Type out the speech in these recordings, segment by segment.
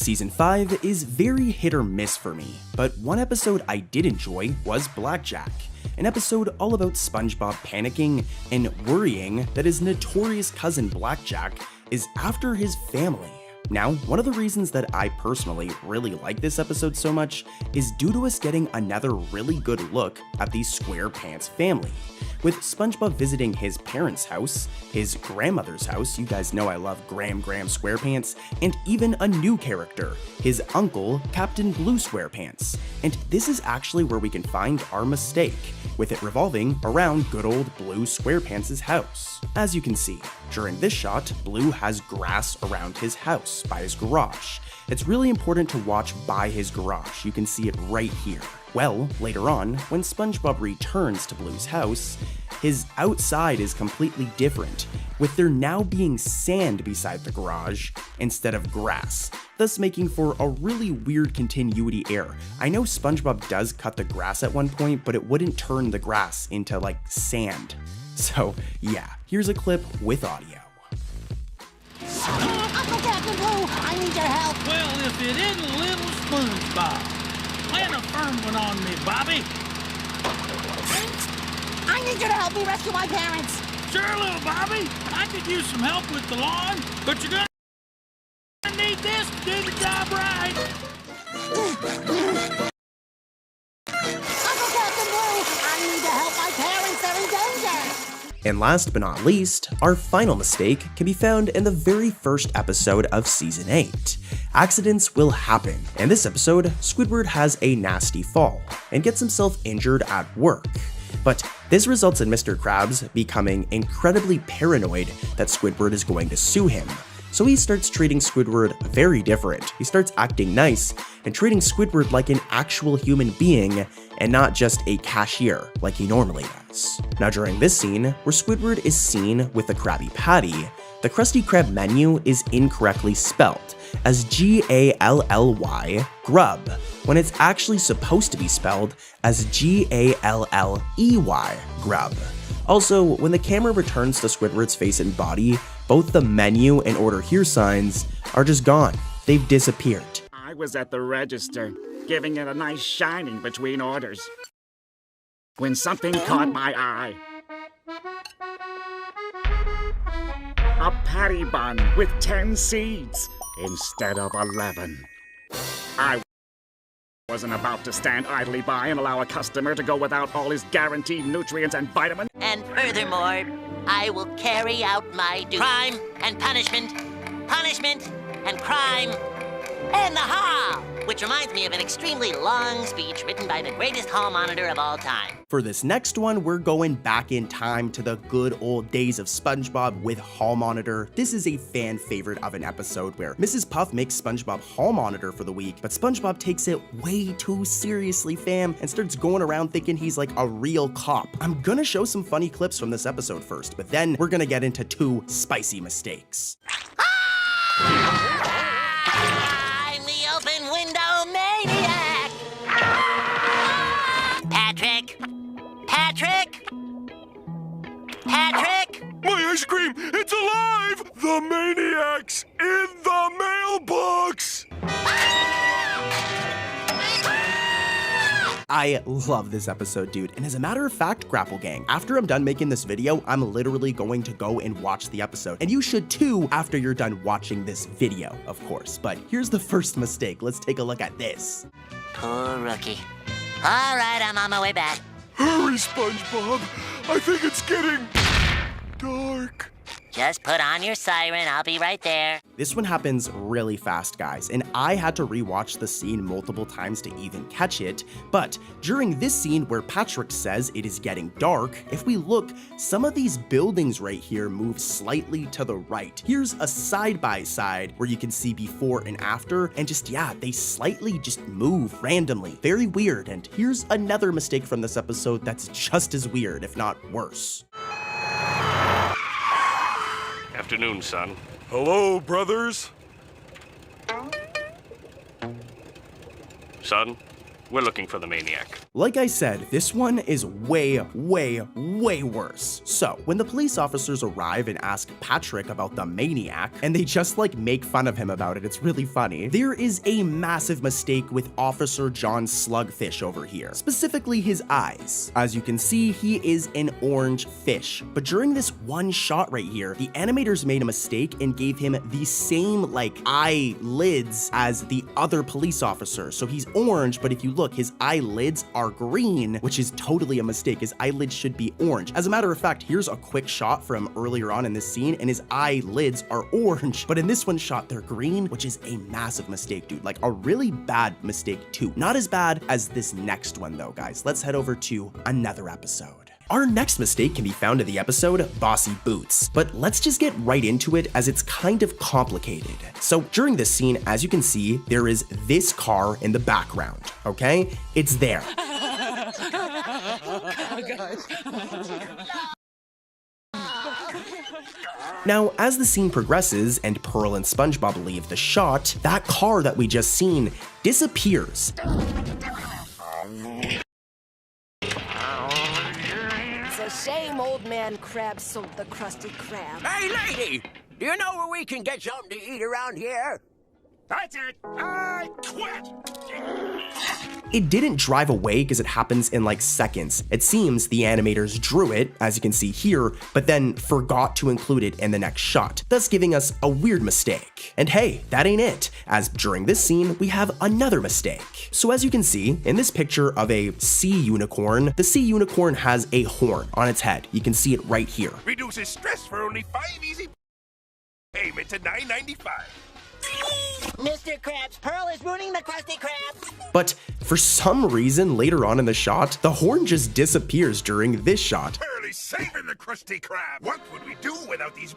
Season 5 is very hit or miss for me, but one episode I did enjoy was Blackjack, an episode all about SpongeBob panicking and worrying that his notorious cousin Blackjack is after his family. Now, one of the reasons that I personally really like this episode so much is due to us getting another really good look at the SquarePants family. With SpongeBob visiting his parents' house, his grandmother's house, you guys know I love Graham SquarePants, and even a new character, his uncle, Captain Blue SquarePants. And this is actually where we can find our mistake, with it revolving around good old Blue SquarePants' house. As you can see, during this shot, Blue has grass around his house, by his garage. It's really important to watch by his garage, you can see it right here. Well, later on, when SpongeBob returns to Blue's house, his outside is completely different, with there now being sand beside the garage instead of grass, thus making for a really weird continuity error. I know SpongeBob does cut the grass at one point, but it wouldn't turn the grass into like sand. So yeah, here's a clip with audio. Uncle Captain Blue, I need your help. Well, if it isn't little SpongeBob. Land a firm one on me, Bobby. I need you to help me rescue my parents. Sure, little Bobby. I could use some help with the lawn, but you're gonna need this to do the job right. Uncle Captain Blue, I need to help my parents. They're in danger. And last but not least, our final mistake can be found in the very first episode of Season 8. Accidents will happen. In this episode, Squidward has a nasty fall and gets himself injured at work. But this results in Mr. Krabs becoming incredibly paranoid that Squidward is going to sue him. So he starts treating Squidward very different. He starts acting nice and treating Squidward like an actual human being and not just a cashier like he normally does. Now during this scene, where Squidward is seen with the Krabby Patty, the Krusty Krab menu is incorrectly spelled as G-A-L-L-Y, grub, when it's actually supposed to be spelled as G-A-L-L-E-Y, grub. Also, when the camera returns to Squidward's face and body, both the menu and order here signs are just gone. They've disappeared. I was at the register, giving it a nice shining between orders, when something caught my eye. A patty bun with 10 seeds instead of 11. I wasn't about to stand idly by and allow a customer to go without all his guaranteed nutrients and vitamins. And furthermore, I will carry out my duty. Crime and punishment, punishment and crime, and the hall! Which reminds me of an extremely long speech written by the greatest hall monitor of all time. For this next one, we're going back in time to the good old days of SpongeBob with Hall Monitor. This is a fan favorite of an episode where Mrs. Puff makes SpongeBob Hall Monitor for the week, but SpongeBob takes it way too seriously, fam, and starts going around thinking he's like a real cop. I'm gonna show some funny clips from this episode first, but then we're gonna get into 2 spicy mistakes. I'm the open window maniac! Patrick! Patrick! Patrick! My ice cream! It's alive! The maniac's in the mailbox! I love this episode, dude, and as a matter of fact, Grapple Gang, after I'm done making this video, I'm literally going to go and watch the episode, and you should too after you're done watching this video, of course. But here's the first mistake. Let's take a look at this. Poor rookie. All right, I'm on my way back. Hurry, SpongeBob! I think it's getting dark. Just put on your siren, I'll be right there. This one happens really fast, guys, and I had to rewatch the scene multiple times to even catch it, but during this scene where Patrick says it is getting dark, if we look, some of these buildings right here move slightly to the right. Here's a side-by-side where you can see before and after, and just, yeah, they slightly just move randomly. Very weird, and here's another mistake from this episode that's just as weird, if not worse. Afternoon, son. Hello, brothers. Son, We're looking for the maniac. Like I said, this one is way worse. So, when the police officers arrive and ask Patrick about the maniac, and they just like make fun of him about it, it's really funny, there is a massive mistake with Officer John Slugfish over here, specifically his eyes. As you can see, he is an orange fish, but during this one shot right here, the animators made a mistake and gave him the same like eyelids as the other police officer. So he's orange, but if you look, his eyelids are green, which is totally a mistake. His eyelids should be orange. As a matter of fact, here's a quick shot from earlier on in this scene, and his eyelids are orange, but in this one shot, they're green, which is a massive mistake, dude. Like a really bad mistake too. Not as bad as this next one though, guys. Let's head over to another episode. Our next mistake can be found in the episode Bossy Boots, but let's just get right into it as it's kind of complicated. So during this scene, as you can see, there is this car in the background, okay? It's there. Now, as the scene progresses and Pearl and SpongeBob leave the shot, that car that we just seen disappears. It's a shame old man Crab sold the Krusty Krab. Hey, lady! Do you know where we can get something to eat around here? That's it. I quit. It didn't drive away because it happens in like seconds. It seems the animators drew it, as you can see here, but then forgot to include it in the next shot, thus giving us a weird mistake. And hey, that ain't it, as during this scene, we have another mistake. So as you can see, in this picture of a sea unicorn, the sea unicorn has a horn on its head. You can see it right here. Reduces stress for only 5 easy payment to $9.95. Mr. Krabs, Pearl is ruining the Krusty Krab. But for some reason, later on in the shot, the horn just disappears during this shot. Barely saving the Krusty Krab. What would we do without these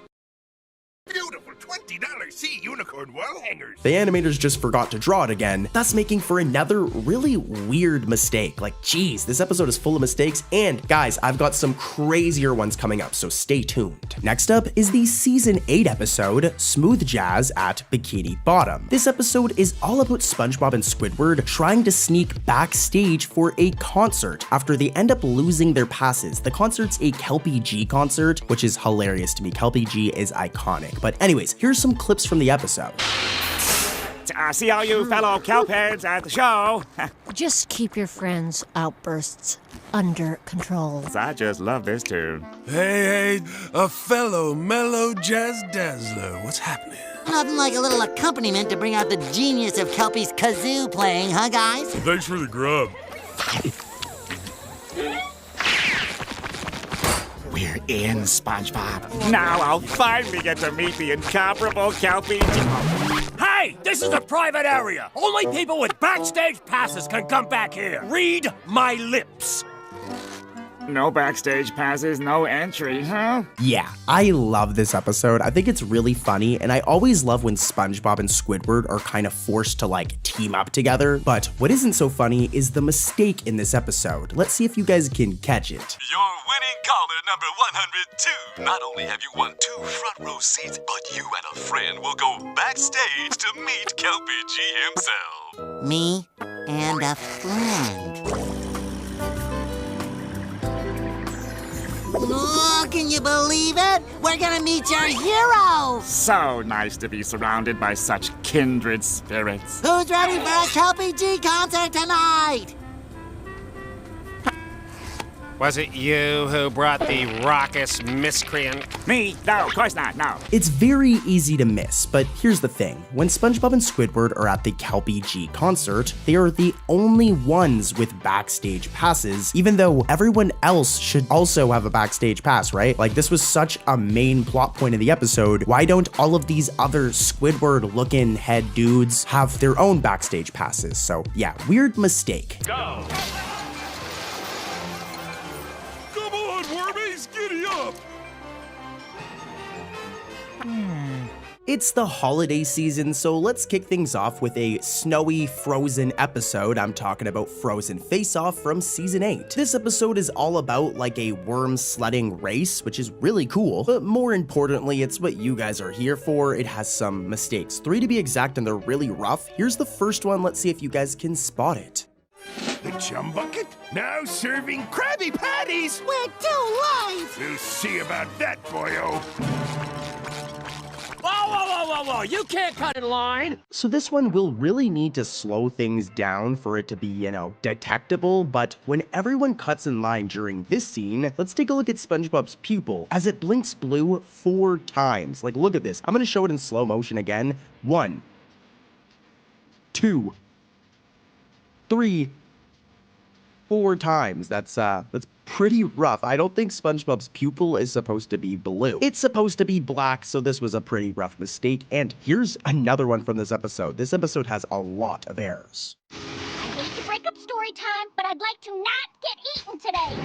beautiful $20 sea unicorn wall hangers? The animators just forgot to draw it again, thus making for another really weird mistake. Like, geez, this episode is full of mistakes, and guys, I've got some crazier ones coming up, so stay tuned. Next up is the Season 8 episode, Smooth Jazz at Bikini Bottom. This episode is all about SpongeBob and Squidward trying to sneak backstage for a concert after they end up losing their passes. The concert's a Kelpie G concert, which is hilarious to me. Kelpie G is iconic. But anyways, here's some clips from the episode. See all you fellow Kelpheads at the show. Just keep your friends' outbursts under control. I just love this tune. Hey, a fellow mellow jazz dazzler. What's happening? Nothing like a little accompaniment to bring out the genius of Kelpie's kazoo playing, huh, guys? Thanks for the grub. We're in, SpongeBob. Now I'll finally get to meet the incomparable Kelpie. Hey, this is a private area. Only people with backstage passes can come back here. Read my lips. No backstage passes, no entry, huh? Yeah, I love this episode. I think it's really funny, and I always love when SpongeBob and Squidward are kind of forced to like team up together. But what isn't so funny is the mistake in this episode. Let's see if you guys can catch it. Your winning caller number 102. Not only have you won 2 front row seats, but you and a friend will go backstage to meet Kelpie G himself. Me and a friend. Oh, can you believe it? We're gonna meet your hero! So nice to be surrounded by such kindred spirits. Who's ready for a Kelpie G concert tonight? Was it you who brought the raucous miscreant? Me? No, of course not, no. It's very easy to miss, but here's the thing. When SpongeBob and Squidward are at the Kelpie G concert, they are the only ones with backstage passes, even though everyone else should also have a backstage pass, right? Like, this was such a main plot point of the episode. Why don't all of these other Squidward-looking head dudes have their own backstage passes? So yeah, weird mistake. Go! Giddy up! It's the holiday season, so let's kick things off with a snowy, Frozen episode. I'm talking about Frozen Face Off from Season 8. This episode is all about like a worm sledding race, which is really cool, but more importantly, it's what you guys are here for. It has some mistakes, 3 to be exact, and they're really rough. Here's the first one. Let's see if you guys can spot it. chum bucket, now serving Krabby Patties. We're too late! We'll see about that, boyo. Whoa! You can't cut in line! So this one will really need to slow things down for it to be, detectable, but when everyone cuts in line during this scene, let's take a look at SpongeBob's pupil as it blinks blue 4 times. Like, look at this. I'm gonna show it in slow motion again. 1, 2, 3, 4 times. That's pretty rough. I don't think SpongeBob's pupil is supposed to be blue. It's supposed to be black, so this was a pretty rough mistake. And here's another one from this episode. This episode has a lot of errors. I hate to break up story time, but I'd like to not get eaten today.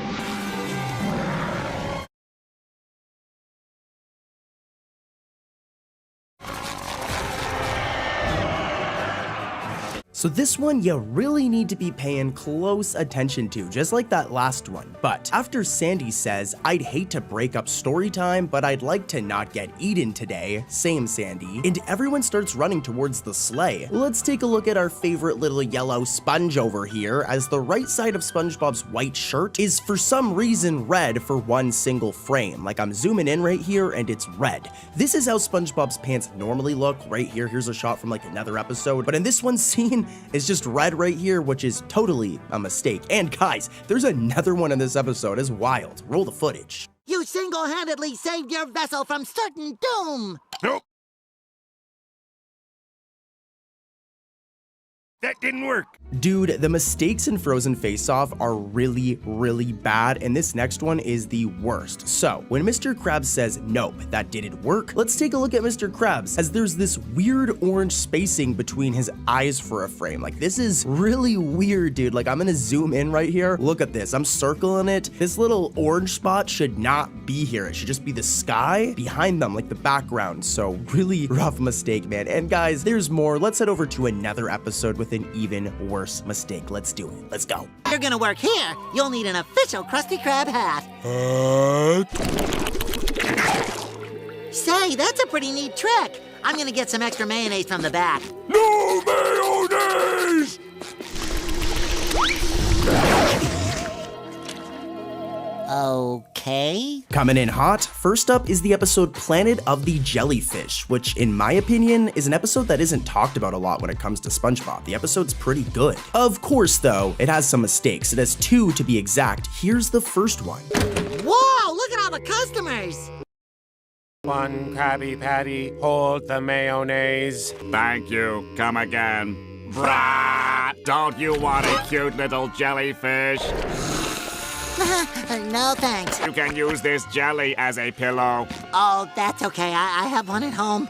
So this one you really need to be paying close attention to, just like that last one. But after Sandy says, "I'd hate to break up story time, but I'd like to not get eaten today," same Sandy, and everyone starts running towards the sleigh. Let's take a look at our favorite little yellow sponge over here, as the right side of SpongeBob's white shirt is for some reason red for one single frame. Like, I'm zooming in right here and it's red. This is how SpongeBob's pants normally look right here. Here's a shot from like another episode, but in this one scene, it's just red right here, which is totally a mistake. And guys, there's another one in this episode. It's wild. Roll the footage. You single-handedly saved your vessel from certain doom! Nope. That didn't work. Dude, the mistakes in Frozen Face-Off are really, really bad, and this next one is the worst. So, when Mr. Krabs says, "Nope, that didn't work," let's take a look at Mr. Krabs, as there's this weird orange spacing between his eyes for a frame. Like, this is really weird, dude. Like, I'm gonna zoom in right here. Look at this. I'm circling it. This little orange spot should not be here. It should just be the sky behind them, like the background. So, really rough mistake, man. And guys, there's more. Let's head over to another episode with an even worse mistake. Let's do it. Let's go. You're gonna work here. You'll need an official Krusty Krab hat. Say, that's a pretty neat trick. I'm gonna get some extra mayonnaise from the back. No mayonnaise! Okay. Coming in hot, first up is the episode Planet of the Jellyfish, which in my opinion is an episode that isn't talked about a lot when it comes to SpongeBob. The episode's pretty good. Of course though, it has some mistakes. It has 2 to be exact. Here's the first one. Whoa, look at all the customers. 1 Krabby Patty, hold the mayonnaise. Thank you. Come again. Brah! Don't you want a cute little jellyfish? No, thanks. You can use this jelly as a pillow. Oh, that's okay. I have one at home.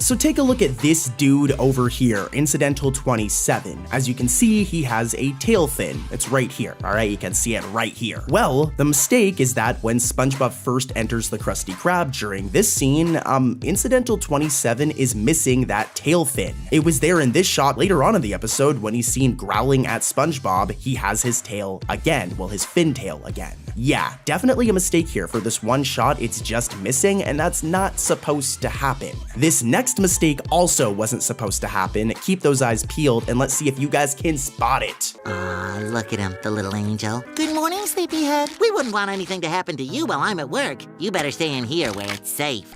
So take a look at this dude over here, Incidental 27. As you can see, he has a tail fin. It's right here, all right? You can see it right here. Well, the mistake is that when SpongeBob first enters the Krusty Krab during this scene, Incidental 27 is missing that tail fin. It was there in this shot later on in the episode when he's seen growling at SpongeBob, he has his tail again, well, his fin tail again. Yeah, definitely a mistake here. For this one shot, it's just missing, and that's not supposed to happen. This next mistake also wasn't supposed to happen. Keep those eyes peeled, and let's see if you guys can spot it. Aw, look at him, the little angel. Good morning, sleepyhead. We wouldn't want anything to happen to you while I'm at work. You better stay in here where it's safe.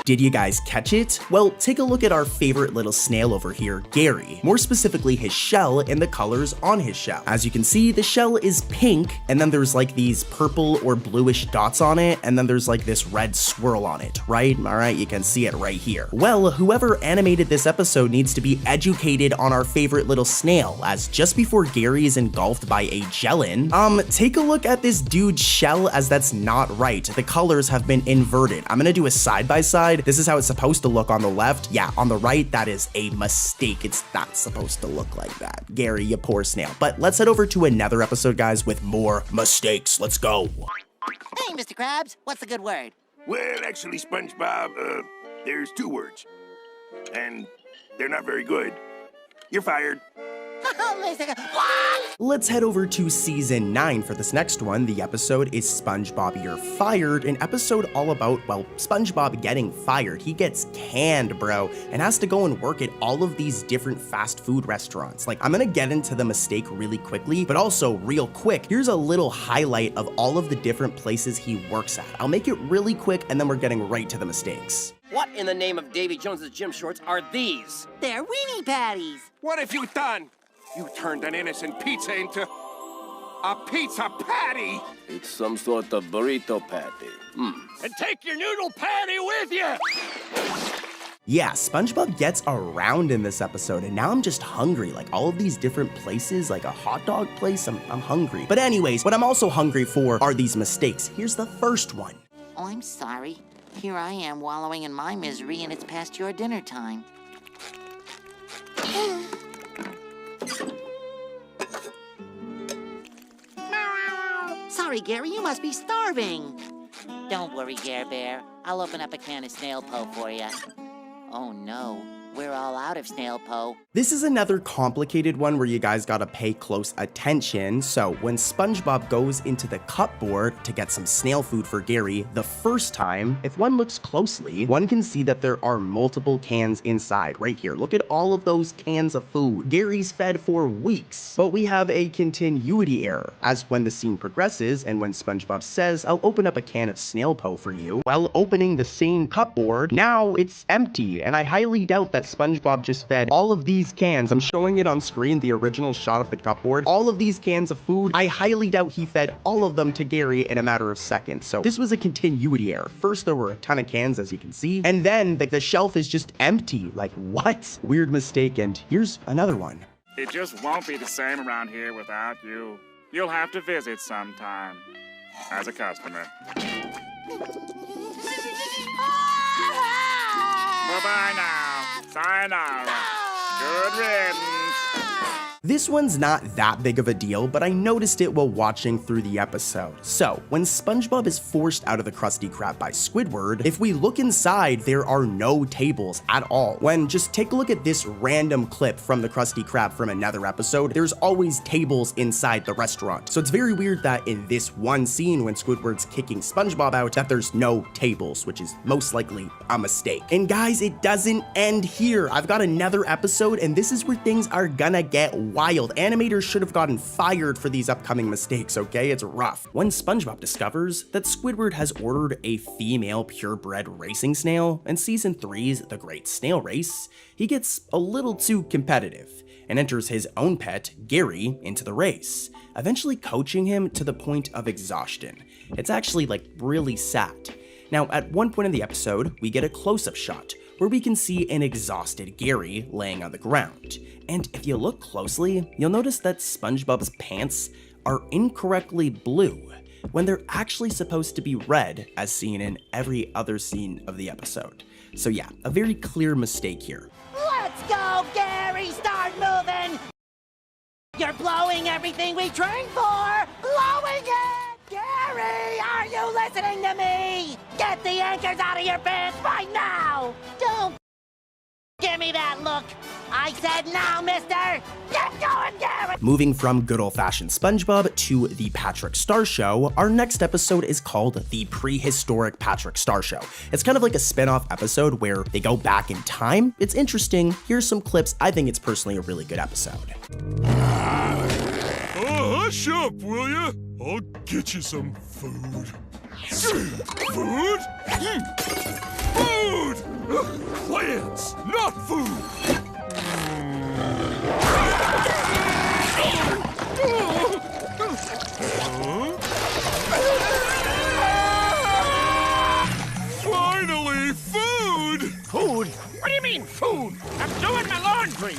Did you guys catch it? Well, take a look at our favorite little snail over here, Gary. More specifically, his shell and the colors on his shell. As you can see, the shell is pink, and then there's like these purple or bluish dots on it, and then there's like this red swirl on it, right? All right, you can see it right here. Well, whoever animated this episode needs to be educated on our favorite little snail, as just before Gary is engulfed by a gelin, take a look at this dude's shell, as that's not right. The colors have been inverted. I'm gonna do a side-by-side. This is how it's supposed to look on the left. Yeah, on the right, that is a mistake. It's not supposed to look like that. Gary, you poor snail. But let's head over to another episode, guys, with more mistakes. Let's go. Hey, Mr. Krabs, what's the good word? Well, actually, SpongeBob, there's 2 words. And they're not very good. You're fired. Let's head over to season 9 for this next one. The episode is SpongeBob You're Fired, an episode all about, well, SpongeBob getting fired. He gets canned, bro, and has to go and work at all of these different fast food restaurants. Like, I'm gonna get into the mistake really quickly, but also real quick, here's a little highlight of all of the different places he works at. I'll make it really quick, and then we're getting right to the mistakes. What in the name of Davy Jones's gym shorts are these? They're weenie patties. What have you done? You turned an innocent pizza into a pizza patty. It's some sort of burrito patty. And take your noodle patty with you. Yeah, SpongeBob gets around in this episode, and now I'm just hungry. Like, all of these different places, like a hot dog place, I'm hungry. But anyways, what I'm also hungry for are these mistakes. Here's the first one. Oh, I'm sorry. Here I am wallowing in my misery, and it's past your dinner time. Sorry, Gary, you must be starving. Don't worry, Gare Bear. I'll open up a can of snail po for you. Oh no, we're all out of snail po. This is another complicated one where you guys gotta pay close attention. So when SpongeBob goes into the cupboard to get some snail food for Gary the first time, if one looks closely, one can see that there are multiple cans inside right here. Look at all of those cans of food. Gary's fed for weeks, but we have a continuity error as when the scene progresses and when SpongeBob says, I'll open up a can of snail po for you, while opening the same cupboard, now it's empty, and I highly doubt that SpongeBob just fed all of these cans. I'm showing it on screen, the original shot of the cupboard. All of these cans of food, I highly doubt he fed all of them to Gary in a matter of seconds. So this was a continuity error. First, there were a ton of cans, as you can see, and then the shelf is just empty. Like, what? Weird mistake, and here's another one. It just won't be the same around here without you. You'll have to visit sometime as a customer. Bye-bye now. Sayonara. Good riddance. This one's not that big of a deal, but I noticed it while watching through the episode. So, when SpongeBob is forced out of the Krusty Krab by Squidward, if we look inside, there are no tables at all. When just take a look at this random clip from the Krusty Krab from another episode, there's always tables inside the restaurant. So it's very weird that in this one scene when Squidward's kicking SpongeBob out, that there's no tables, which is most likely a mistake. And guys, it doesn't end here. I've got another episode, and this is where things are gonna get wild. Animators should have gotten fired for these upcoming mistakes, okay? It's rough. When SpongeBob discovers that Squidward has ordered a female purebred racing snail in Season 3's The Great Snail Race, he gets a little too competitive and enters his own pet, Gary, into the race, eventually coaching him to the point of exhaustion. It's actually, like, really sad. Now, at one point in the episode, we get a close-up shot where we can see an exhausted Gary laying on the ground. And if you look closely, you'll notice that SpongeBob's pants are incorrectly blue, when they're actually supposed to be red, as seen in every other scene of the episode. So yeah, a very clear mistake here. Let's go, Gary! Start moving! You're blowing everything we trained for! Blowing it! Gary, are you listening to me? Get the anchors out of your pants right now! Don't give me that look! I said now, mister! Get going, Gary! Moving from good old-fashioned SpongeBob to the Patrick Star Show, our next episode is called The Prehistoric Patrick Star Show. It's kind of like a spin-off episode where they go back in time. It's interesting. Here's some clips. I think it's personally a really good episode. Oh, hush up, will ya? I'll get you some food. Food? Food! Plants, not food! Finally, food! Food? What do you mean, food? I'm doing my laundry.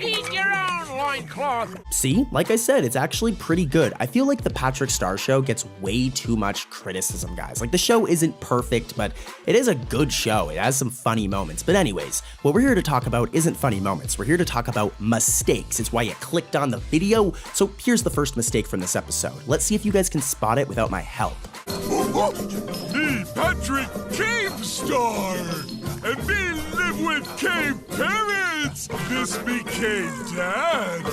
Eat your own loincloth. See, like I said, it's actually pretty good. I feel like the Patrick Star Show gets way too much criticism, guys. Like, the show isn't perfect, but it is a good show. It has some funny moments. But anyways, what we're here to talk about isn't funny moments. We're here to talk about mistakes. It's why you clicked on the video. So here's the first mistake from this episode. Let's see if you guys can spot it without my help. Me, Patrick Keemstar! And me, became parents. This became Dad.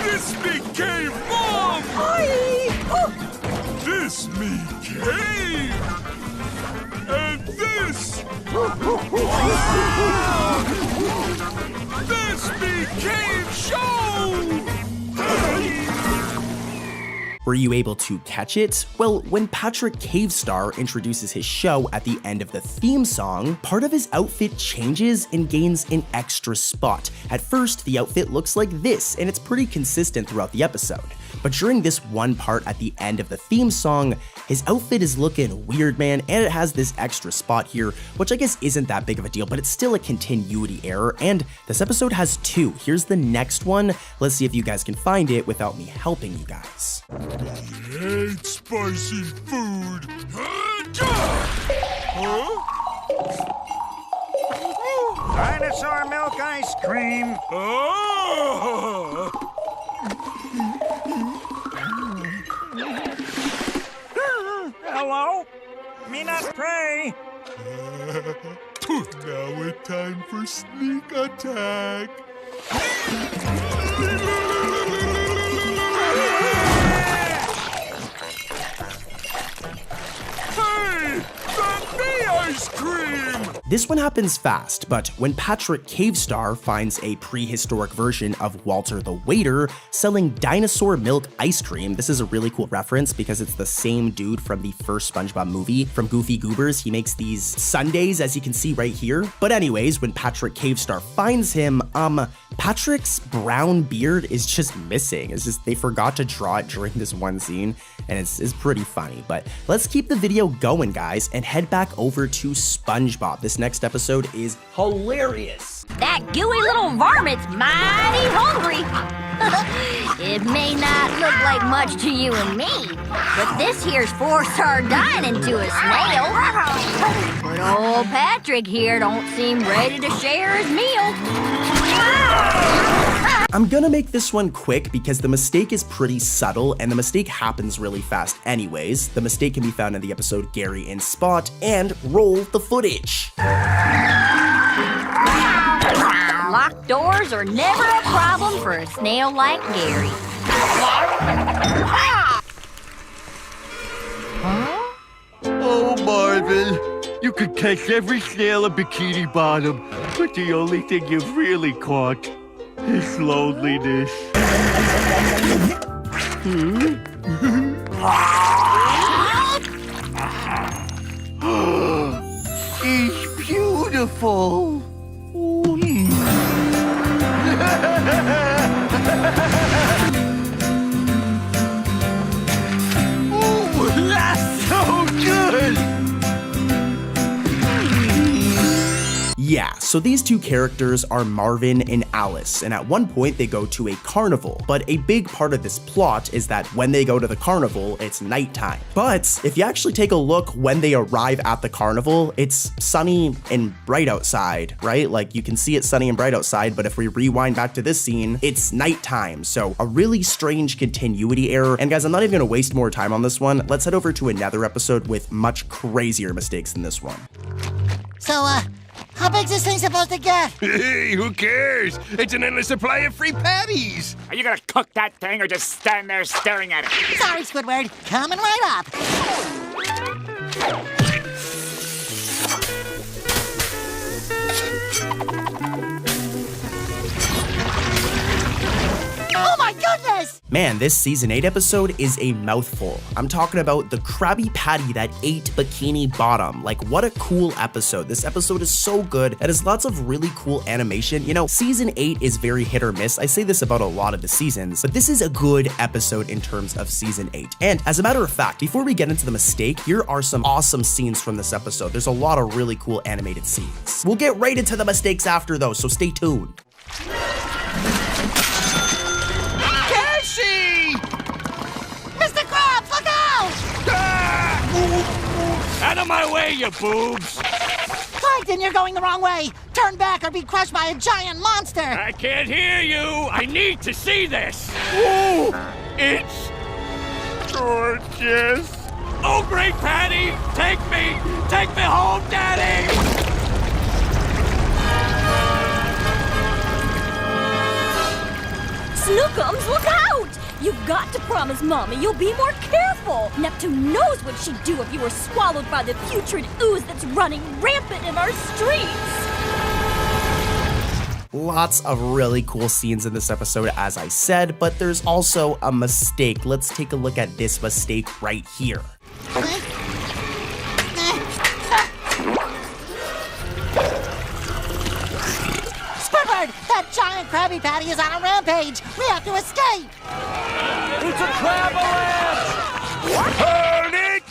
This became Mom. This became. And this. This became show. Were you able to catch it? Well, when Patrick Cavestar introduces his show at the end of the theme song, part of his outfit changes and gains an extra spot. At first, the outfit looks like this, and it's pretty consistent throughout the episode. But during this one part at the end of the theme song, his outfit is looking weird, man, and it has this extra spot here, which I guess isn't that big of a deal, but it's still a continuity error, and this episode has two. Here's the next one. Let's see if you guys can find it without me helping you guys. I hate spicy food. Dinosaur milk ice cream. Hello? Me not pray. Now it's time for sneak attack. Hey, that's me ice cream! This one happens fast, but when Patrick Cavestar finds a prehistoric version of Walter the Waiter selling dinosaur milk ice cream, this is a really cool reference because it's the same dude from the first SpongeBob movie, from Goofy Goobers. He makes these sundaes, as you can see right here. But anyways, when Patrick Cavestar finds him, Patrick's brown beard is just missing. It's just, they forgot to draw it during this one scene, and it's pretty funny. But let's keep the video going, guys, and head back over to SpongeBob. This next episode is hilarious. That gooey little varmint's mighty hungry. It may not look like much to you and me, but this here's 4-star dining to a snail. But old Patrick here don't seem ready to share his meal. I'm gonna make this one quick because the mistake is pretty subtle and the mistake happens really fast anyways. The mistake can be found in the episode Gary and Spot, and roll the footage. Locked doors are never a problem for a snail like Gary. Oh, Marvin, you could catch every snail in Bikini Bottom, but the only thing you've really caught is loneliness. He's beautiful. Oh, that's so good. Yeah, so these two characters are Marvin and Alice, and at one point they go to a carnival, but a big part of this plot is that when they go to the carnival, it's nighttime. But if you actually take a look when they arrive at the carnival, it's sunny and bright outside, right? Like you can see it's sunny and bright outside, but if we rewind back to this scene, it's nighttime. So a really strange continuity error. And guys, I'm not even gonna waste more time on this one. Let's head over to another episode with much crazier mistakes than this one. So, how big's this thing supposed to get? Hey, who cares? It's an endless supply of free patties. Are you gonna cook that thing or just stand there staring at it? Sorry, Squidward. Coming right up. Oh my goodness! Man, this season 8 episode is a mouthful. I'm talking about the Krabby Patty that ate Bikini Bottom. Like, what a cool episode. This episode is so good. It has lots of really cool animation. You know, season 8 is very hit or miss. I say this about a lot of the seasons, but this is a good episode in terms of season 8. And as a matter of fact, before we get into the mistake, here are some awesome scenes from this episode. There's a lot of really cool animated scenes. We'll get right into the mistakes after though, so stay tuned. Mr. Krabs, look out! Out of my way, you boobs! Plankton, you're going the wrong way! Turn back or be crushed by a giant monster! I can't hear you! I need to see this! Ooh, it's gorgeous! Oh, great Patty! Take me! Take me home, Daddy! Snookums, look out! You've got to promise Mommy you'll be more careful. Neptune knows what she'd do if you were swallowed by the putrid ooze that's running rampant in our streets. Lots of really cool scenes in this episode, as I said, but there's also a mistake. Let's take a look at this mistake right here. Squidward, that giant Krabby Patty is on a rampage. We have to escape. It's a crab avalanche! Hold it!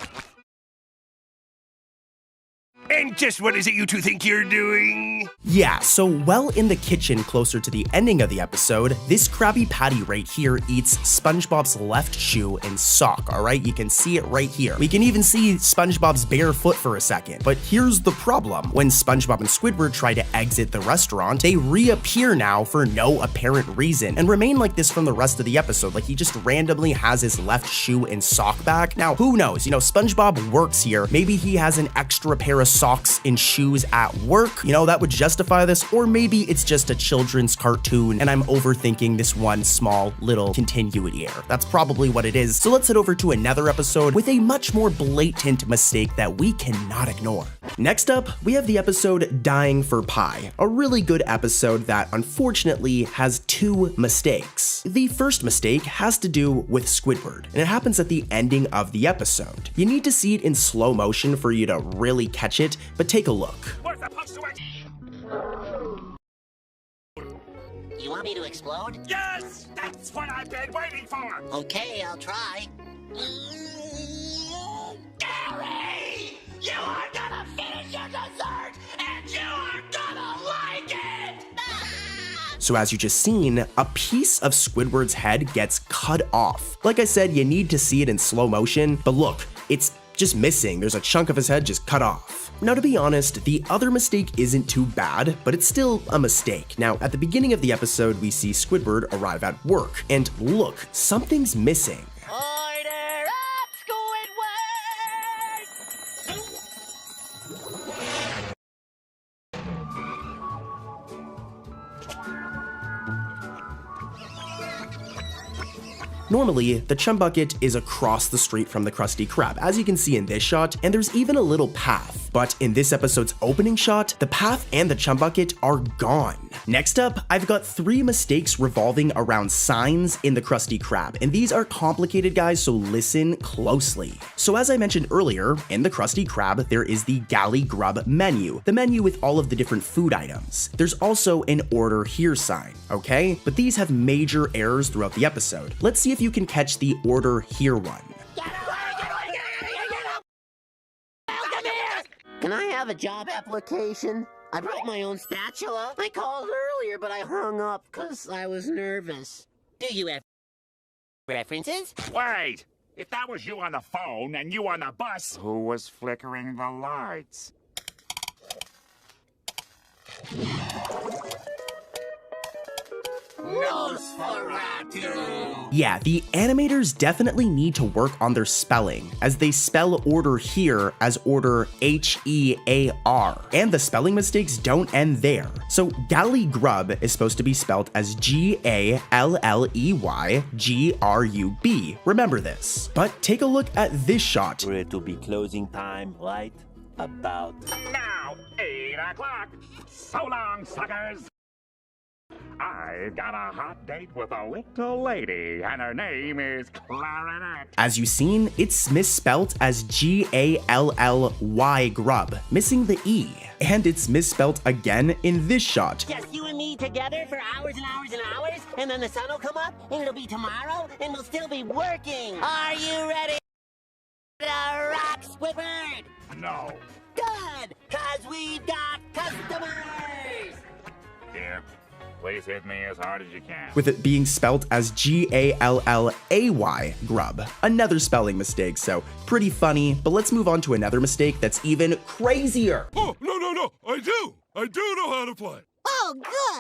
And just what is it you two think you're doing? Yeah, so well in the kitchen closer to the ending of the episode, this Krabby Patty right here eats SpongeBob's left shoe and sock, alright? You can see it right here. We can even see SpongeBob's bare foot for a second. But here's the problem. When SpongeBob and Squidward try to exit the restaurant, they reappear now for no apparent reason and remain like this from the rest of the episode. Like he just randomly has his left shoe and sock back. Now, who knows? You know, SpongeBob works here. Maybe he has an extra pair of socks and shoes at work. You know, that would justify this. Or maybe it's just a children's cartoon and I'm overthinking this one small little continuity error. That's probably what it is. So let's head over to another episode with a much more blatant mistake that we cannot ignore. Next up, we have the episode Dying for Pie, a really good episode that unfortunately has two mistakes. The first mistake has to do with Squidward, and it happens at the ending of the episode. You need to see it in slow motion for you to really catch it, but take a look. Where's the punctuation? You want me to explode? Yes! That's what I've been waiting for! Okay, I'll try. Gary! You are gonna finish your dessert, and you are gonna like it! So as you just seen, a piece of Squidward's head gets cut off. Like I said, you need to see it in slow motion, but look, it's just missing. There's a chunk of his head just cut off. Now, to be honest, the other mistake isn't too bad, but it's still a mistake. Now, at the beginning of the episode, we see Squidward arrive at work, and look, something's missing. Order up, Normally, the chum bucket is across the street from the Krusty Krab, as you can see in this shot, and there's even a little path. But in this episode's opening shot, the path and the chum bucket are gone. Next up, I've got 3 mistakes revolving around signs in the Krusty Krab, and these are complicated, guys, so listen closely. So as I mentioned earlier, in the Krusty Krab, there is the Galley Grub menu, the menu with all of the different food items. There's also an order here sign, okay? But these have major errors throughout the episode. Let's see if you can catch the order here one. Can I have a job application? I brought my own spatula. I called earlier, but I hung up because I was nervous. Do you have references? Wait! If that was you on the phone and you on the bus, who was flickering the lights? Nosferatu! Yeah, the animators definitely need to work on their spelling, as they spell order here as order H-E-A-R, and the spelling mistakes don't end there. So Galley Grub is supposed to be spelled as G-A-L-L-E-Y-G-R-U-B. Remember this. But take a look at this shot. It'll be closing time, right? About now, 8 o'clock. So long, suckers. I've got a hot date with a little lady, and her name is Clarinet. As you've seen, it's misspelt as G-A-L-L-Y Grub, missing the E. And it's misspelt again in this shot. Just you and me together for hours and hours and hours, and then the sun will come up, and it'll be tomorrow, and we'll still be working. Are you ready to rock, Squidward? No. Good, cause we've got customers. Here, please hit me as hard as you can. With it being spelt as G-A-L-L-A-Y Grub. Another spelling mistake, so pretty funny, but let's move on to another mistake that's even crazier. Oh, no, I do know how to play. Oh,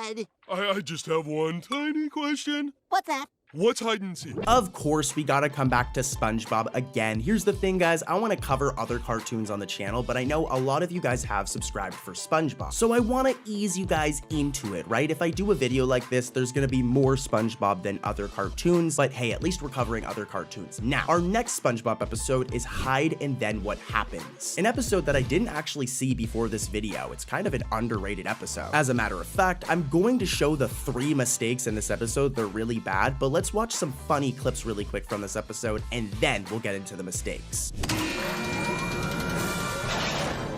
good. I just have one tiny question. What's that? What's hide and seek? Of course, we gotta come back to SpongeBob again. Here's the thing, guys, I wanna cover other cartoons on the channel, but I know a lot of you guys have subscribed for SpongeBob. So I wanna ease you guys into it, right? If I do a video like this, there's gonna be more SpongeBob than other cartoons, but hey, at least we're covering other cartoons. Now, our next SpongeBob episode is Hide and Then What Happens, an episode that I didn't actually see before this video. It's kind of an underrated episode. As a matter of fact, I'm going to show the 3 mistakes in this episode. They're really bad, but let's watch some funny clips really quick from this episode, and then we'll get into the mistakes.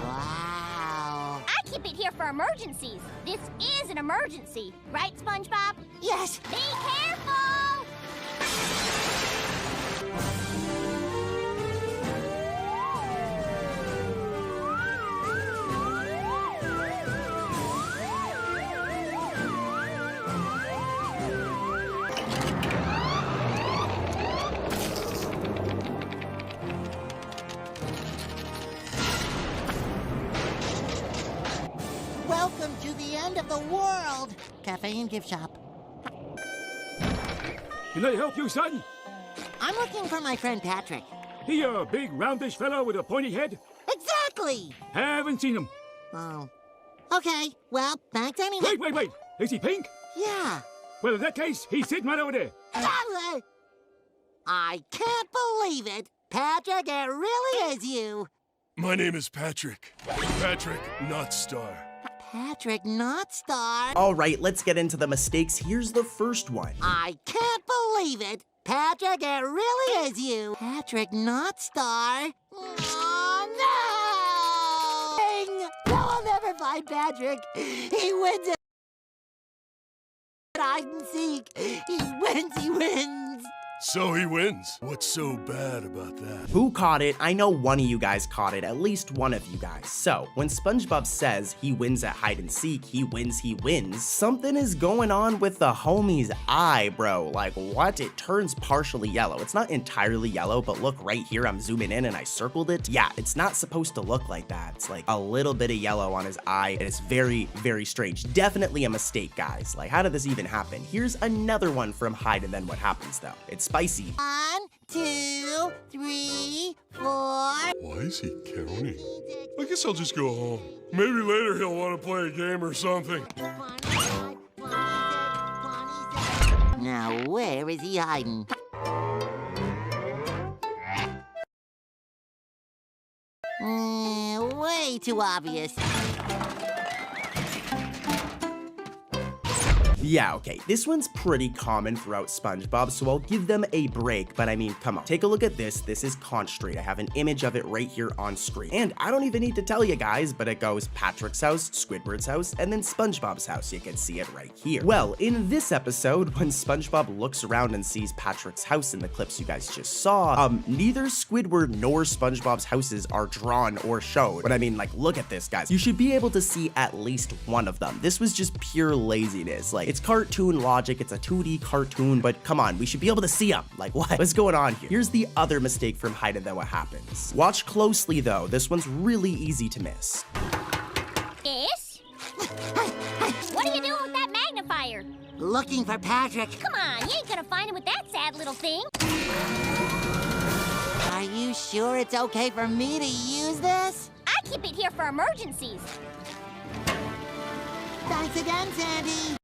Wow. I keep it here for emergencies. This is an emergency, right, SpongeBob? Yes. Be careful! Welcome to the end of the world. Cafe and gift shop. Can I help you, son? I'm looking for my friend Patrick. He a big roundish fellow with a pointy head? Exactly. Haven't seen him. Oh. Okay, well, thanks anyway. Wait. Is he pink? Yeah. Well, in that case, he's sitting right over there. I can't believe it. Patrick, it really is you. My name is Patrick. Patrick, not Star. Patrick, not Star. All right, let's get into the mistakes. Here's the first one. I can't believe it. Patrick, it really is you. Patrick, not Star. Oh, no! No, I'll never find Patrick. He wins at hide and seek. He wins. So he wins. What's so bad about that? Who caught it? I know one of you guys caught it, at least one of you guys. So, when SpongeBob says he wins at hide and seek, he wins, something is going on with the homie's eye, bro. Like, what? It turns partially yellow. It's not entirely yellow, but look right here, I'm zooming in and I circled it. Yeah, it's not supposed to look like that. It's like a little bit of yellow on his eye, and it's very, very strange. Definitely a mistake, guys. Like, how did this even happen? Here's another one from Hide and Then What Happens, though. It's spicy. 1, 2, 3, 4. Why is he counting? I guess I'll just go home. Maybe later he'll want to play a game or something. Now, where is he hiding? Way too obvious. Yeah, okay, this one's pretty common throughout SpongeBob, so I'll give them a break, but I mean, come on. Take a look at this. This is Conch Street. I have an image of it right here on screen. And I don't even need to tell you guys, but it goes Patrick's house, Squidward's house, and then SpongeBob's house. You can see it right here. Well, in this episode, when SpongeBob looks around and sees Patrick's house in the clips you guys just saw, neither Squidward nor SpongeBob's houses are drawn or showed. But I mean, like, look at this, guys. You should be able to see at least one of them. This was just pure laziness. Like, it's cartoon logic, it's a 2D cartoon, but come on, we should be able to see them. Like, what's going on here? Here's the other mistake from Hide and Then What Happens. Watch closely though, this one's really easy to miss. Yes? What are you doing with that magnifier? Looking for Patrick. Come on, you ain't gonna find him with that sad little thing. Are you sure it's okay for me to use this? I keep it here for emergencies. Thanks again, Sandy.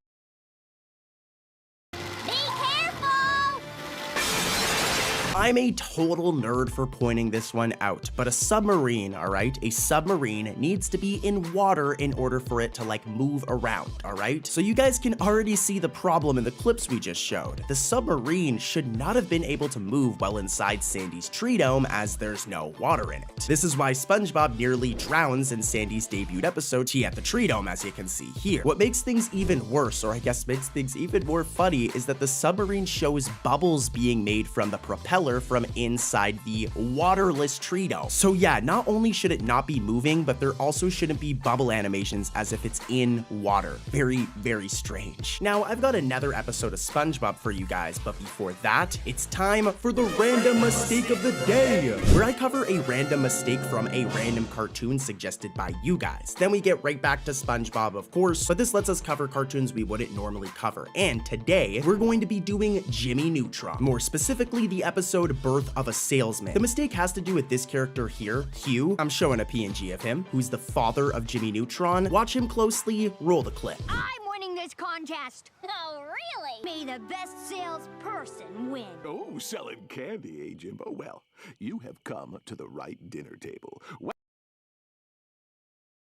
I'm a total nerd for pointing this one out, but a submarine, all right? A submarine needs to be in water in order for it to like move around, all right? So you guys can already see the problem in the clips we just showed. The submarine should not have been able to move well inside Sandy's tree dome as there's no water in it. This is why SpongeBob nearly drowns in Sandy's debut episode, He at the Tree Dome, as you can see here. What makes things even worse, or I guess makes things even more funny, is that the submarine shows bubbles being made from the propeller water from inside the waterless Treato. So yeah, not only should it not be moving, but there also shouldn't be bubble animations as if it's in water. Very, very strange. Now, I've got another episode of SpongeBob for you guys, but before that, it's time for the random mistake of the day, where I cover a random mistake from a random cartoon suggested by you guys. Then we get right back to SpongeBob, of course, but this lets us cover cartoons we wouldn't normally cover. And today, we're going to be doing Jimmy Neutron, more specifically the episode Birth of a Salesman. The mistake has to do with this character here, Hugh. I'm showing a PNG of him, who's the father of Jimmy Neutron. Watch him closely, roll the clip. I'm winning this contest. Oh, really? May the best salesperson win. Oh, selling candy, eh, Jimbo? Well, you have come to the right dinner table.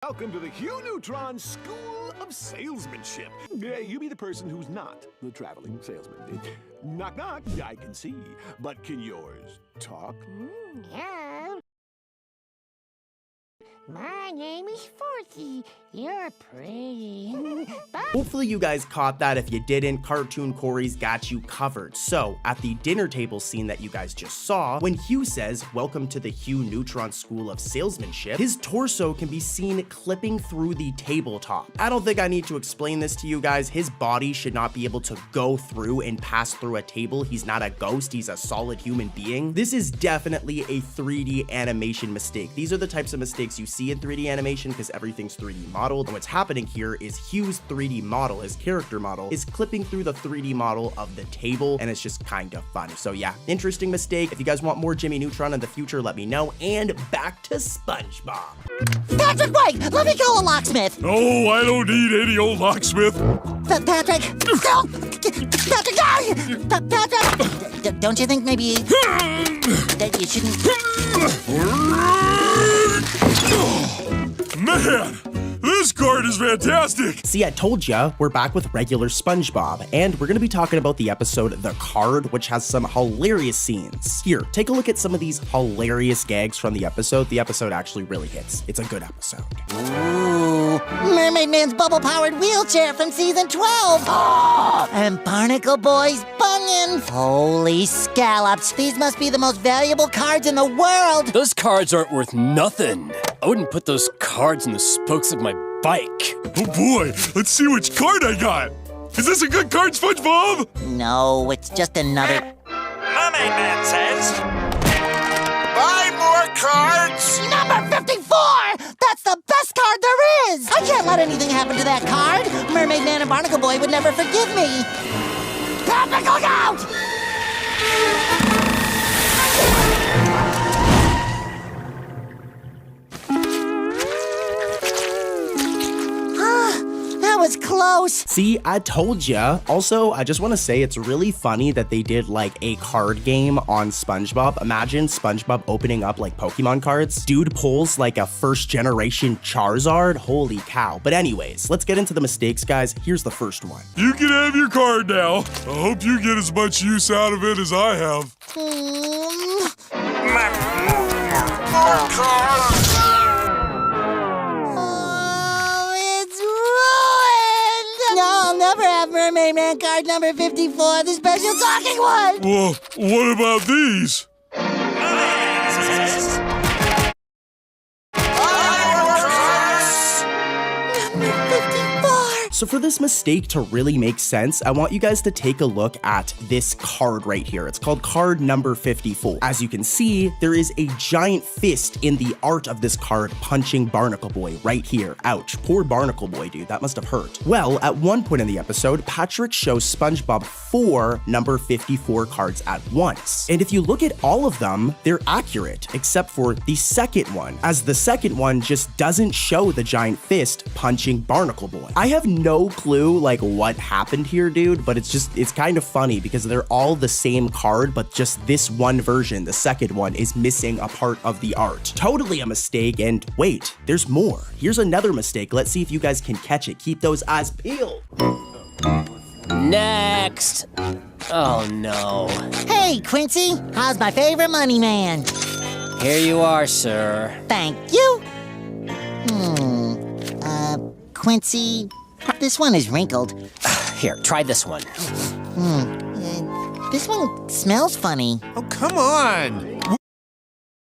Welcome to the Hugh Neutron School of Salesmanship. You be the person who's not the traveling salesman. Knock, knock, I can see. But can yours talk? Yeah. My name is Forky. You're pretty. Hopefully you guys caught that. If you didn't, Cartoon Corey's got you covered. So, at the dinner table scene that you guys just saw, when Hugh says, "Welcome to the Hugh Neutron School of Salesmanship," his torso can be seen clipping through the tabletop. I don't think I need to explain this to you guys. His body should not be able to go through and pass through a table. He's not a ghost. He's a solid human being. This is definitely a 3D animation mistake. These are the types of mistakes you see in 3D animation because everything's 3D modeled, and what's happening here is Hugh's 3D model, his character model, is clipping through the 3D model of the table, and it's just kind of fun. So yeah, interesting mistake. If you guys want more Jimmy Neutron in the future, let me know. And back to SpongeBob. Patrick, wait! Let me call a locksmith! No, I don't need any old locksmith. Patrick! Patrick, Patrick! Don't you think maybe that you shouldn't... Man, this card is fantastic! See, I told ya, we're back with regular SpongeBob, and we're gonna be talking about the episode The Card, which has some hilarious scenes. Here, take a look at some of these hilarious gags from the episode. The episode actually really hits. It's a good episode. Ooh, Mermaid Man's bubble-powered wheelchair from season 12! Oh, and Barnacle Boy's bunion! Holy scallops, these must be the most valuable cards in the world! Those cards aren't worth nothing. I wouldn't put those cards in the spokes of my bike. Oh boy, let's see which card I got. Is this a good card, SpongeBob? No, it's just another... Mermaid Man says... Buy more cards! Number 54! That's the best card there is! I can't let anything happen to that card! Mermaid Man and Barnacle Boy would never forgive me! Patrick, look out! That was close. See, I told ya. Also, I just want to say it's really funny that they did like a card game on SpongeBob. Imagine SpongeBob opening up like Pokemon cards. Dude pulls like a first generation Charizard. Holy cow. But anyways, let's get into the mistakes, guys. Here's the first one. You can have your card now. I hope you get as much use out of it as I have. More cards! I'll never have Mermaid Man card number 54, the special talking one! Well, what about these? So for this mistake to really make sense, I want you guys to take a look at this card right here. It's called card number 54. As you can see, there is a giant fist in the art of this card punching Barnacle Boy right here. Ouch, poor Barnacle Boy, dude, that must have hurt. Well, at one point in the episode, Patrick shows SpongeBob 4 number 54 cards at once. And if you look at all of them, they're accurate, except for the second one, as the second one just doesn't show the giant fist punching Barnacle Boy. I have no clue like what happened here, dude, but it's kind of funny because they're all the same card, but just this one version, the second one, is missing a part of the art. Totally a mistake. And wait, there's more. Here's another mistake. Let's see if you guys can catch it. Keep those eyes peeled. Next. Oh no. Hey, Quincy, how's my favorite money man? Here you are, sir. Thank you. Quincy, this one is wrinkled. Here, try this one. This one smells funny. Oh, come on!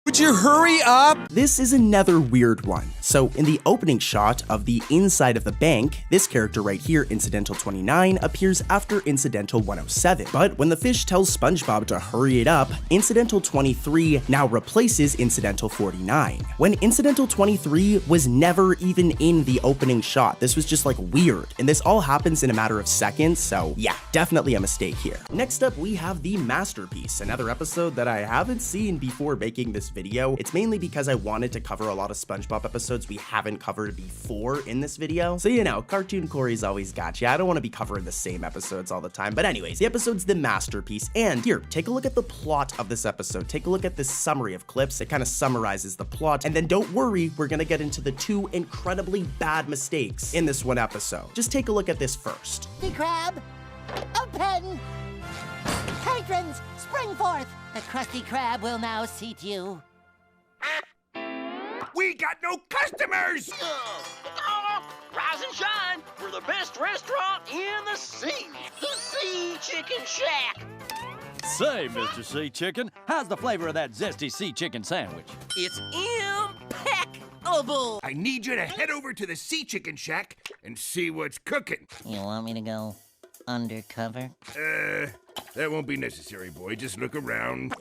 Would you hurry up? This is another weird one. So in the opening shot of the inside of the bank, this character right here, Incidental 29, appears after Incidental 107. But when the fish tells SpongeBob to hurry it up, Incidental 23 now replaces Incidental 49. When Incidental 23 was never even in the opening shot. This was just like weird. And this all happens in a matter of seconds, so yeah, definitely a mistake here. Next up, we have the Masterpiece, another episode that I haven't seen before making this video. It's mainly because I wanted to cover a lot of SpongeBob episodes we haven't covered before in this video. So you know, Cartoon Corey's always got you. I don't want to be covering the same episodes all the time. But anyways, the episode's the Masterpiece. And here, take a look at the plot of this episode. Take a look at this summary of clips. It kind of summarizes the plot. And then don't worry, we're gonna get into the two incredibly bad mistakes in this one episode. Just take a look at this first. The crab, open! Patrons, spring forth! The Krusty Krab will now seat you. We got no customers! Rise and shine! We're the best restaurant in the sea! The Sea Chicken Shack! Say, Mr. Sea Chicken, how's the flavor of that zesty sea chicken sandwich? It's impeccable! I need you to head over to the Sea Chicken Shack and see what's cooking. You want me to go undercover? That won't be necessary, boy. Just look around.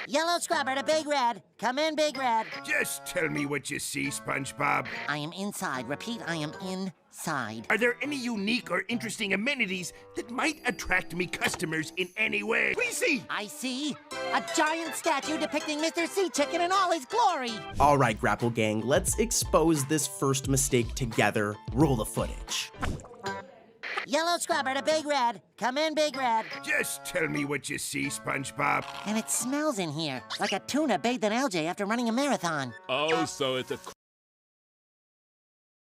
Yellow scrubber to Big Red. Come in, Big Red. Just tell me what you see, SpongeBob. I am inside. Repeat, I am inside. Are there any unique or interesting amenities that might attract me customers in any way? Please see. I see a giant statue depicting Mr. Sea Chicken in all his glory. All right, Grapple Gang, let's expose this first mistake together. Roll the footage. Yellow scrubber to Big Red. Come in, Big Red. Just tell me what you see, SpongeBob. And it smells in here like a tuna bathed in algae after running a marathon. Oh, so it's a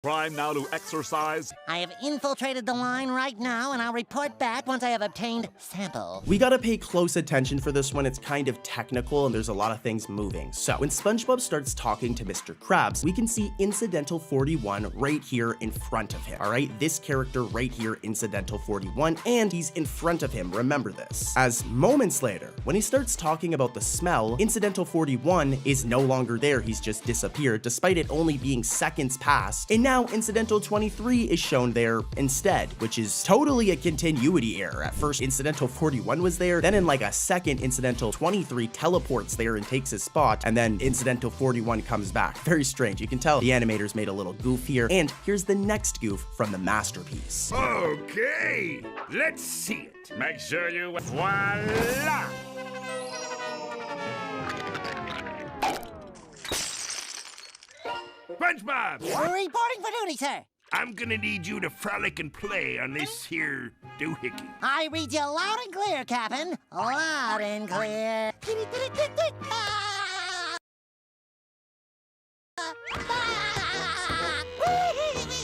crime now to exercise? I have infiltrated the line right now, and I'll report back once I have obtained sample. We gotta pay close attention for this one. It's kind of technical and there's a lot of things moving. So when SpongeBob starts talking to Mr. Krabs, we can see Incidental 41 right here in front of him. All right, this character right here, Incidental 41, and he's in front of him. Remember this. As moments later, when he starts talking about the smell, Incidental 41 is no longer there. He's just disappeared, despite it only being seconds past. And now Incidental 23 is shown there instead, which is totally a continuity error. At first, Incidental 41 was there, then in like a second, Incidental 23 teleports there and takes his spot, and then Incidental 41 comes back. Very strange. You can tell the animators made a little goof here, and here's the next goof from the Masterpiece. Okay, let's see it. Make sure you... Voila! SpongeBob! Reporting for duty, sir. I'm gonna need you to frolic and play on this here doohickey. I read you loud and clear, Captain. Loud and clear.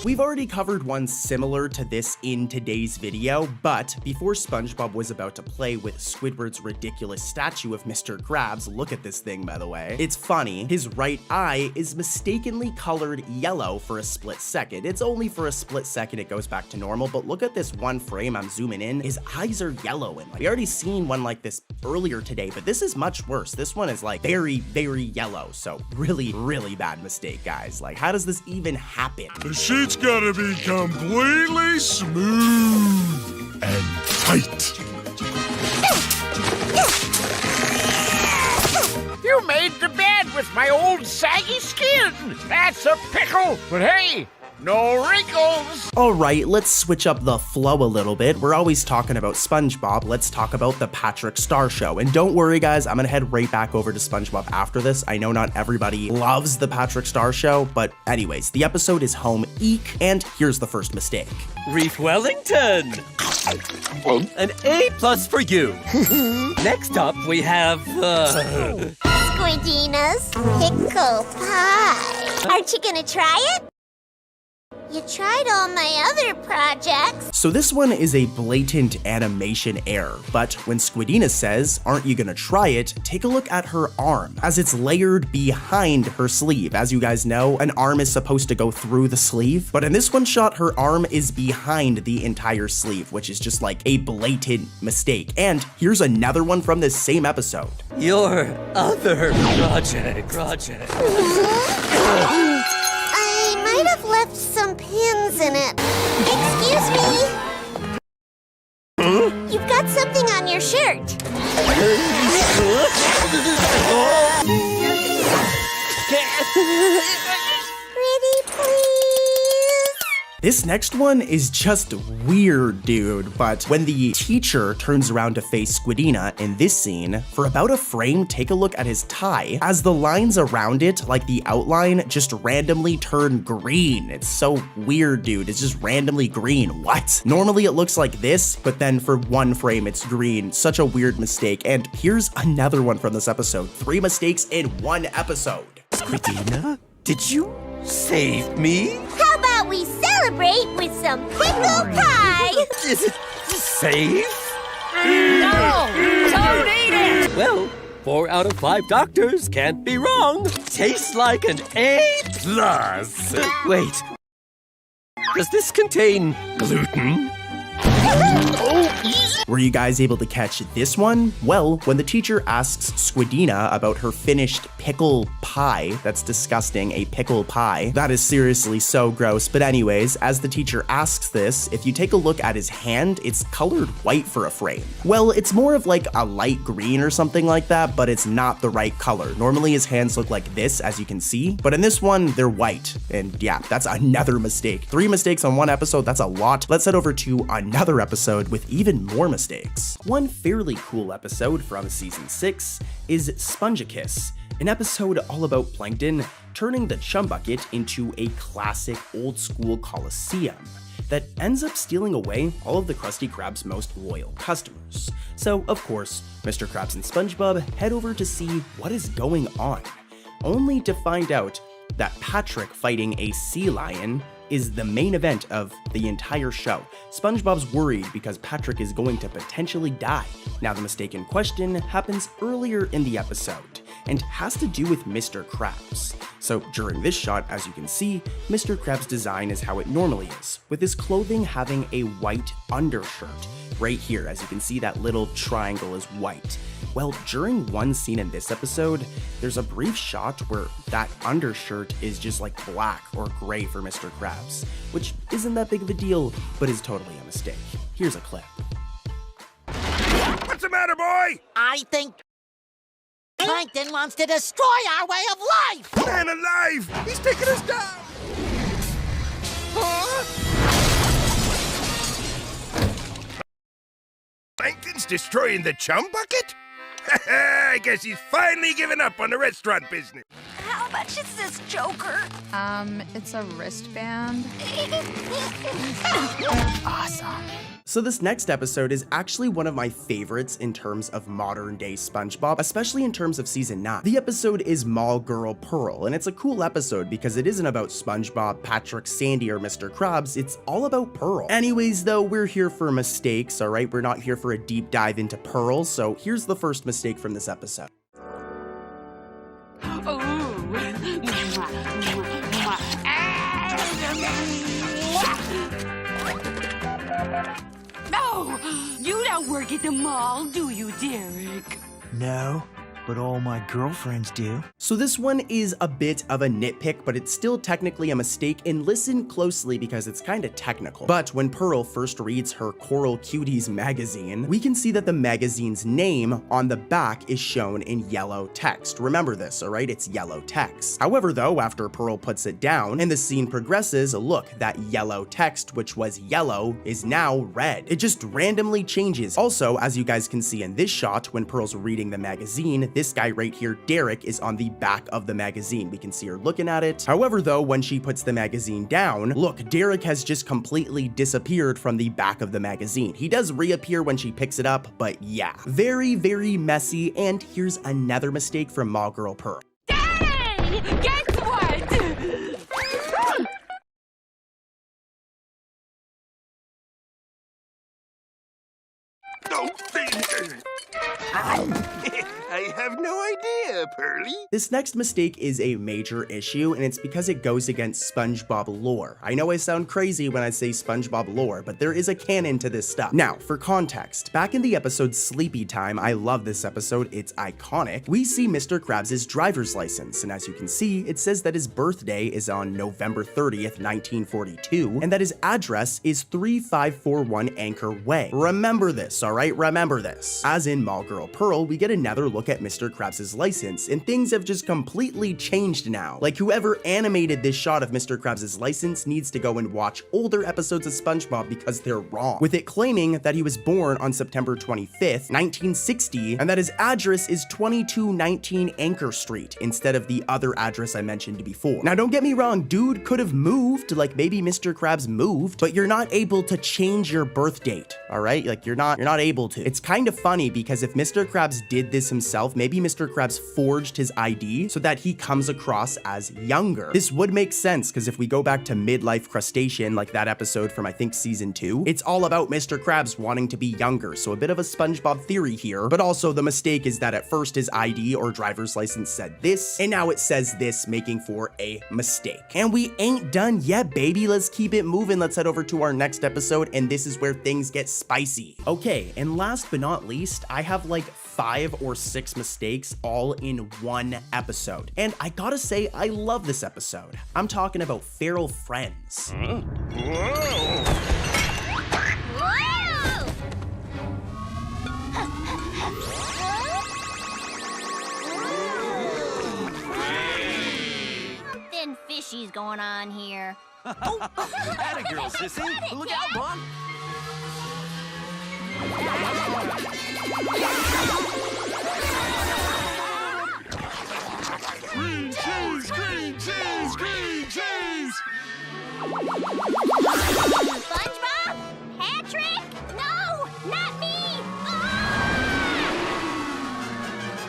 We've already covered one similar to this in today's video, but before SpongeBob was about to play with Squidward's ridiculous statue of Mr. Krabs, look at this thing by the way, it's funny, his right eye is mistakenly colored yellow for a split second. It's only for a split second it goes back to normal, but look at this one frame, I'm zooming in, his eyes are yellow, and like, we already seen one like this earlier today, but this is much worse. This one is like very, very yellow, so really, really bad mistake, guys. Like, how does this even happen? The sheet's gotta be completely smooth and tight. You made the bed with my old saggy skin. That's a pickle. But hey, no wrinkles. All right, let's switch up the flow a little bit. We're always talking about SpongeBob. Let's talk about the Patrick Star Show. And don't worry, guys, I'm gonna head right back over to SpongeBob after this. I know not everybody loves the Patrick Star Show, but anyways, the episode is home eek, and here's the first mistake. Reef Wellington. An A+ for you. Next up, we have, Squidina's pickle pie. Aren't you gonna try it? You tried all my other projects. So this one is a blatant animation error, but when Squidina says, "Aren't you gonna try it?" take a look at her arm, as it's layered behind her sleeve. As you guys know, an arm is supposed to go through the sleeve, but in this one shot, her arm is behind the entire sleeve, which is just like a blatant mistake. And here's another one from this same episode. Your other project. I might have left some pins in it. Excuse me? You've got something on your shirt. Pretty please? This next one is just weird, dude, but when the teacher turns around to face Squidina in this scene, for about a frame, take a look at his tie, as the lines around it, like the outline, just randomly turn green. It's so weird, dude. It's just randomly green. What? Normally it looks like this, but then for one frame, it's green. Such a weird mistake. And here's another one from this episode. 3 mistakes in 1 episode. Squidina, did you save me? How about we celebrate with some pickle pie? Is it safe? No! Don't eat it! Well, 4 out of 5 doctors can't be wrong. Tastes like an A+. Wait, does this contain gluten? Were you guys able to catch this one? Well, when the teacher asks Squidina about her finished pickle pie, that's disgusting, a pickle pie. That is seriously so gross. But anyways, as the teacher asks this, if you take a look at his hand, it's colored white for a frame. Well, it's more of like a light green or something like that, but it's not the right color. Normally his hands look like this, as you can see, but in this one, they're white. And yeah, that's another mistake. 3 mistakes on 1 episode, that's a lot. Let's head over to another episode with even more mistakes. One fairly cool episode from season 6 is Spongekiss, an episode all about Plankton turning the chum bucket into a classic old school coliseum that ends up stealing away all of the Krusty Krab's most loyal customers. So of course, Mr. Krabs and SpongeBob head over to see what is going on, only to find out that Patrick fighting a sea lion is the main event of the entire show. SpongeBob's worried because Patrick is going to potentially die. Now, the mistake in question happens earlier in the episode and has to do with Mr. Krabs. So during this shot, as you can see, Mr. Krabs' design is how it normally is, with his clothing having a white undershirt. Right here, as you can see, that little triangle is white. Well, during one scene in this episode, there's a brief shot where that undershirt is just like black or gray for Mr. Krabs, which isn't that big of a deal, but is totally a mistake. Here's a clip. What's the matter, boy? I think Plankton wants to destroy our way of life! Man alive! He's taking us down! Huh? Plankton's destroying the chum bucket? I guess he's finally given up on the restaurant business. How much is this, Joker? It's a wristband. Awesome. So this next episode is actually one of my favorites in terms of modern day SpongeBob, especially in terms of season 9. The episode is Mall Girl Pearl, and it's a cool episode because it isn't about SpongeBob, Patrick, Sandy, or Mr. Krabs, it's all about Pearl. Anyways though, we're here for mistakes, alright? We're not here for a deep dive into Pearl, so here's the first mistake from this episode. No! You don't work at the mall, do you, Derek? No, but all my girlfriends do. So this one is a bit of a nitpick, but it's still technically a mistake, and listen closely because it's kind of technical. But when Pearl first reads her Coral Cuties magazine, we can see that the magazine's name on the back is shown in yellow text. Remember this, alright? It's yellow text. However though, after Pearl puts it down and the scene progresses, look, that yellow text, which was yellow, is now red. It just randomly changes. Also, as you guys can see in this shot, when Pearl's reading the magazine, this guy right here, Derek, is on the back of the magazine. We can see her looking at it. However though, when she puts the magazine down, look, Derek has just completely disappeared from the back of the magazine. He does reappear when she picks it up, but yeah. Very, very messy, and here's another mistake from Mall Girl Pearl. Daddy! Guess what? don't think... I have no idea, Pearly. This next mistake is a major issue, and it's because it goes against SpongeBob lore. I know I sound crazy when I say SpongeBob lore, but there is a canon to this stuff. Now, for context, back in the episode Sleepy Time, I love this episode, it's iconic, we see Mr. Krabs' driver's license, and as you can see, it says that his birthday is on November 30th, 1942, and that his address is 3541 Anchor Way. Remember this, alright? Remember this. As in Mall Girl Pearl, we get another look at Mr. Krabs' license, and things have just completely changed now. Like, whoever animated this shot of Mr. Krabs' license needs to go and watch older episodes of SpongeBob because they're wrong, with it claiming that he was born on September 25th, 1960, and that his address is 2219 Anchor Street instead of the other address I mentioned before. Now, don't get me wrong, dude could have moved, like maybe Mr. Krabs moved, but you're not able to change your birth date, all right? Like, you're not able to. It's kind of funny because if Mr. Krabs did this himself, maybe Mr. Krabs forged his ID so that he comes across as younger. This would make sense because if we go back to Midlife Crustacean, like that episode from I think season 2, it's all about Mr. Krabs wanting to be younger, so a bit of a SpongeBob theory here, but also the mistake is that at first his ID or driver's license said this, and now it says this, making for a mistake. And we ain't done yet, baby. Let's keep it moving. Let's head over to our next episode, and this is where things get spicy. Okay, and last but not least, I have like 5 or 6 mistakes all in one episode. And I gotta say, I love this episode. I'm talking about Feral Friends. Something fishy's going on here. Atta girl, sissy. Look out, Bon. Green cheese, green cheese, green cheese! SpongeBob? Patrick? No, not me!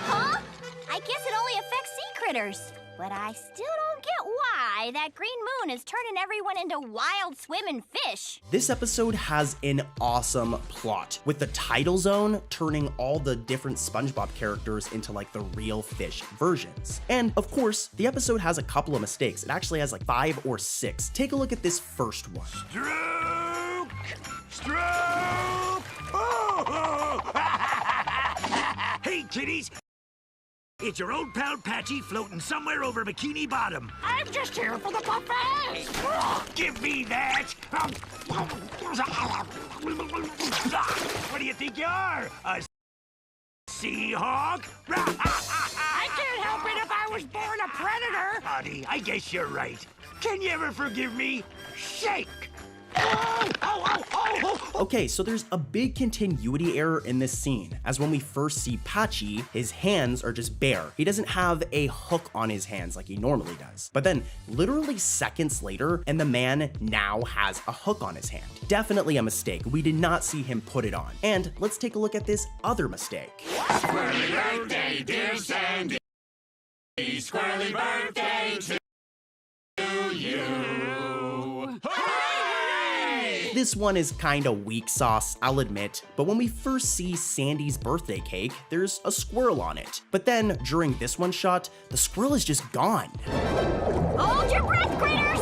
Huh? I guess it only affects sea critters. But I still don't get why that green moon is turning everyone into wild swimming fish. This episode has an awesome plot, with the tidal zone turning all the different SpongeBob characters into like the real fish versions. And of course, the episode has a couple of mistakes. It actually has like 5 or 6. Take a look at this first one. Stroke! Stroke! Oh! Hey, kiddies! It's your old pal Patchy floating somewhere over Bikini Bottom. I'm just here for the buffet. Give me that! What do you think you are? A sea hog? I can't help it if I was born a predator. Honey, I guess you're right. Can you ever forgive me? Shake! Okay, so there's a big continuity error in this scene, as when we first see Patchy, his hands are just bare. He doesn't have a hook on his hands like he normally does. But then, literally seconds later, and the man now has a hook on his hand. Definitely a mistake. We did not see him put it on. And let's take a look at this other mistake. Squirrely birthday, dear Sandy. Squirrely birthday to you. This one is kinda weak sauce, I'll admit, but when we first see Sandy's birthday cake, there's a squirrel on it. But then, during this one shot, the squirrel is just gone. Hold your breath, critters!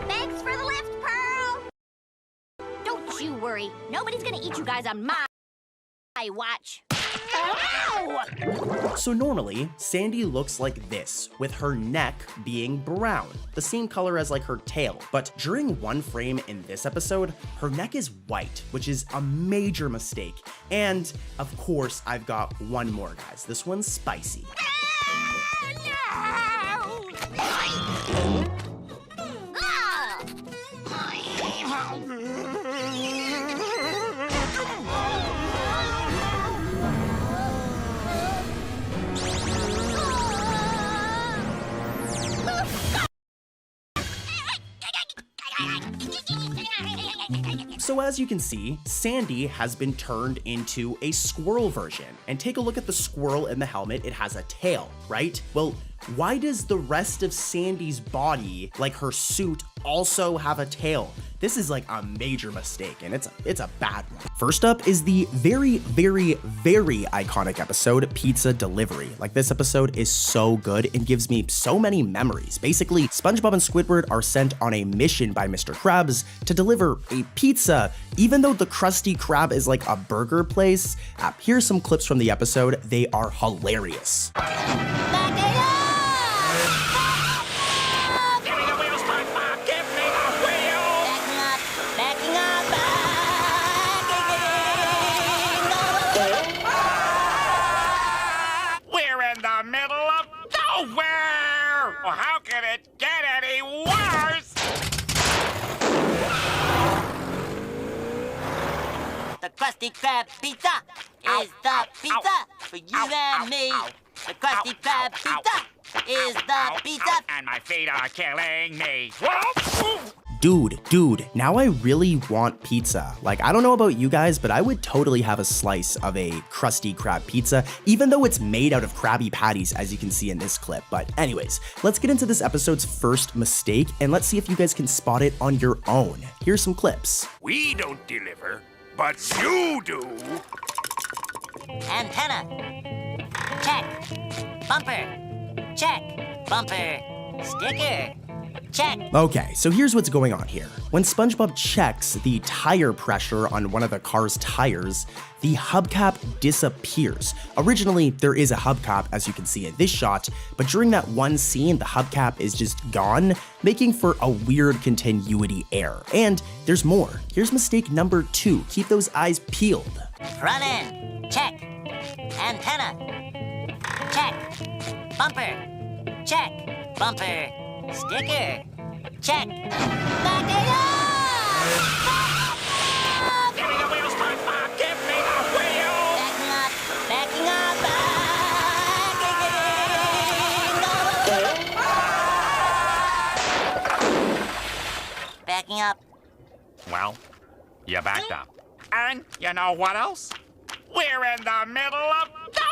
Thanks for the lift, Pearl! Don't you worry. Nobody's gonna eat you guys on my watch. So normally, Sandy looks like this, with her neck being brown, the same color as like her tail. But during one frame in this episode, her neck is white, which is a major mistake. And of course, I've got one more, guys. This one's spicy. So as you can see, Sandy has been turned into a squirrel version. And take a look at the squirrel in the helmet, it has a tail, right? Well, why does the rest of Sandy's body, like her suit, also have a tail? This is like a major mistake, and it's a bad one. First up is the very, very, very iconic episode, Pizza Delivery. Like, this episode is so good and gives me so many memories. Basically, SpongeBob and Squidward are sent on a mission by Mr. Krabs to deliver a pizza, even though the Krusty Krab is like a burger place. Here's some clips from the episode. They are hilarious. How can it get any worse? The Krusty Krab pizza is the pizza for you and me. The Krusty Krab pizza is the pizza. And my feet are killing me. Dude, now I really want pizza. Like, I don't know about you guys, but I would totally have a slice of a Krusty Krab pizza, even though it's made out of Krabby Patties, as you can see in this clip. But anyways, let's get into this episode's first mistake, and let's see if you guys can spot it on your own. Here's some clips. We don't deliver, but you do. Antenna. Check. Bumper. Check. Bumper. Sticker. Check. Okay, so here's what's going on here. When SpongeBob checks the tire pressure on one of the car's tires, the hubcap disappears. Originally, there is a hubcap, as you can see in this shot, but during that one scene, the hubcap is just gone, making for a weird continuity error. And there's more. Here's mistake number 2. Keep those eyes peeled. Front end. Check. Antenna. Check. Bumper. Check. Bumper. Sticker. Check. Back it up! Give me the wheels, SpongeBob! Give me the wheels! Backing up, backing up. Well, you backed up. And you know what else? We're in the middle of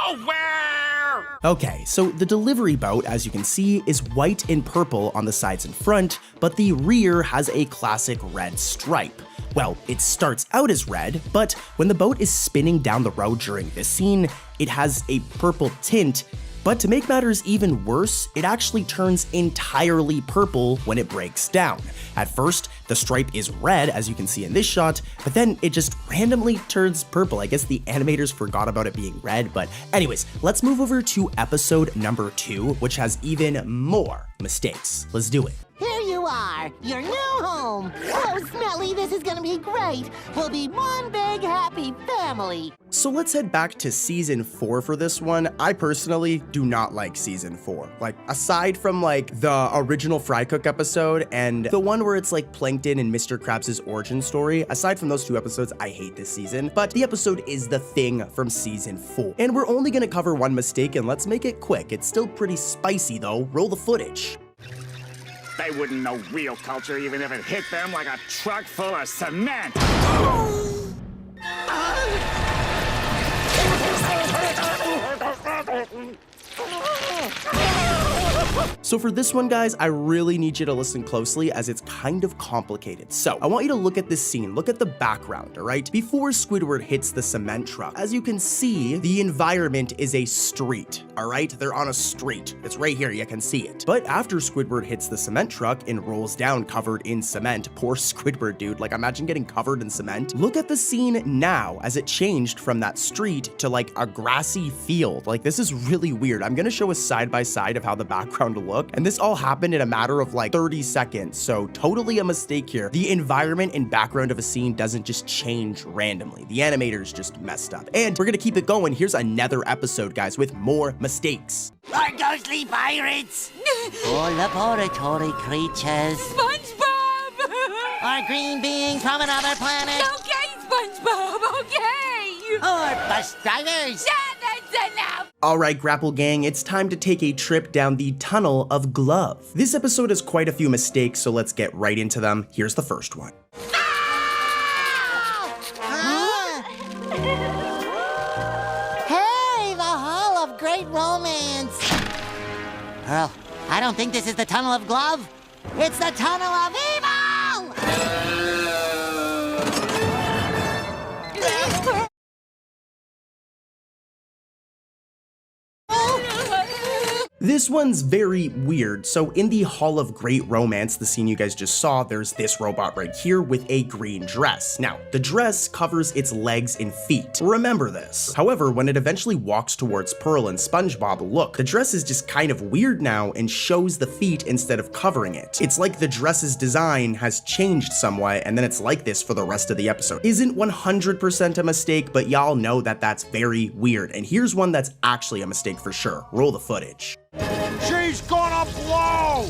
nowhere! Okay, so the delivery boat, as you can see, is white and purple on the sides and front, but the rear has a classic red stripe. Well, it starts out as red, but when the boat is spinning down the road during this scene, it has a purple tint. But to make matters even worse, it actually turns entirely purple when it breaks down. At first, the stripe is red, as you can see in this shot, but then it just randomly turns purple. I guess the animators forgot about it being red, but anyways, let's move over to episode number 2, which has even more mistakes. Let's do it. Here you are, your new home. Oh, Smelly, this is gonna be great. We'll be one big happy family. So let's head back to season 4 for this one. I personally do not like season 4. Like, aside from like the original Fry Cook episode and the one where it's like Plankton and Mr. Krabs' origin story, aside from those 2 episodes, I hate this season. But the episode is The Thing from season 4. And we're only gonna cover one mistake, and let's make it quick. It's still pretty spicy though. Roll the footage. They wouldn't know real culture even if it hit them like a truck full of cement. So for this one, guys, I really need you to listen closely as it's kind of complicated. So I want you to look at this scene, look at the background, all right? Before Squidward hits the cement truck, as you can see, the environment is a street, all right? They're on a street. It's right here, you can see it. But after Squidward hits the cement truck and rolls down covered in cement, poor Squidward, dude, like imagine getting covered in cement. Look at the scene now as it changed from that street to like a grassy field. Like this is really weird. I'm gonna show a side-by-side of how the background look, and this all happened in a matter of like 30 seconds, so totally a mistake here. The environment and background of a scene doesn't just change randomly. The animators just messed up. And we're gonna keep it going. Here's another episode, guys, with more mistakes. Our ghostly pirates! Or laboratory creatures. SpongeBob! Or green beings from another planet. Okay, SpongeBob, okay! Or bus drivers. Yeah, that's enough! Alright, Grapple Gang, it's time to take a trip down the Tunnel of Glove. This episode has quite a few mistakes, so let's get right into them. Here's the first one. Hey, the Hall of Great Romance! Well, I don't think this is the Tunnel of Glove. It's the Tunnel of Evil! This one's very weird. So in the Hall of Great Romance, the scene you guys just saw, there's this robot right here with a green dress. Now, the dress covers its legs and feet. Remember this. However, when it eventually walks towards Pearl and SpongeBob, look, the dress is just kind of weird now and shows the feet instead of covering it. It's like the dress's design has changed somewhat, and then it's like this for the rest of the episode. Isn't 100% a mistake, but y'all know that that's very weird. And here's one that's actually a mistake for sure. Roll the footage. She's gonna blow!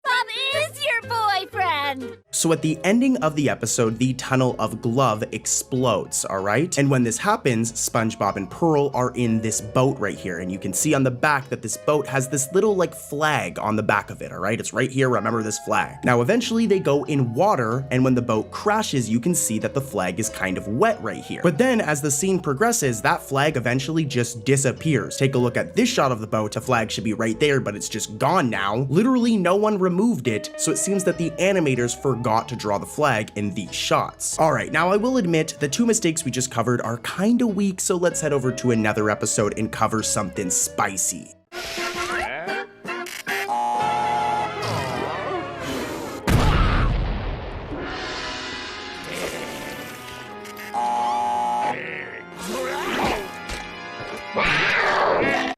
Bob is your boyfriend! So at the ending of the episode, the Tunnel of Glove explodes, alright? And when this happens, SpongeBob and Pearl are in this boat right here, and you can see on the back that this boat has this little like flag on the back of it, alright? It's right here, remember this flag. Now eventually they go in water, and when the boat crashes, you can see that the flag is kind of wet right here. But then as the scene progresses, that flag eventually just disappears. Take a look at this shot of the boat, the flag should be right there, but it's just gone now. Literally no one removed it, so it seems that the animators forgot to draw the flag in these shots. Alright, now I will admit the two mistakes we just covered are kinda weak, so let's head over to another episode and cover something spicy.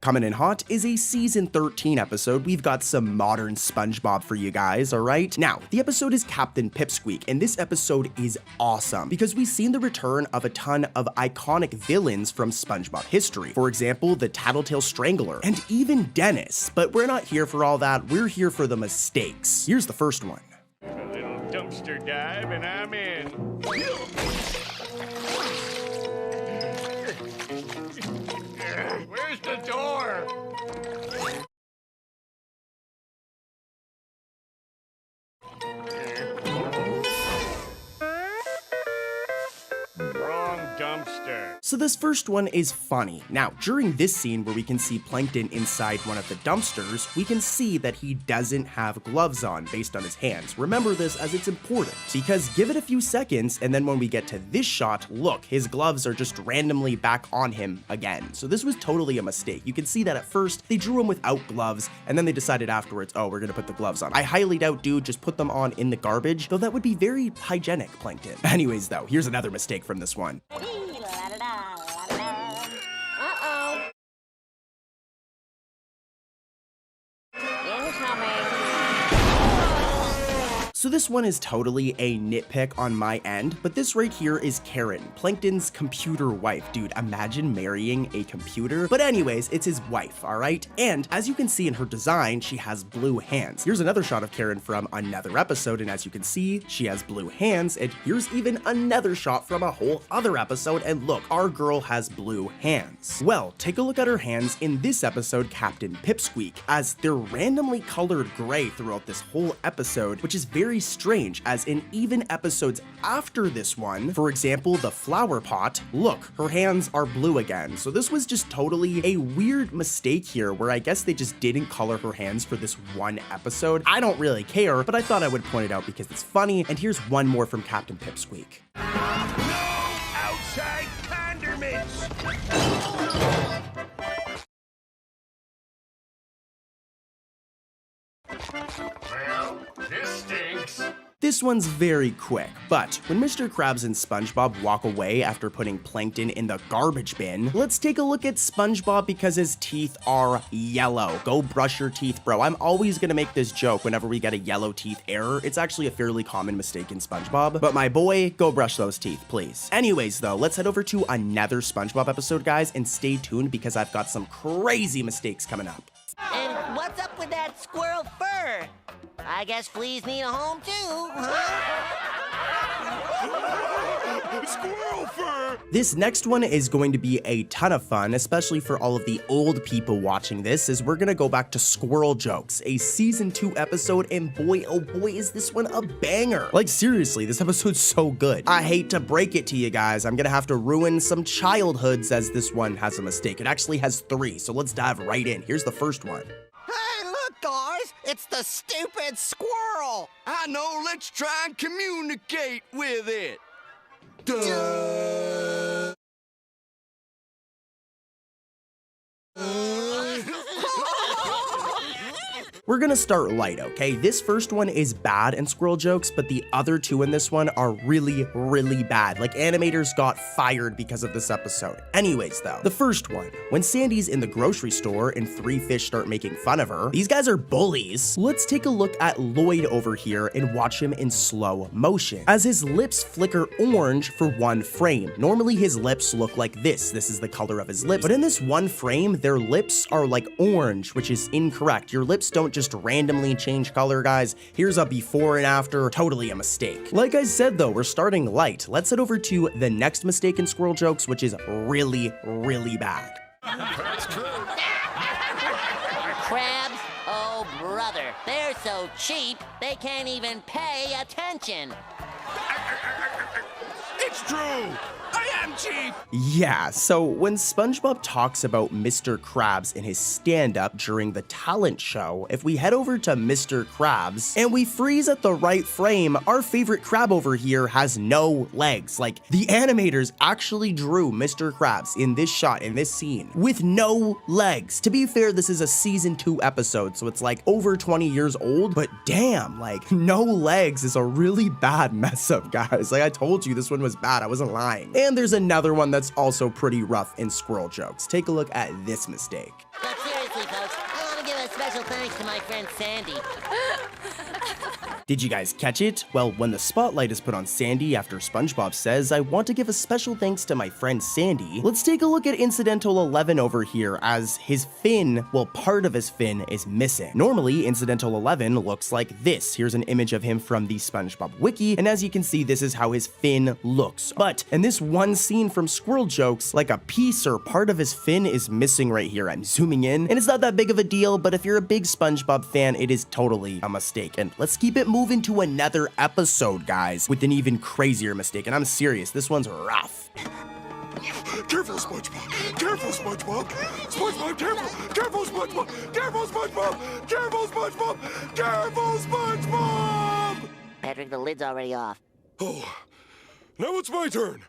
Coming in hot is a season 13 episode. We've got some modern SpongeBob for you guys, alright? Now, the episode is Captain Pipsqueak, and this episode is awesome because we've seen the return of a ton of iconic villains from SpongeBob history. For example, the Tattletale Strangler, and even Dennis. But we're not here for all that, we're here for the mistakes. Here's the first one. A little dumpster dive and I'm in. Where's the door? Wrong dumpster. So this first one is funny. Now, during this scene where we can see Plankton inside one of the dumpsters, we can see that he doesn't have gloves on based on his hands. Remember this as it's important, because give it a few seconds, and then when we get to this shot, look, his gloves are just randomly back on him again. So this was totally a mistake. You can see that at first, they drew him without gloves, and then they decided afterwards, oh, we're gonna put the gloves on. I highly doubt, dude, just put them on in the garbage, though that would be very hygienic, Plankton. Anyways, though, here's another mistake from this one. Uh-oh. Incoming. So this one is totally a nitpick on my end, but this right here is Karen, Plankton's computer wife. Dude, imagine marrying a computer. But anyways, it's his wife, alright? And as you can see in her design, she has blue hands. Here's another shot of Karen from another episode, and as you can see, she has blue hands, and here's even another shot from a whole other episode, and look, our girl has blue hands. Well, take a look at her hands in this episode, Captain Pipsqueak, as they're randomly colored gray throughout this whole episode, which is very strange, as in even episodes after this one, for example, the flower pot, look, her hands are blue again. So this was just totally a weird mistake here, where I guess they just didn't color her hands for this one episode. I don't really care, but I thought I would point it out because it's funny, and here's one more from Captain Pipsqueak. No outside condiments! Well, this stinks. This one's very quick, but when Mr. Krabs and SpongeBob walk away after putting Plankton in the garbage bin, let's take a look at SpongeBob because his teeth are yellow. Go brush your teeth, bro. I'm always gonna make this joke whenever we get a yellow teeth error. It's actually a fairly common mistake in SpongeBob, but my boy, go brush those teeth, please. Anyways, though, let's head over to another SpongeBob episode, guys, and stay tuned because I've got some crazy mistakes coming up. And what's up with that squirrel fur? I guess fleas need a home too, huh? Squirrel fur! This next one is going to be a ton of fun, especially for all of the old people watching this, as we're gonna go back to Squirrel Jokes, a season 2 episode, and boy, oh boy, is this one a banger. Like seriously, this episode's so good. I hate to break it to you guys, I'm gonna have to ruin some childhoods as this one has a mistake. It actually has 3, so let's dive right in. Here's the first one. Hey, look, guys! It's the stupid squirrel! I know, let's try and communicate with it. We're gonna start light, okay? This first one is bad in Squirrel Jokes, but the other 2 in this one are really, really bad. Like, animators got fired because of this episode. Anyways, though, the first one, when Sandy's in the grocery store and 3 fish start making fun of her, these guys are bullies. Let's take a look at Lloyd over here and watch him in slow motion, as his lips flicker orange for 1 frame. Normally, his lips look like this. This is the color of his lips, but in this 1 frame, their lips are like orange, which is incorrect. Your lips don't just randomly change color, guys. Here's a before and after, totally a mistake. Like I said though, we're starting light. Let's head over to the next mistake in Squirrel Jokes, which is really, really bad. Crabs? Oh, brother. They're so cheap, they can't even pay attention. It's true! I am cheap! Yeah, so when SpongeBob talks about Mr. Krabs in his stand-up during the talent show, if we head over to Mr. Krabs and we freeze at the right frame, our favorite crab over here has no legs. Like, the animators actually drew Mr. Krabs in this shot, in this scene, with no legs. To be fair, this is a season 2 episode, so it's like over 20 years old, but damn, like, no legs is a really bad mess up, guys. Like, I told you this one was bad, I wasn't lying. And there's another one that's also pretty rough in Squirrel Jokes. Take a look at this mistake. But seriously, folks, I want to give a special thanks to my friend Sandy. Did you guys catch it? Well, when the spotlight is put on Sandy after SpongeBob says, I want to give a special thanks to my friend Sandy, let's take a look at Incidental 11 over here, as his fin, well, part of his fin is missing. Normally, Incidental 11 looks like this. Here's an image of him from the SpongeBob wiki, and as you can see, this is how his fin looks. But in this one scene from Squirrel Jokes, like a piece or part of his fin is missing right here. I'm zooming in, and it's not that big of a deal, but if you're a big SpongeBob fan, it is totally a mistake. And let's keep it moving to another episode, guys, with an even crazier mistake. And I'm serious, this one's rough. Careful, SpongeBob! Careful, SpongeBob! SpongeBob, careful! Careful, SpongeBob! Careful, SpongeBob! Careful, SpongeBob! Careful, SpongeBob! Patrick, the lid's already off. Oh, now it's my turn.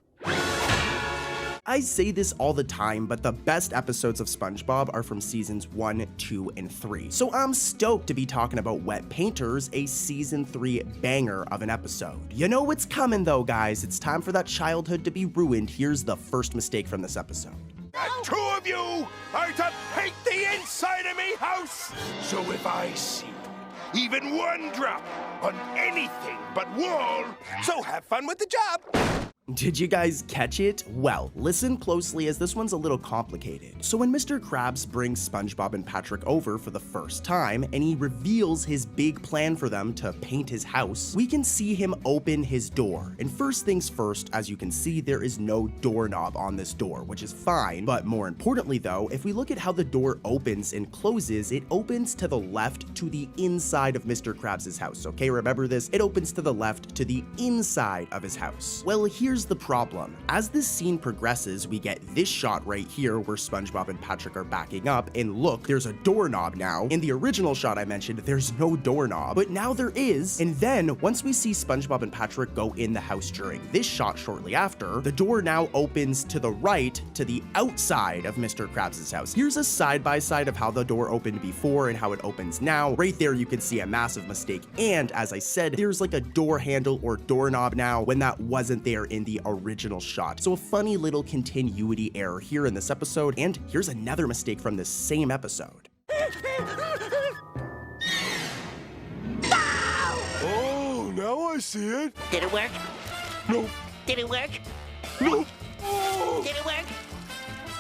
I say this all the time, but the best episodes of SpongeBob are from seasons 1, 2, and 3. So I'm stoked to be talking about Wet Painters, a season 3 banger of an episode. You know what's coming though, guys. It's time for that childhood to be ruined. Here's the first mistake from this episode. And 2 of you are to paint the inside of me house. So if I see even 1 drop on anything but wall, so have fun with the job. Did you guys catch it? Well, listen closely as this one's a little complicated. So when Mr. Krabs brings SpongeBob and Patrick over for the first time and he reveals his big plan for them to paint his house, we can see him open his door. And first things first, as you can see, there is no doorknob on this door, which is fine. But more importantly though, if we look at how the door opens and closes, it opens to the left to the inside of Mr. Krabs' house. Okay, remember this? It opens to the left to the inside of his house. Well, here's here's the problem. As this scene progresses, we get this shot right here where SpongeBob and Patrick are backing up, and look, there's a doorknob now. In the original shot I mentioned, there's no doorknob, but now there is. And then once we see SpongeBob and Patrick go in the house during this shot shortly after, the door now opens to the right, to the outside of Mr. Krabs' house. Here's a side-by-side of how the door opened before and how it opens now. Right there you can see a massive mistake, and as I said, there's like a door handle or doorknob now when that wasn't there in the original shot. So a funny little continuity error here in this episode, and here's another mistake from this same episode. Oh, now I see it. Did it work? Nope. Did it work? Nope. Did it work?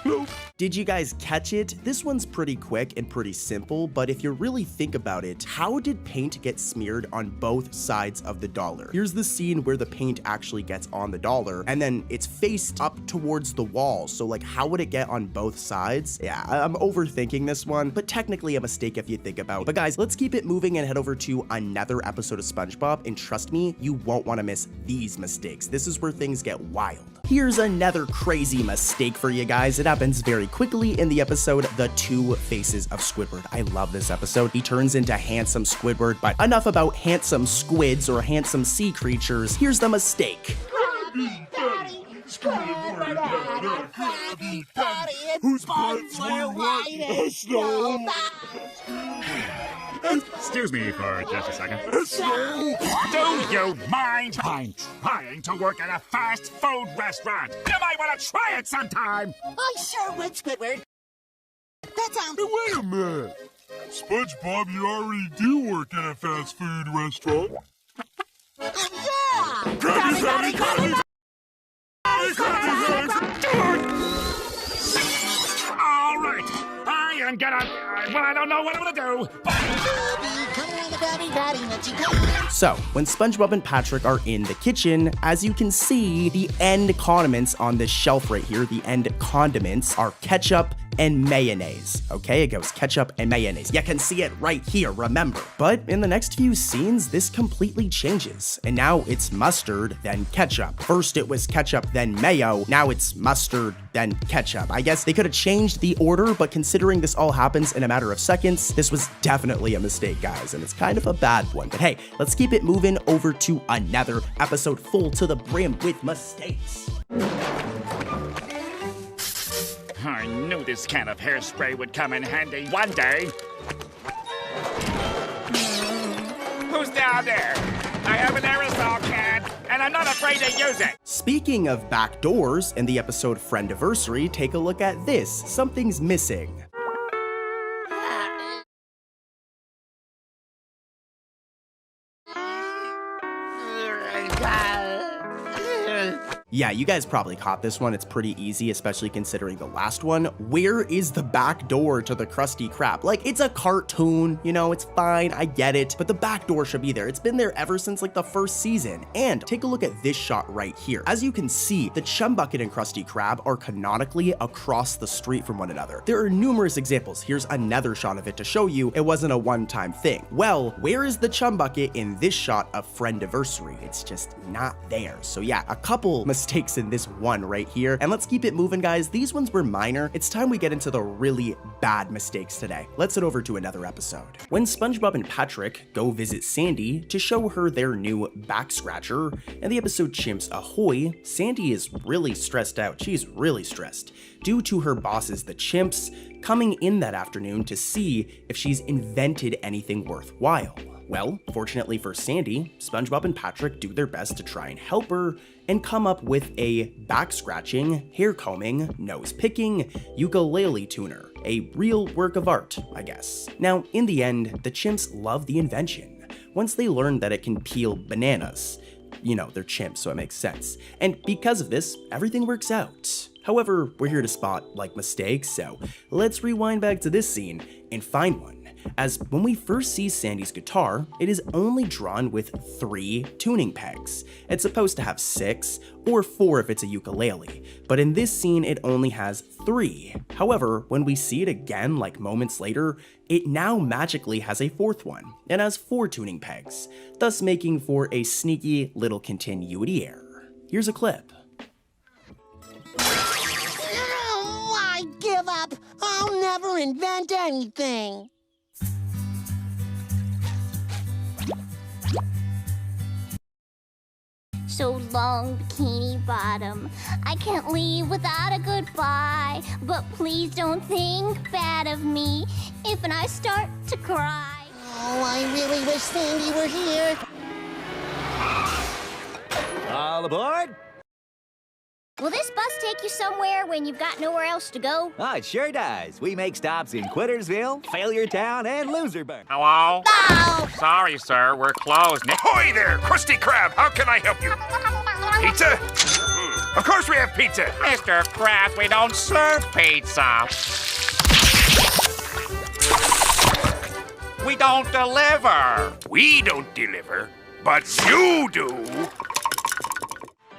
Nope. Did you guys catch it? This one's pretty quick and pretty simple, but if you really think about it, how did paint get smeared on both sides of the dollar? Here's the scene where the paint actually gets on the dollar, and then it's faced up towards the wall, so like how would it get on both sides? Yeah, I'm overthinking this one, but technically a mistake if you think about it. But guys, let's keep it moving and head over to another episode of SpongeBob, and trust me, you won't want to miss these mistakes. This is where things get wild. Here's another crazy mistake for you guys. It happens very quickly in the episode, The Two Faces of Squidward. I love this episode. He turns into handsome Squidward, but enough about handsome squids or handsome sea creatures. Here's the mistake. Krabby Patty, Squidward had a Krabby Patty, whose buns were white as snow. Excuse me for just a second. Do you mind? I'm trying to work at a fast food restaurant. You might want to try it sometime. I sure would, Squidward. That sounds... Hey, wait a minute. SpongeBob, you already do work at a fast food restaurant. Yeah! Krabby Patty, Krabby All right. I am gonna... well, I don't know what I'm gonna do. So, when SpongeBob and Patrick are in the kitchen, as you can see, the end condiments on this shelf right here, the end condiments are ketchup and mayonnaise. Okay, it goes ketchup and mayonnaise. You can see it right here, remember. But in the next few scenes, this completely changes. And now it's mustard, then ketchup. First it was ketchup, then mayo. Now it's mustard, then ketchup. I guess they could have changed the order, but considering this all happens in a matter of seconds, this was definitely a mistake, guys, and it's kind of a bad one. But hey, let's keep it moving over to another episode full to the brim with mistakes. I knew this can of hairspray would come in handy one day. Who's down there? I have an aerosol can, and I'm not afraid to use it. Speaking of back doors, in the episode Friendiversary, take a look at this. Something's missing. Yeah, you guys probably caught this one. It's pretty easy, especially considering the last one. Where is the back door to the Krusty Krab? Like, it's a cartoon, you know, it's fine, I get it, but the back door should be there. It's been there ever since like the first season. And take a look at this shot right here. As you can see, the Chum Bucket and Krusty Krab are canonically across the street from one another. There are numerous examples. Here's another shot of it to show you it wasn't a one-time thing. Well, where is the Chum Bucket in this shot of Friendiversary? It's just not there. So yeah, a couple mistakes in this one right here. And let's keep it moving, guys. These ones were minor. It's time we get into the really bad mistakes today. Let's head over to another episode. When SpongeBob and Patrick go visit Sandy to show her their new back scratcher, in the episode Chimps Ahoy, Sandy is really stressed out. She's really stressed due to her bosses, the Chimps, coming in that afternoon to see if she's invented anything worthwhile. Well, fortunately for Sandy, SpongeBob and Patrick do their best to try and help her and come up with a back scratching, hair combing, nose picking, ukulele tuner. A real work of art, I guess. Now, in the end, the Chimps love the invention once they learn that it can peel bananas. You know, they're chimps, so it makes sense. And because of this, everything works out. However, we're here to spot, like, mistakes, so let's rewind back to this scene and find one. As when we first see Sandy's guitar, it is only drawn with 3 tuning pegs. It's supposed to have 6, or 4 if it's a ukulele, but in this scene it only has 3. However, when we see it again, like moments later, it now magically has a 4th one, and has 4 tuning pegs, thus making for a sneaky little continuity error. Here's a clip. never invent anything. So long, Bikini Bottom. I can't leave without a goodbye. But please don't think bad of me if I start to cry. Oh, I really wish Sandy were here. All aboard? Will this bus take you somewhere when you've got nowhere else to go? Oh, it sure does. We make stops in Quittersville, Failure Town, and Loserburg. Hello? No! Sorry, sir. We're closed. Ahoy there, Krusty Krab! How can I help you? Pizza? Of course we have pizza! Mr. Krabs, we don't serve pizza. We don't deliver. We don't deliver, but you do!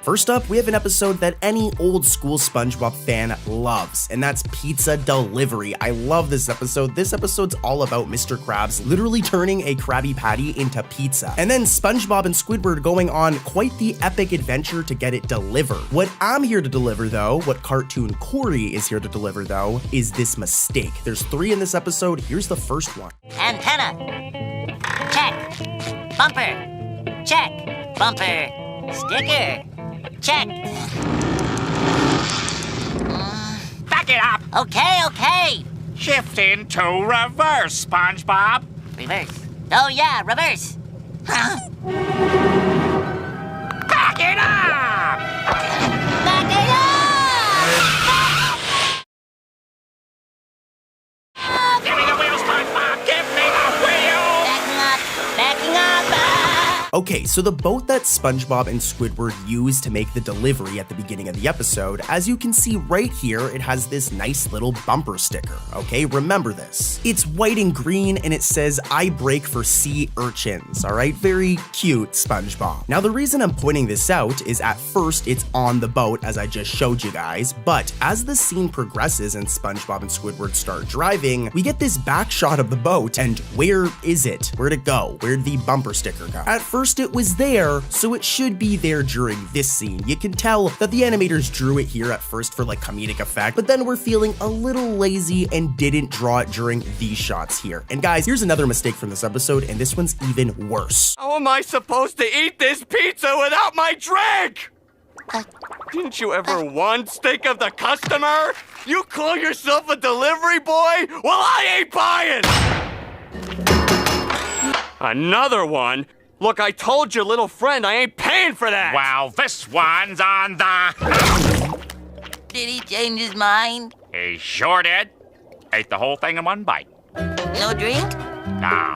First up, we have an episode that any old school SpongeBob fan loves, and that's Pizza Delivery. I love this episode. This episode's all about Mr. Krabs literally turning a Krabby Patty into pizza, and then SpongeBob and Squidward going on quite the epic adventure to get it delivered. What I'm here to deliver though, what Cartoon Corey is here to deliver though, is this mistake. There's 3 in this episode. Here's the first one. Antenna. Check. Bumper. Check. Bumper. Sticker. Check. Back it up. Okay. Shift into reverse, SpongeBob. Reverse. Oh yeah, reverse. Huh? Back it up! Back it up! Give me the wheels, SpongeBob! Give me the wheels! Backing up! Okay, so the boat that SpongeBob and Squidward use to make the delivery at the beginning of the episode, as you can see right here, it has this nice little bumper sticker, okay? Remember this. It's white and green and it says, "I brake for sea urchins," all right? Very cute, SpongeBob. Now, the reason I'm pointing this out is at first it's on the boat, as I just showed you guys, but as the scene progresses and SpongeBob and Squidward start driving, we get this back shot of the boat, and where is it? Where'd it go? Where'd the bumper sticker go? At first it was there, so it should be there during this scene. You can tell that the animators drew it here at first for like comedic effect, but then we're feeling a little lazy and didn't draw it during these shots here. And guys, here's another mistake from this episode, and this one's even worse. How am I supposed to eat this pizza without my drink? Didn't you ever once think of the customer? You call yourself a delivery boy? Well, I ain't buying! Another one? Look, I told your little friend I ain't paying for that! Well, this one's on the... Did he change his mind? He sure did. Ate the whole thing in one bite. No drink? No.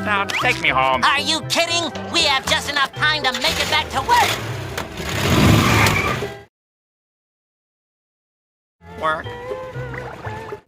Now, take me home. Are you kidding? We have just enough time to make it back to work. Work.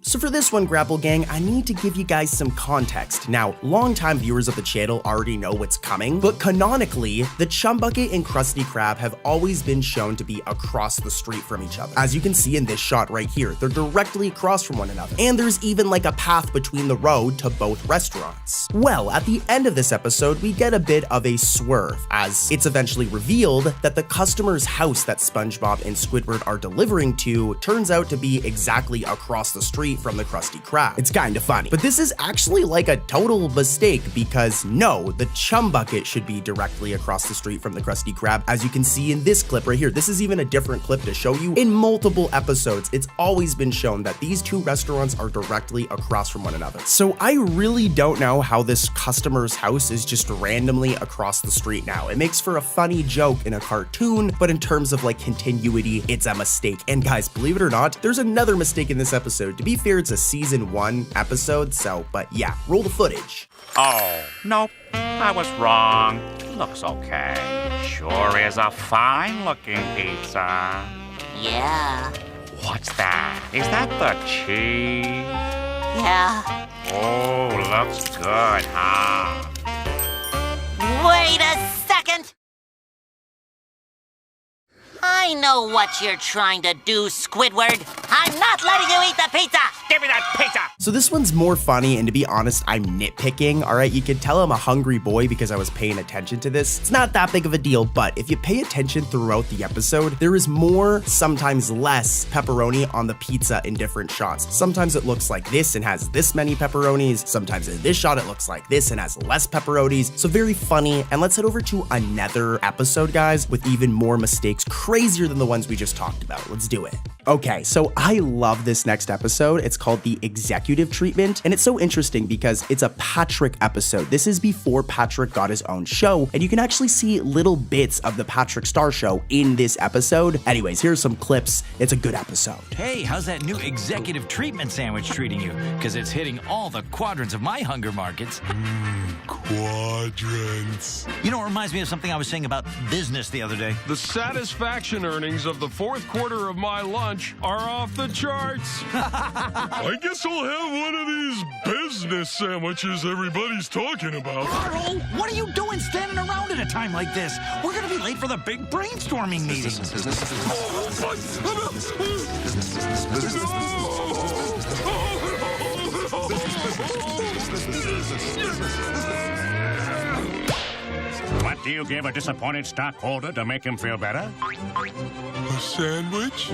So for this one, Grapple Gang, I need to give you guys some context. Now, longtime viewers of the channel already know what's coming, but canonically, the Chum Bucket and Krusty Krab have always been shown to be across the street from each other. As you can see in this shot right here, they're directly across from one another, and there's even like a path between the road to both restaurants. Well, at the end of this episode, we get a bit of a swerve, as it's eventually revealed that the customer's house that SpongeBob and Squidward are delivering to turns out to be exactly across the street from the Krusty Krab. It's kinda funny, but this is actually like a total mistake because no, the Chum Bucket should be directly across the street from the Krusty Krab, as you can see in this clip right here. This is even a different clip to show you. In multiple episodes, it's always been shown that these two restaurants are directly across from one another. So I really don't know how this customer's house is just randomly across the street now. It makes for a funny joke in a cartoon, but in terms of like continuity, it's a mistake. And guys, believe it or not, there's another mistake in this episode. To be fair, it's a season 1 episode, so, but yeah, roll the footage. Oh, nope. I was wrong. Looks okay. Sure is a fine-looking pizza. Yeah. What's that? Is that the cheese? Yeah. Oh, looks good, huh? Wait a second! I know what you're trying to do, Squidward. I'm not letting you eat the pizza! Give me that pizza! So this one's more funny, and to be honest, I'm nitpicking, alright? You could tell I'm a hungry boy because I was paying attention to this. It's not that big of a deal, but if you pay attention throughout the episode, there is more, sometimes less, pepperoni on the pizza in different shots. Sometimes it looks like this and has this many pepperonis. Sometimes in this shot it looks like this and has less pepperonis. So very funny, and let's head over to another episode, guys, with even more mistakes, crazier than the ones we just talked about. Let's do it. Okay, so I love this next episode. It's called The Executive Treatment, and it's so interesting because it's a Patrick episode. This is before Patrick got his own show, and you can actually see little bits of the Patrick Star Show in this episode. Anyways, here's some clips. It's a good episode. Hey, how's that new executive treatment sandwich treating you? Because it's hitting all the quadrants of my hunger markets. Quadrants. You know, it reminds me of something I was saying about business the other day. The satisfaction earnings of the fourth quarter of my lunch are off the charts. I guess I'll have one of these business sandwiches everybody's talking about. Carl, what are you doing standing around at a time like this? We're going to be late for the big brainstorming meeting. What do you give a disappointed stockholder to make him feel better? A sandwich?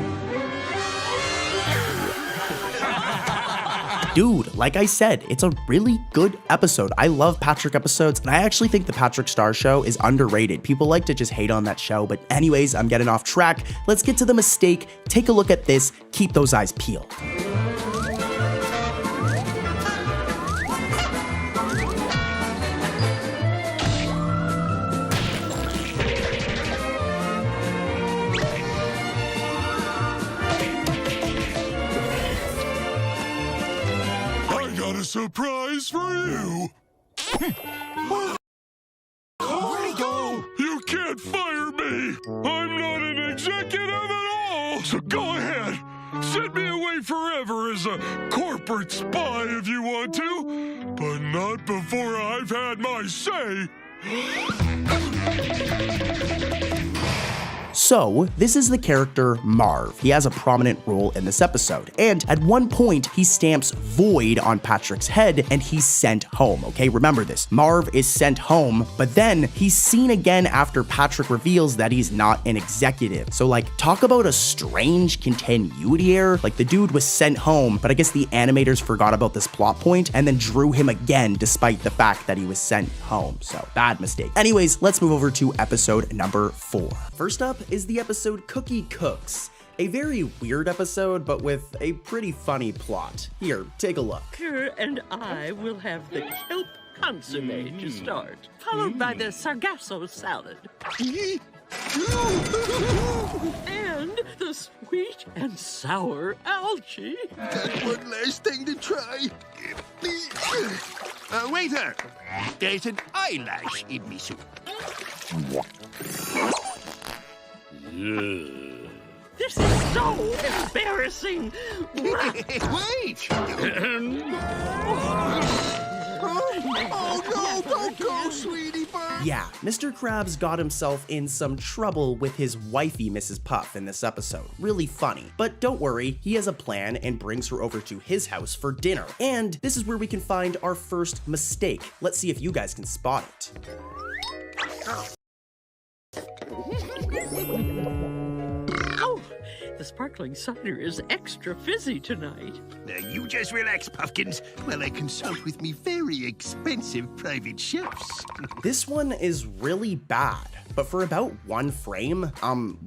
Dude, like I said, it's a really good episode. I love Patrick episodes, and I actually think the Patrick Star Show is underrated. People like to just hate on that show, but anyways, I'm getting off track. Let's get to the mistake. Take a look at this. Keep those eyes peeled. A surprise for you. Where'd he go? You can't fire me. I'm not an executive at all. So go ahead. Send me away forever as a corporate spy if you want to, but not before I've had my say. So, this is the character Marv. He has a prominent role in this episode, and at one point, he stamps void on Patrick's head and he's sent home, okay? Remember this. Marv is sent home, but then he's seen again after Patrick reveals that he's not an executive. So, like, talk about a strange continuity error. Like, the dude was sent home, but I guess the animators forgot about this plot point and then drew him again despite the fact that he was sent home. So, bad mistake. Anyways, let's move over to episode number 4. First up is the episode Cookie Cooks. A very weird episode, but with a pretty funny plot. Here, take a look. Her and I will have the kelp consomme to start, followed by the sargasso salad. And the sweet and sour algae. Got one last thing to try. Waiter, there's an eyelash in me soup. This is so embarrassing. Wait! Oh no, don't go, sweetie pie! Yeah, Mr. Krabs got himself in some trouble with his wifey, Mrs. Puff, in this episode. Really funny. But don't worry, he has a plan and brings her over to his house for dinner. And this is where we can find our first mistake. Let's see if you guys can spot it. Oh, the sparkling cider is extra fizzy tonight. Now you just relax, Puffkins, while I consult with me very expensive private chefs. This one is really bad, but for about one frame,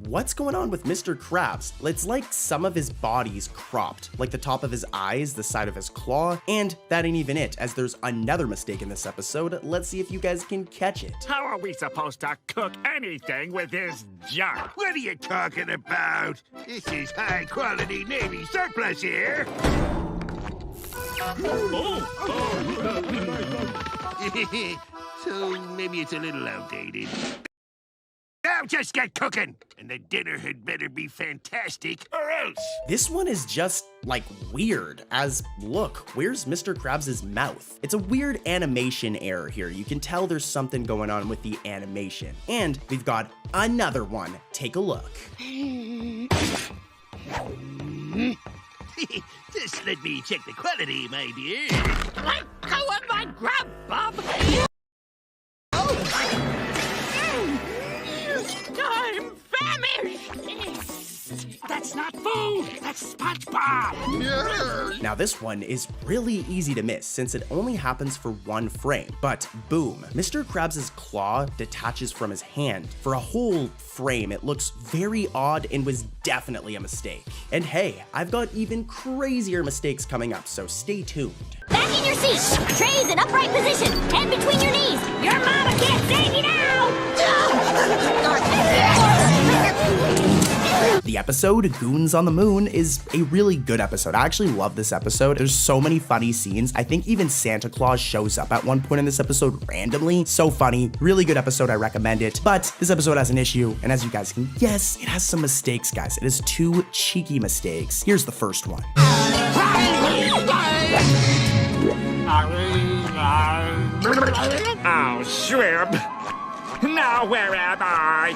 what's going on with Mr. Krabs? It's like some of his body's cropped, like the top of his eyes, the side of his claw, and that ain't even it, as there's another mistake in this episode. Let's see if you guys can catch it. How are we supposed to cook anything with this junk? What are you talking about? This is high-quality Navy surplus here. So maybe it's a little outdated. Now just get cooking, and the dinner had better be fantastic, or else. This one is just, like, weird, as, look, where's Mr. Krabs' mouth? It's a weird animation error here. You can tell there's something going on with the animation. And we've got another one. Take a look. Just let me check the quality, my dear. Let go of my grab, Bob! I'm famished! That's not food! That's SpongeBob! Now this one is really easy to miss since it only happens for one frame, but boom, Mr. Krabs' claw detaches from his hand. For a whole frame, it looks very odd and was definitely a mistake. And hey, I've got even crazier mistakes coming up, so stay tuned. Back in your seat, trays in upright position, head between your knees. Your mama can't save you now! The episode, Goons on the Moon, is a really good episode. I actually love this episode. There's so many funny scenes. I think even Santa Claus shows up at one point in this episode randomly. So funny. Really good episode. I recommend it. But this episode has an issue, and as you guys can guess, it has some mistakes, guys. It has 2 cheeky mistakes. Here's the first one. Oh, shrimp. Now where am I?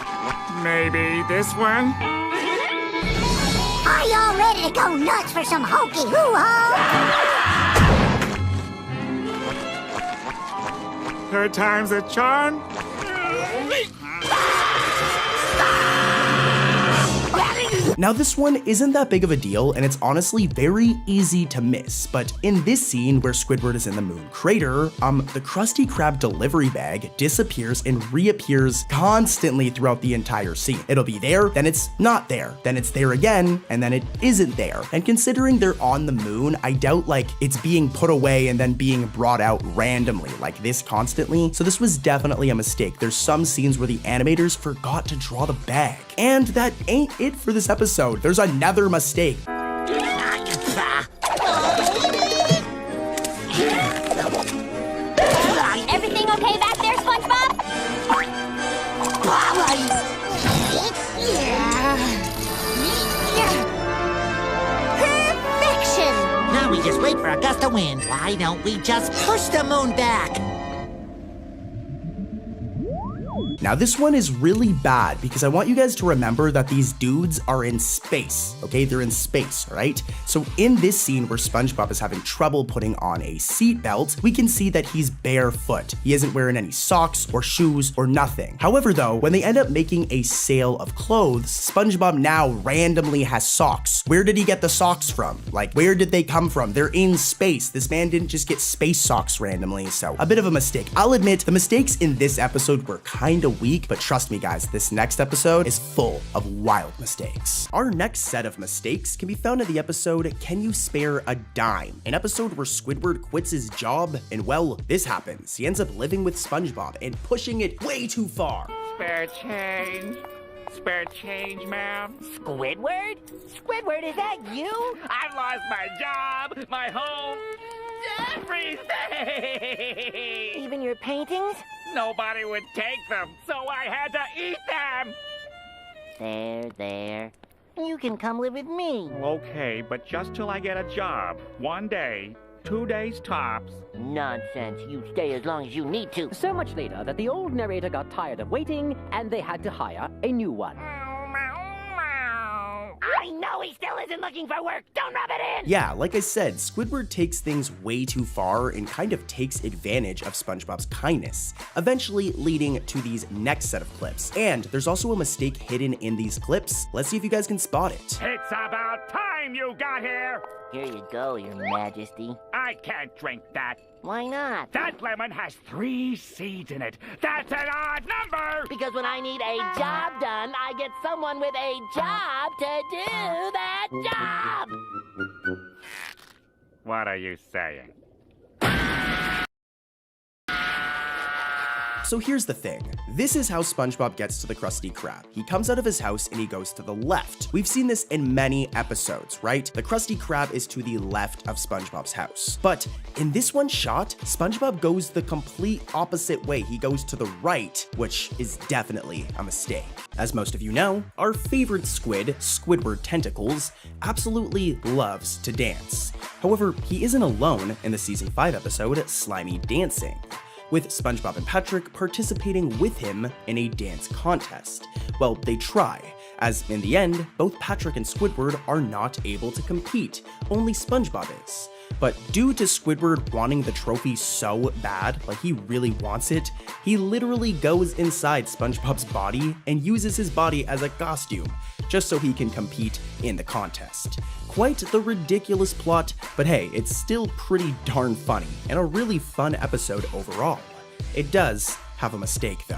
Maybe this one? Are y'all ready to go nuts for some hokey hoo-ha? Third time's a charm? Now this one isn't that big of a deal, and it's honestly very easy to miss, but in this scene where Squidward is in the moon crater, the Krusty Krab delivery bag disappears and reappears constantly throughout the entire scene. It'll be there, then it's not there, then it's there again, and then it isn't there. And considering they're on the moon, I doubt like it's being put away and then being brought out randomly like this constantly, so this was definitely a mistake. There's some scenes where the animators forgot to draw the bag. And that ain't it for this episode. There's another mistake. Everything okay back there, SpongeBob? Perfection! Now we just wait for a gust of wind. Why don't we just push the moon back? Now this one is really bad because I want you guys to remember that these dudes are in space, okay? They're in space, right? So in this scene where SpongeBob is having trouble putting on a seatbelt, we can see that he's barefoot. He isn't wearing any socks or shoes or nothing. However though, when they end up making a sale of clothes, SpongeBob now randomly has socks. Where did he get the socks from? Like, where did they come from? They're in space. This man didn't just get space socks randomly, so a bit of a mistake. I'll admit, the mistakes in this episode were kind of weak, but trust me guys, this next episode is full of wild mistakes. Our next set of mistakes can be found in the episode, Can You Spare a Dime? An episode where Squidward quits his job, and well, this happens. He ends up living with SpongeBob and pushing it way too far. Spare change. Spare change, ma'am. Squidward? Squidward, is that you? I've lost my job, my home, everything! Even your paintings? Nobody would take them, so I had to eat them! There. You can come live with me. Okay, but just till I get a job. 1 day, 2 days tops. Nonsense. You stay as long as you need to. So much later that the old narrator got tired of waiting, and they had to hire a new one. I know he still isn't looking for work. Don't rub it in. Yeah, like I said, Squidward takes things way too far and kind of takes advantage of SpongeBob's kindness, eventually leading to these next set of clips. And there's also a mistake hidden in these clips. Let's see if you guys can spot it. It's about time you got here! Here you go, Your Majesty. I can't drink that. Why not? That lemon has 3 seeds in it. That's an odd number! Because when I need a job done, I get someone with a job to do that job! What are you saying? So here's the thing. This is how SpongeBob gets to the Krusty Krab. He comes out of his house and he goes to the left. We've seen this in many episodes, right? The Krusty Krab is to the left of SpongeBob's house. But in this one shot, SpongeBob goes the complete opposite way. He goes to the right, which is definitely a mistake. As most of you know, our favorite squid, Squidward Tentacles, absolutely loves to dance. However, he isn't alone in the season 5 episode, Slimy Dancing, with SpongeBob and Patrick participating with him in a dance contest. Well, they try, as in the end, both Patrick and Squidward are not able to compete, only SpongeBob is. But due to Squidward wanting the trophy so bad, like he really wants it, he literally goes inside SpongeBob's body and uses his body as a costume, just so he can compete in the contest. Quite the ridiculous plot, but hey, it's still pretty darn funny, and a really fun episode overall. It does have a mistake though.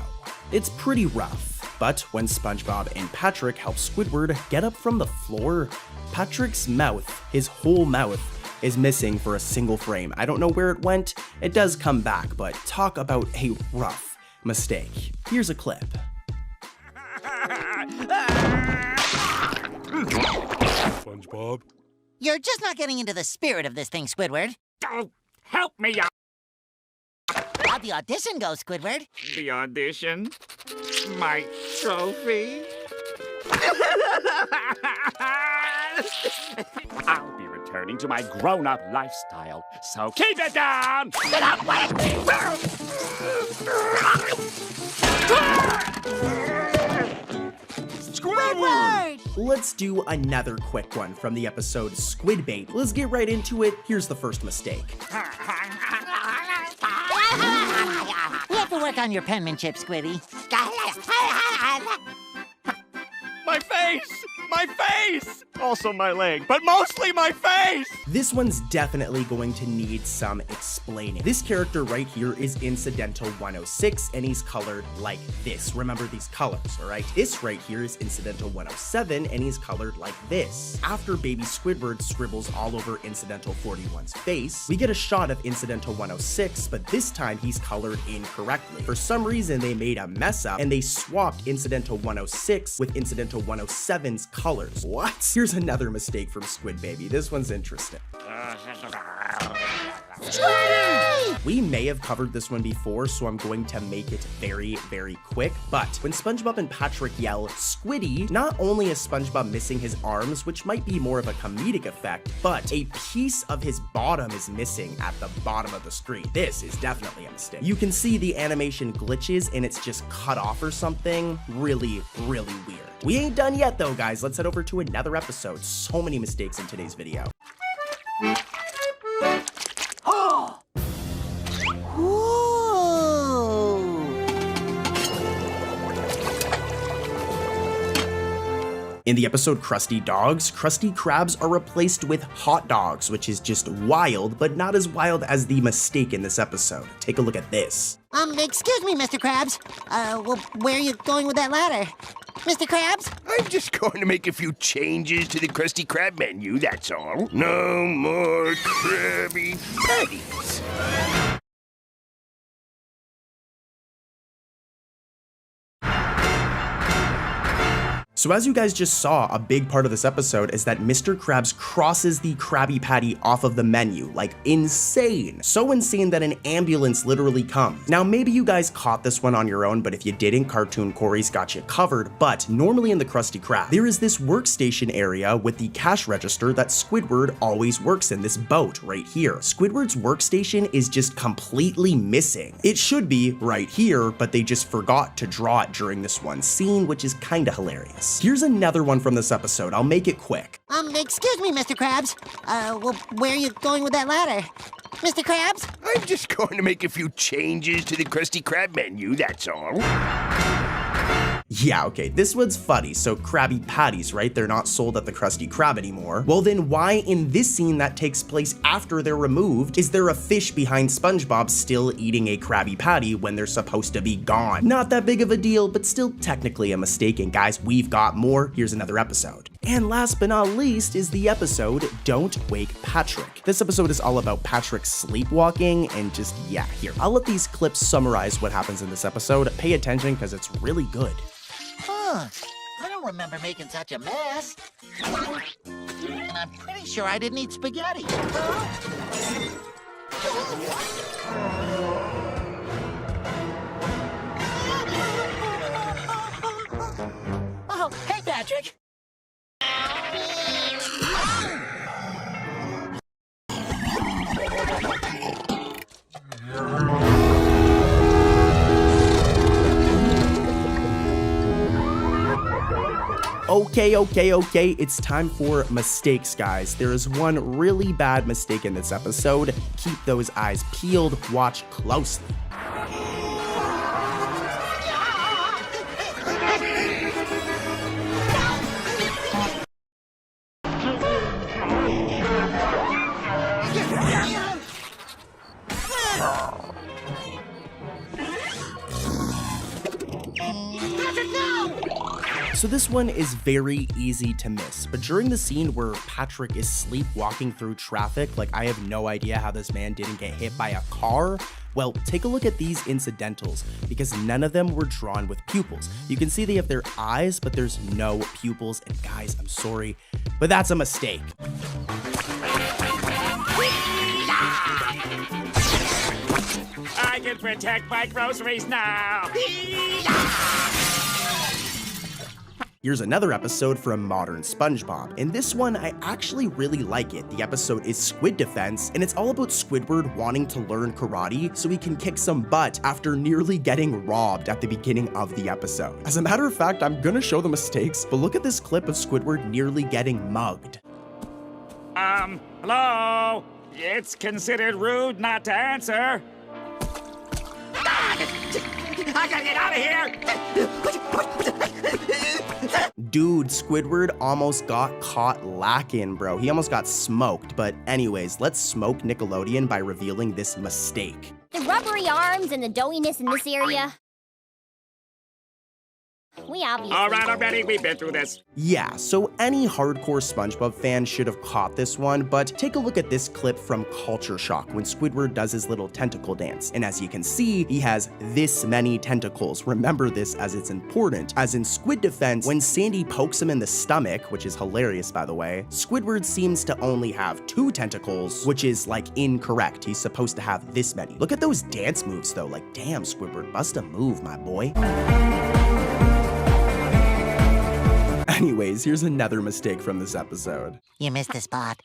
It's pretty rough, but when SpongeBob and Patrick help Squidward get up from the floor, Patrick's mouth, his whole mouth, is missing for a single frame. I don't know where it went, it does come back, but talk about a rough mistake. Here's a clip. SpongeBob? You're just not getting into the spirit of this thing, Squidward. Oh, help me out. How'd the audition go, Squidward? The audition? My trophy? I'll be returning to my grown-up lifestyle, so keep it down! Squidward! Let's do another quick one from the episode Squidbait. Let's get right into it. Here's the first mistake. We have to work on your penmanship, Squiddy. My face! My face! Also my leg, but mostly my face! This one's definitely going to need some explaining. This character right here is Incidental 106, and he's colored like this. Remember these colors, alright? This right here is Incidental 107, and he's colored like this. After Baby Squidward scribbles all over Incidental 41's face, we get a shot of Incidental 106, but this time he's colored incorrectly. For some reason, they made a mess up, and they swapped Incidental 106 with Incidental 107's colors. What? Here's another mistake from Squid Baby. This one's interesting. We may have covered this one before, so I'm going to make it very, very quick. But when SpongeBob and Patrick yell, "Squiddy," not only is SpongeBob missing his arms, which might be more of a comedic effect, but a piece of his bottom is missing at the bottom of the screen. This is definitely a mistake. You can see the animation glitches and it's just cut off or something. Really, really weird. We ain't done yet though, guys. Let's head over to another episode. So many mistakes in today's video. In the episode Krusty Dogs, Krusty Krabs are replaced with hot dogs, which is just wild, but not as wild as the mistake in this episode. Take a look at this. Excuse me, Mr. Krabs. Well, where are you going with that ladder? Mr. Krabs? I'm just going to make a few changes to the Krusty Krab menu, that's all. No more Krabby Patties. So as you guys just saw, a big part of this episode is that Mr. Krabs crosses the Krabby Patty off of the menu, like insane. So insane that an ambulance literally comes. Now maybe you guys caught this one on your own, but if you didn't, Cartoon Corey's got you covered. But normally in the Krusty Krab, there is this workstation area with the cash register that Squidward always works in, this boat right here. Squidward's workstation is just completely missing. It should be right here, but they just forgot to draw it during this one scene, which is kinda hilarious. Here's another one from this episode. I'll make it quick. Excuse me, Mr. Krabs. Well, where are you going with that ladder? Mr. Krabs? I'm just going to make a few changes to the Krusty Krab menu, that's all. Yeah, okay, this one's funny. So Krabby Patties, right? They're not sold at the Krusty Krab anymore. Well then why in this scene that takes place after they're removed is there a fish behind SpongeBob still eating a Krabby Patty when they're supposed to be gone? Not that big of a deal, but still technically a mistake. And guys, we've got more. Here's another episode. And last but not least is the episode Don't Wake Patrick. This episode is all about Patrick sleepwalking and just, yeah, here. I'll let these clips summarize what happens in this episode. Pay attention because it's really good. Huh. I don't remember making such a mess. And I'm pretty sure I didn't eat spaghetti. Oh, hey, Patrick. Okay, it's time for mistakes, guys. There is one really bad mistake in this episode. Keep those eyes peeled, watch closely. So this one is very easy to miss, but during the scene where Patrick is sleepwalking through traffic, like I have no idea how this man didn't get hit by a car. Well, take a look at these incidentals, because none of them were drawn with pupils. You can see they have their eyes, but there's no pupils, and guys, I'm sorry, but that's a mistake. I can protect my groceries now. Here's another episode from Modern SpongeBob. In this one, I actually really like it. The episode is Squid Defense, and it's all about Squidward wanting to learn karate so he can kick some butt after nearly getting robbed at the beginning of the episode. As a matter of fact, I'm gonna show the mistakes, but look at this clip of Squidward nearly getting mugged. Hello? It's considered rude not to answer. I gotta get out of here! Dude, Squidward almost got caught lacking, bro. He almost got smoked. But anyways, let's smoke Nickelodeon by revealing this mistake. The rubbery arms and the doughiness in this area. We obviously. All right, I'm ready. We've been through this. Yeah, so any hardcore SpongeBob fan should have caught this one, but take a look at this clip from Culture Shock when Squidward does his little tentacle dance. And as you can see, he has this many tentacles. Remember this as it's important. As in Squid Defense, when Sandy pokes him in the stomach, which is hilarious by the way, Squidward seems to only have 2 tentacles, which is like incorrect. He's supposed to have this many. Look at those dance moves though, like damn Squidward, bust a move, my boy. Anyways, here's another mistake from this episode. You missed the spot.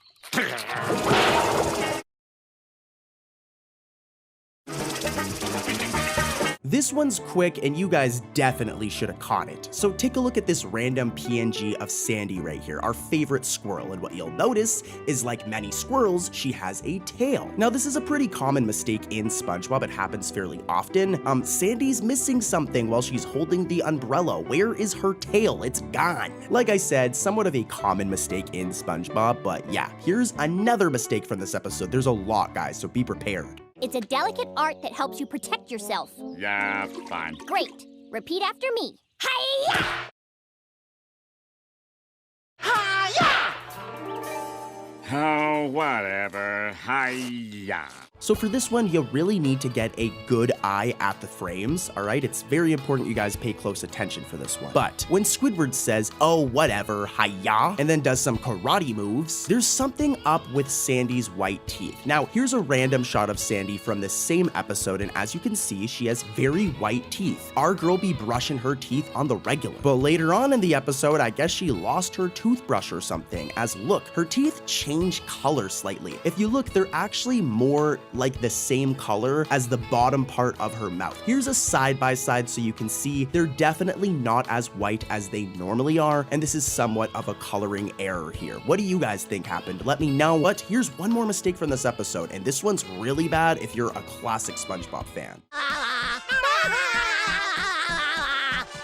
This one's quick, and you guys definitely should have caught it. So take a look at this random PNG of Sandy right here, our favorite squirrel, and what you'll notice is like many squirrels, she has a tail. Now this is a pretty common mistake in SpongeBob, it happens fairly often. Sandy's missing something while she's holding the umbrella. Where is her tail? It's gone. Like I said, somewhat of a common mistake in SpongeBob, but yeah, here's another mistake from this episode. There's a lot, guys, so be prepared. It's a delicate art that helps you protect yourself. Yeah, fine. Great. Repeat after me. Hi-ya! Oh, whatever. Hi-ya. So for this one, you really need to get a good eye at the frames, all right? It's very important you guys pay close attention for this one. But when Squidward says, oh, whatever, hi-ya, and then does some karate moves, there's something up with Sandy's white teeth. Now, here's a random shot of Sandy from this same episode, and as you can see, she has very white teeth. Our girl be brushing her teeth on the regular. But later on in the episode, I guess she lost her toothbrush or something, as look, her teeth change color slightly. If you look, they're actually more like the same color as the bottom part of her mouth. Here's a side-by-side so you can see they're definitely not as white as they normally are, and this is somewhat of a coloring error here. What do you guys think happened? Let me know. But here's one more mistake from this episode, and this one's really bad if you're a classic SpongeBob fan.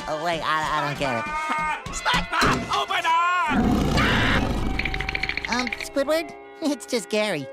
Oh wait, I don't get it. SpongeBob, open up! Squidward? It's just Gary.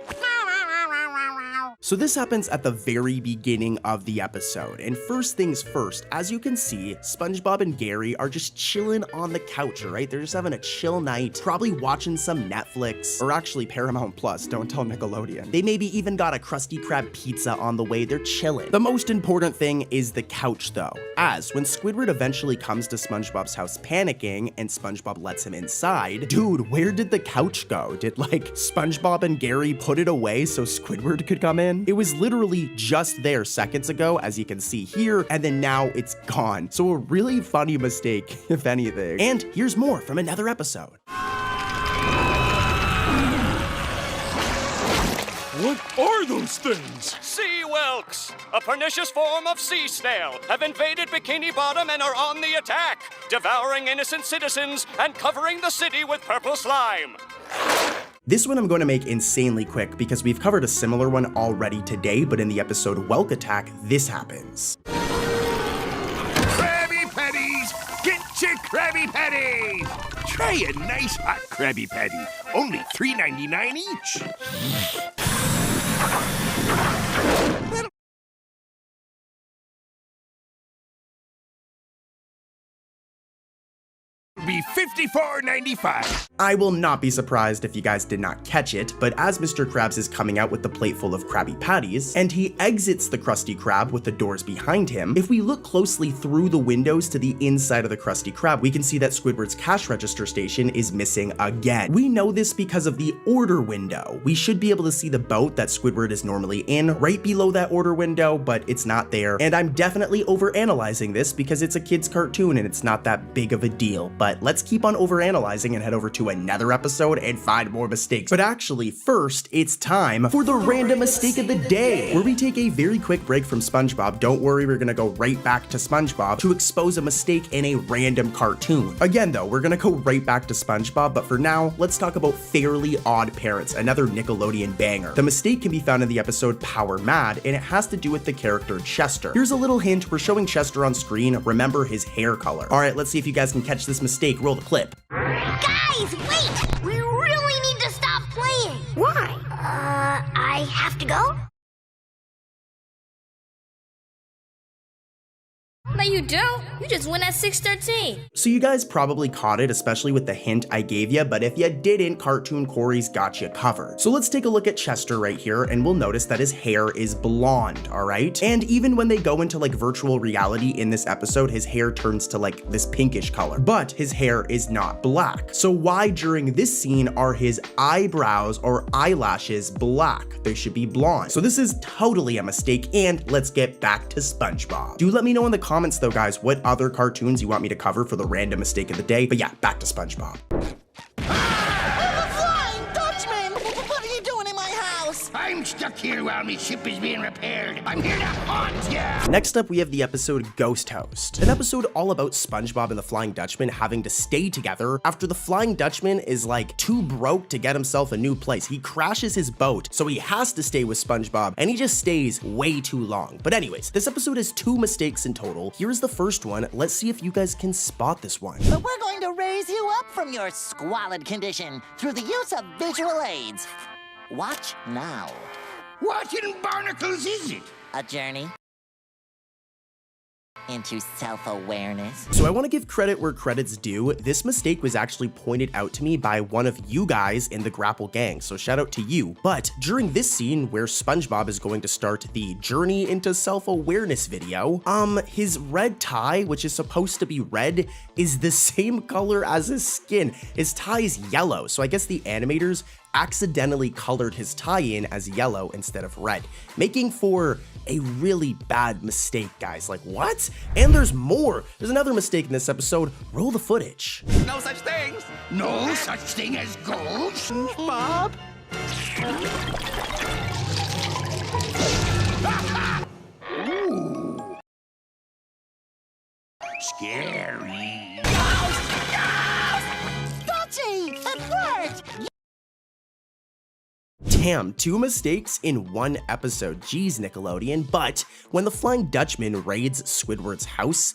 So this happens at the very beginning of the episode, and first things first, as you can see, SpongeBob and Gary are just chilling on the couch, right? They're just having a chill night, probably watching some Netflix, or actually Paramount Plus, don't tell Nickelodeon. They maybe even got a Krusty Krab pizza on the way, they're chilling. The most important thing is the couch though, as when Squidward eventually comes to SpongeBob's house panicking, and SpongeBob lets him inside, dude, where did the couch go? Did like SpongeBob and Gary put it away so Squidward could come in? It was literally just there seconds ago, as you can see here, and then now it's gone. So a really funny mistake, if anything. And here's more from another episode. What are those things? Sea whelks, a pernicious form of sea snail, have invaded Bikini Bottom and are on the attack, devouring innocent citizens and covering the city with purple slime. This one I'm going to make insanely quick because we've covered a similar one already today, but in the episode Whelk Attack, this happens. Krabby Patties! Get your Krabby Patties! Try a nice hot Krabby Patty. Only $3.99 each. Be $54.95. I will not be surprised if you guys did not catch it, but as Mr. Krabs is coming out with the plate full of Krabby Patties, and he exits the Krusty Krab with the doors behind him, if we look closely through the windows to the inside of the Krusty Krab, we can see that Squidward's cash register station is missing again. We know this because of the order window. We should be able to see the boat that Squidward is normally in right below that order window, but it's not there, and I'm definitely overanalyzing this because it's a kid's cartoon and it's not that big of a deal, but let's keep on overanalyzing and head over to another episode and find more mistakes. But actually, first, it's time for the random mistake of the day, where we take a very quick break from SpongeBob. Don't worry, we're gonna go right back to SpongeBob to expose a mistake in a random cartoon. Again, though, we're gonna go right back to SpongeBob, but for now, let's talk about Fairly Odd Parents, another Nickelodeon banger. The mistake can be found in the episode Power Mad, and it has to do with the character Chester. Here's a little hint, we're showing Chester on screen. Remember his hair color. All right, let's see if you guys can catch this mistake. Roll the clip. Guys, wait! We really need to stop playing. Why? I have to go? No, you don't. You just win at 6:13. So you guys probably caught it, especially with the hint I gave you, but if you didn't, Cartoon Corey's got you covered. So let's take a look at Chester right here, and we'll notice that his hair is blonde, all right? And even when they go into like virtual reality in this episode, his hair turns to like this pinkish color, but his hair is not black. So why during this scene are his eyebrows or eyelashes black? They should be blonde. So this is totally a mistake, and let's get back to SpongeBob. Do let me know in the comments though, guys, what other cartoons you want me to cover for the random mistake of the day. But yeah, back to SpongeBob. Flying Dutchman! What are you doing in my house? I'm stuck here while my ship is being repaired. I'm here to haunt ya! Next up, we have the episode Ghost Host, an episode all about SpongeBob and the Flying Dutchman having to stay together after the Flying Dutchman is like too broke to get himself a new place. He crashes his boat, so he has to stay with SpongeBob, and he just stays way too long. But anyways, this episode has 2 mistakes in total. Here's the first one. Let's see if you guys can spot this one. But we're going to raise you up from your squalid condition through the use of visual aids. Watch now. What in barnacles is it? A journey into self-awareness. So I want to give credit where credit's due. This mistake was actually pointed out to me by one of you guys in the Grapple gang, so shout out to you. But during this scene where SpongeBob is going to start the journey into self-awareness video, his red tie, which is supposed to be red, is the same color as his skin. His tie is yellow, so I guess the animators accidentally colored his tie in as yellow instead of red, making for a really bad mistake, guys. Like, what? And there's more. There's another mistake in this episode. Roll the footage. No such things. No such thing as ghosts. Bob? Ooh. Scary. Dutchie! It worked! Damn, 2 mistakes in 1 episode. Jeez, Nickelodeon. But when the Flying Dutchman raids Squidward's house,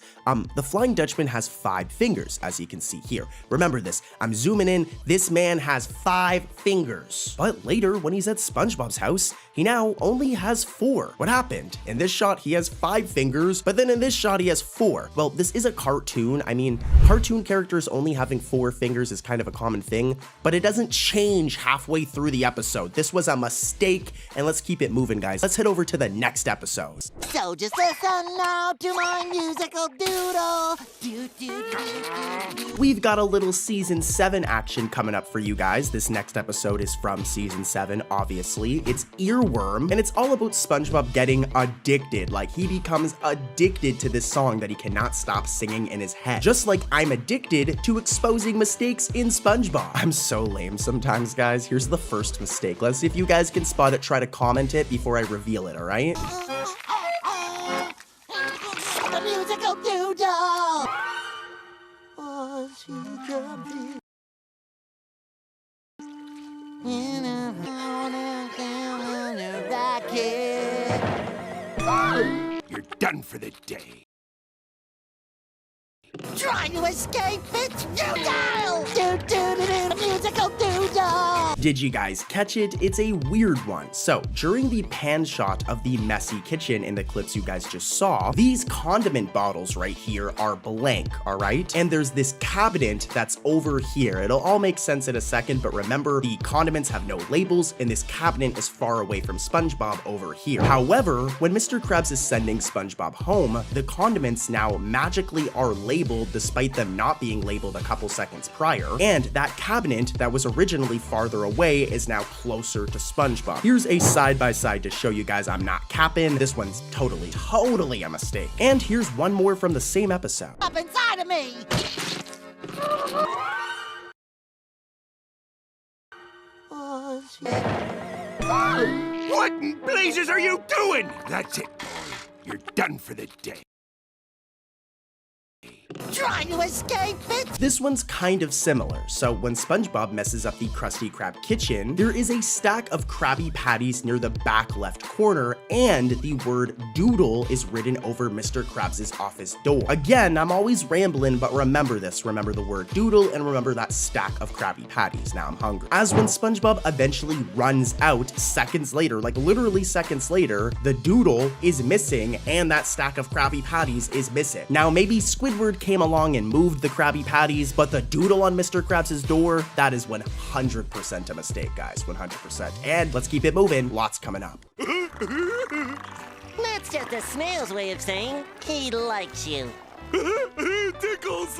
the Flying Dutchman has 5 fingers, as you can see here. Remember this, I'm zooming in, this man has 5 fingers. But later, when he's at SpongeBob's house, he now only has 4. What happened? In this shot, he has 5 fingers, but then in this shot, he has 4. Well, this is a cartoon. I mean, cartoon characters only having 4 fingers is kind of a common thing, but it doesn't change halfway through the episode. This was a mistake, and let's keep it moving, guys. Let's head over to the next episode. So just listen now to my musical doodle. Do, do, do, do. We've got a little season 7 action coming up for you guys. This next episode is from season 7, obviously. It's Earworm, and it's all about SpongeBob getting addicted. Like, he becomes addicted to this song that he cannot stop singing in his head. Just like I'm addicted to exposing mistakes in SpongeBob. I'm so lame sometimes, guys. Here's the first mistake. Let's see if If you guys can spot it, try to comment it before I reveal it, alright? The musical doodle! Oh, she got me. You're done for the day. Trying to escape, it's futile! Do-do-do-do, musical doodle! Did you guys catch it? It's a weird one. So, during the pan shot of the messy kitchen in the clips you guys just saw, these condiment bottles right here are blank, alright? And there's this cabinet that's over here. It'll all make sense in a second, but remember, the condiments have no labels, and this cabinet is far away from SpongeBob over here. However, when Mr. Krabs is sending SpongeBob home, the condiments now magically are labeled despite them not being labeled a couple seconds prior, and that cabinet that was originally farther away is now closer to SpongeBob. Here's a side-by-side to show you guys I'm not capping. This one's totally a mistake. And here's one more from the same episode. Up inside of me! Oh, shit. What in blazes are you doing? That's it, boy. You're done for the day. Trying to escape it? This one's kind of similar. So when SpongeBob messes up the Krusty Krab kitchen, there is a stack of Krabby Patties near the back left corner, and the word doodle is written over Mr. Krabs' office door. Again, I'm always rambling, but remember this. Remember the word doodle, and remember that stack of Krabby Patties. Now I'm hungry. As when SpongeBob eventually runs out seconds later, like literally seconds later, the doodle is missing, and that stack of Krabby Patties is missing. Now maybe Squidward came along and moved the Krabby Patties, but the doodle on Mr. Krabs' door, that is 100% a mistake, guys, 100%. And let's keep it moving, lots coming up. That's just a snail's way of saying he likes you. Tickles!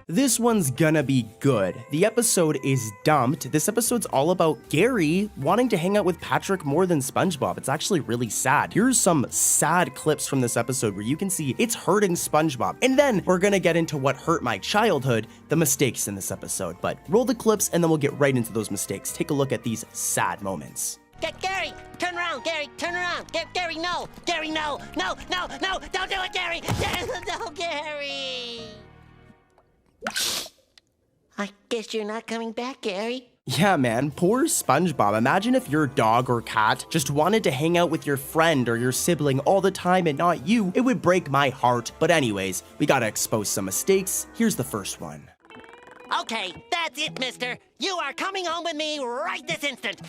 This one's gonna be good. The episode is dumped. This episode's all about Gary wanting to hang out with Patrick more than SpongeBob. It's actually really sad. Here's some sad clips from this episode where you can see it's hurting SpongeBob. And then we're gonna get into what hurt my childhood, the mistakes in this episode. But roll the clips and then we'll get right into those mistakes. Take a look at these sad moments. Gary, turn around, Gary, turn around. Gary, no. Gary, no. No, don't do it, Gary. No, Gary. I guess you're not coming back, Gary. Yeah, man, poor SpongeBob. Imagine if your dog or cat just wanted to hang out with your friend or your sibling all the time and not you. It would break my heart. But anyways, we gotta expose some mistakes. Here's the first one. Okay, that's it, mister. You are coming home with me right this instant.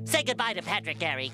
Say goodbye to Patrick, Gary.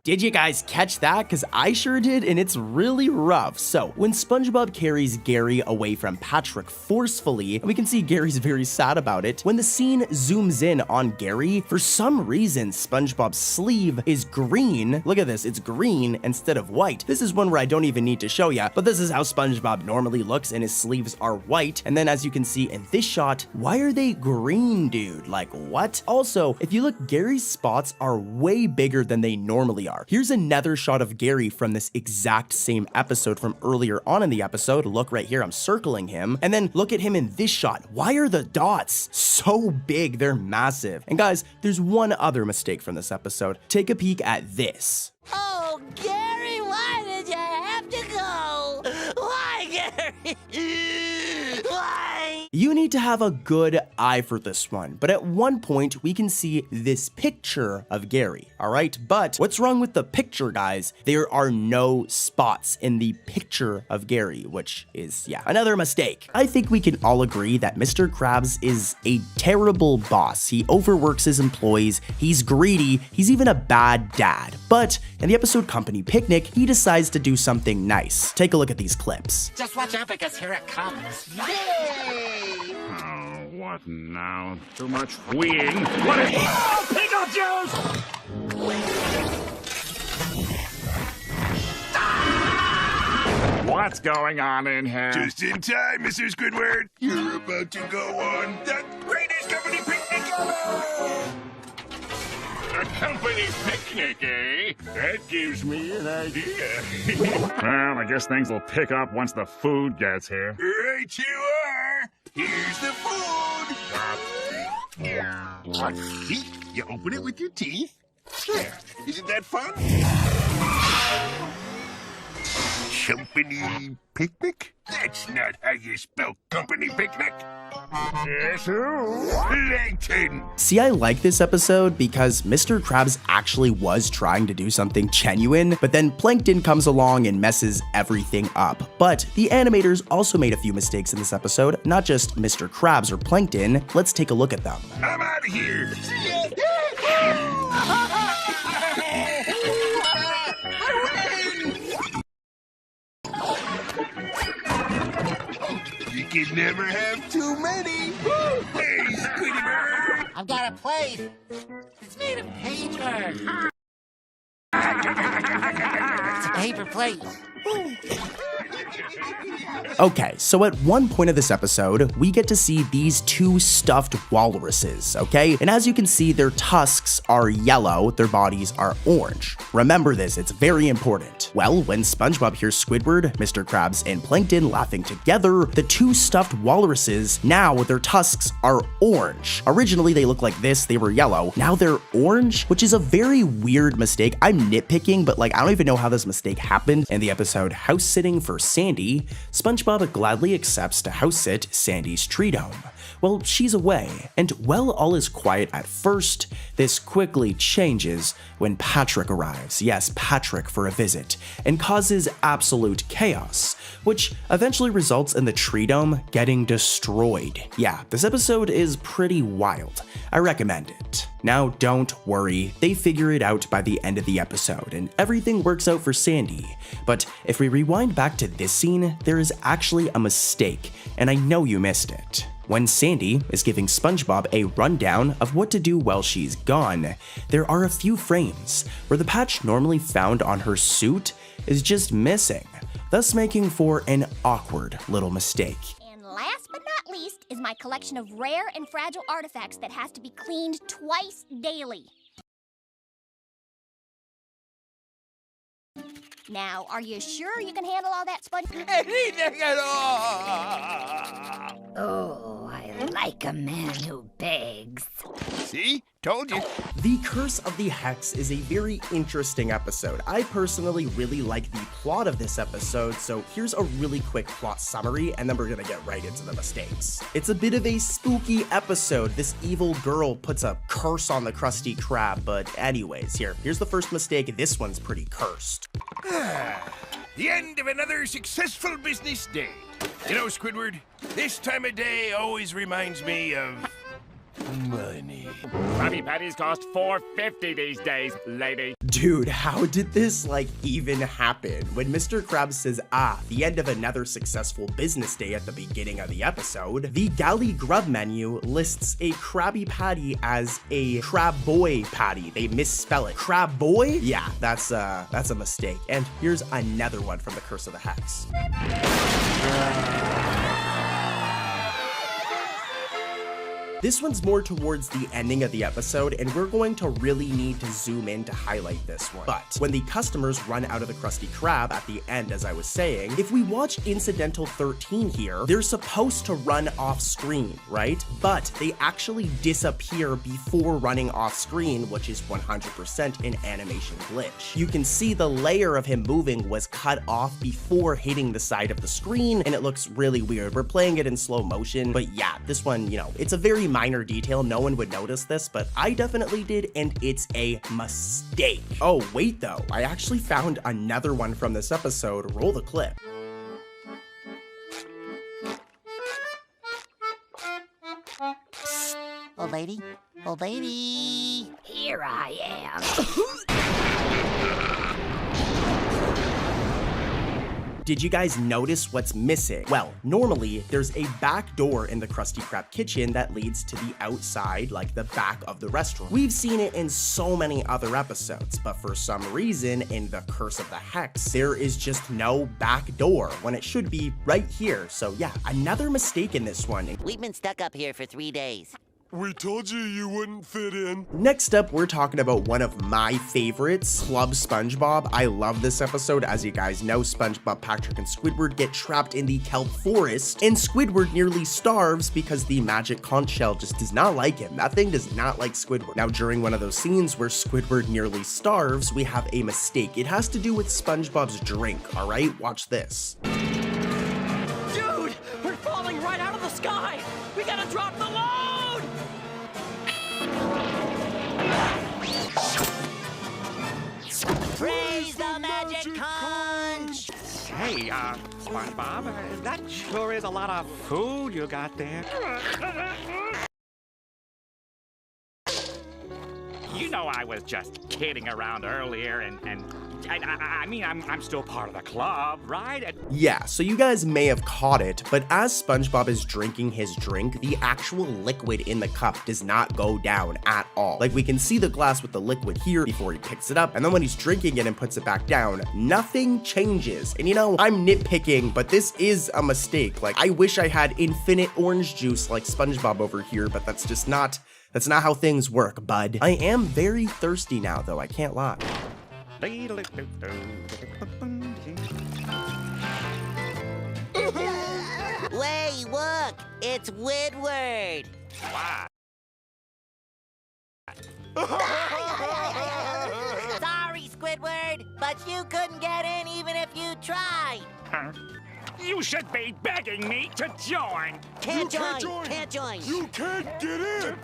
Did you guys catch that? Because I sure did, and it's really rough. So, when SpongeBob carries Gary away from Patrick forcefully, and we can see Gary's very sad about it, when the scene zooms in on Gary, for some reason, SpongeBob's sleeve is green. Look at this, it's green instead of white. This is one where I don't even need to show ya, but this is how SpongeBob normally looks, and his sleeves are white. And then as you can see in this shot, why are they green, dude? Like, what? Also, if you look, Gary's spots are way bigger than they normally are. Here's another shot of Gary from this exact same episode from earlier on in the episode. Look right here, I'm circling him. And then look at him in this shot. Why are the dots so big? They're massive. And guys, there's one other mistake from this episode. Take a peek at this. Oh, Gary, why did you have to go? Why, Gary? Why? You need to have a good eye for this one, but at one point we can see this picture of Gary, all right? But what's wrong with the picture, guys? There are no spots in the picture of Gary, which is, yeah, another mistake. I think we can all agree that Mr. Krabs is a terrible boss. He overworks his employees, he's greedy, he's even a bad dad. But in the episode Company Picnic, he decides to do something nice. Take a look at these clips. Just watch out because here it comes. Yay! Oh, what now? Too much wheeling. What is... Oh, pickle juice! What's going on in here? Just in time, Mr. Squidward. You're about to go on the greatest company picnic ever! A company picnic, eh? That gives me an idea. Well, I guess things will pick up once the food gets here. Right you are! Here's the food. See, you open it with your teeth. There. Isn't that fun? Company picnic? That's not how you spell company picnic. Plankton. See, I like this episode because Mr. Krabs actually was trying to do something genuine, but then Plankton comes along and messes everything up. But the animators also made a few mistakes in this episode, not just Mr. Krabs or Plankton. Let's take a look at them. I'm out of here. You can never have too many. Hey, Squiddy Bird. I've got a plate. It's made of paper. It's a paper plate. Okay, so at one point of this episode, we get to see these two stuffed walruses, okay? And as you can see, their tusks are yellow, their bodies are orange. Remember this, it's very important. Well, when SpongeBob hears Squidward, Mr. Krabs, and Plankton laughing together, the two stuffed walruses, now their tusks are orange. Originally, they looked like this, they were yellow. Now they're orange, which is a very weird mistake. I'm nitpicking, but like, I don't even know how this mistake happened. In the episode House Sitting for Sandy, SpongeBob gladly accepts to house sit Sandy's tree dome. Well, she's away, and while all is quiet at first, this quickly changes when Patrick arrives, yes, Patrick for a visit, and causes absolute chaos, which eventually results in the tree dome getting destroyed. Yeah, this episode is pretty wild. I recommend it. Now, don't worry, they figure it out by the end of the episode, and everything works out for Sandy. But if we rewind back to this scene, there is actually a mistake, and I know you missed it. When Sandy is giving SpongeBob a rundown of what to do while she's gone, there are a few frames where the patch normally found on her suit is just missing, thus making for an awkward little mistake. And last but not least is my collection of rare and fragile artifacts that has to be cleaned twice daily. Now, are you sure you can handle all that, Sponge? Anything at all! Oh, I like a man who begs. See? Told you. The Curse of the Hex is a very interesting episode. I personally really like the plot of this episode, so here's a really quick plot summary, and then we're gonna get right into the mistakes. It's a bit of a spooky episode. This evil girl puts a curse on the Krusty Krab, but anyways, here's the first mistake. This one's pretty cursed. The end of another successful business day. You know, Squidward, this time of day always reminds me of money. Krabby Patties cost $4.50 these days, lady. Dude, how did this, even happen? When Mr. Krabs says, the end of another successful business day at the beginning of the episode, the Galley Grub menu lists a Krabby Patty as a Crab Boy Patty. They misspell it. Crab Boy? Yeah, that's a mistake. And here's another one from the Curse of the Hex. This one's more towards the ending of the episode, and we're going to really need to zoom in to highlight this one. But when the customers run out of the Krusty Krab at the end, as I was saying, if we watch Incidental 13 here, they're supposed to run off screen, right? But they actually disappear before running off screen, which is 100% an animation glitch. You can see the layer of him moving was cut off before hitting the side of the screen, and it looks really weird. We're playing it in slow motion, but yeah, this one, it's a very minor detail. No one would notice this, but I definitely did, and it's a mistake. Oh, wait though. I actually found another one from this episode. Roll the clip. Psst. Old lady? Old lady! Here I am. Did you guys notice what's missing? Well, normally there's a back door in the Krusty Krab kitchen that leads to the outside, like the back of the restaurant. We've seen it in so many other episodes, but for some reason in the Curse of the Hex, there is just no back door when it should be right here. So yeah, another mistake in this one. We've been stuck up here for 3 days. We told you you wouldn't fit in. Next up, we're talking about one of my favorites, Club SpongeBob. I love this episode. As you guys know, SpongeBob, Patrick, and Squidward get trapped in the kelp forest, and Squidward nearly starves because the magic conch shell just does not like him. That thing does not like Squidward. Now, during one of those scenes where Squidward nearly starves, we have a mistake. It has to do with SpongeBob's drink, all right? Watch this. Dude, we're falling right out of the sky. We gotta drop the load. Praise the magic conch! Hey, SpongeBob, that sure is a lot of food you got there. You know I was just kidding around earlier, and I mean, I'm still part of the club, right? Yeah, so you guys may have caught it, but as SpongeBob is drinking his drink, the actual liquid in the cup does not go down at all. Like, we can see the glass with the liquid here before he picks it up, and then when he's drinking it and puts it back down, nothing changes. And you know, I'm nitpicking, but this is a mistake. Like, I wish I had infinite orange juice like SpongeBob over here, but that's just not... That's not how things work, bud. I am very thirsty now, though, I can't lie. Way, look! It's Woodward! Wow. Sorry, Squidward, but you couldn't get in even if you tried! Huh? You should be begging me to join! Can't join! Can't join! You can't get in!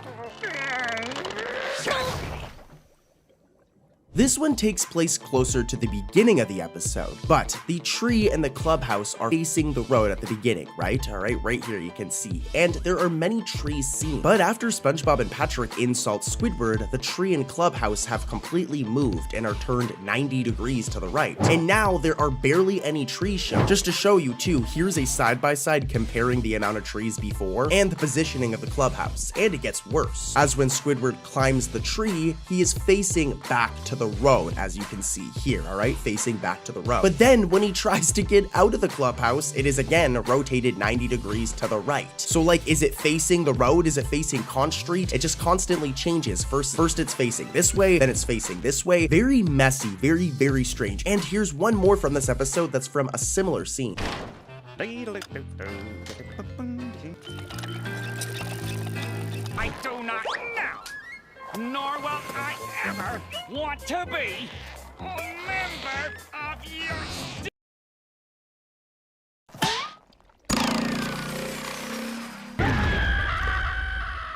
This one takes place closer to the beginning of the episode, but the tree and the clubhouse are facing the road at the beginning, right? All right, right here you can see, and there are many trees seen. But after SpongeBob and Patrick insult Squidward, the tree and clubhouse have completely moved and are turned 90 degrees to the right. And now there are barely any trees shown. Just to show you too, here's a side-by-side comparing the amount of trees before and the positioning of the clubhouse, and it gets worse. As when Squidward climbs the tree, he is facing back to the road, as you can see here, all right, facing back to the road. But then when he tries to get out of the clubhouse, it is again rotated 90 degrees to the right. So like, is it facing the road? Is it facing Conch Street? It just constantly changes. First it's facing this way, then it's facing this way. Very messy, very, very strange. And here's one more from this episode that's from a similar scene. I do not know, nor will I ever want to be a member of your...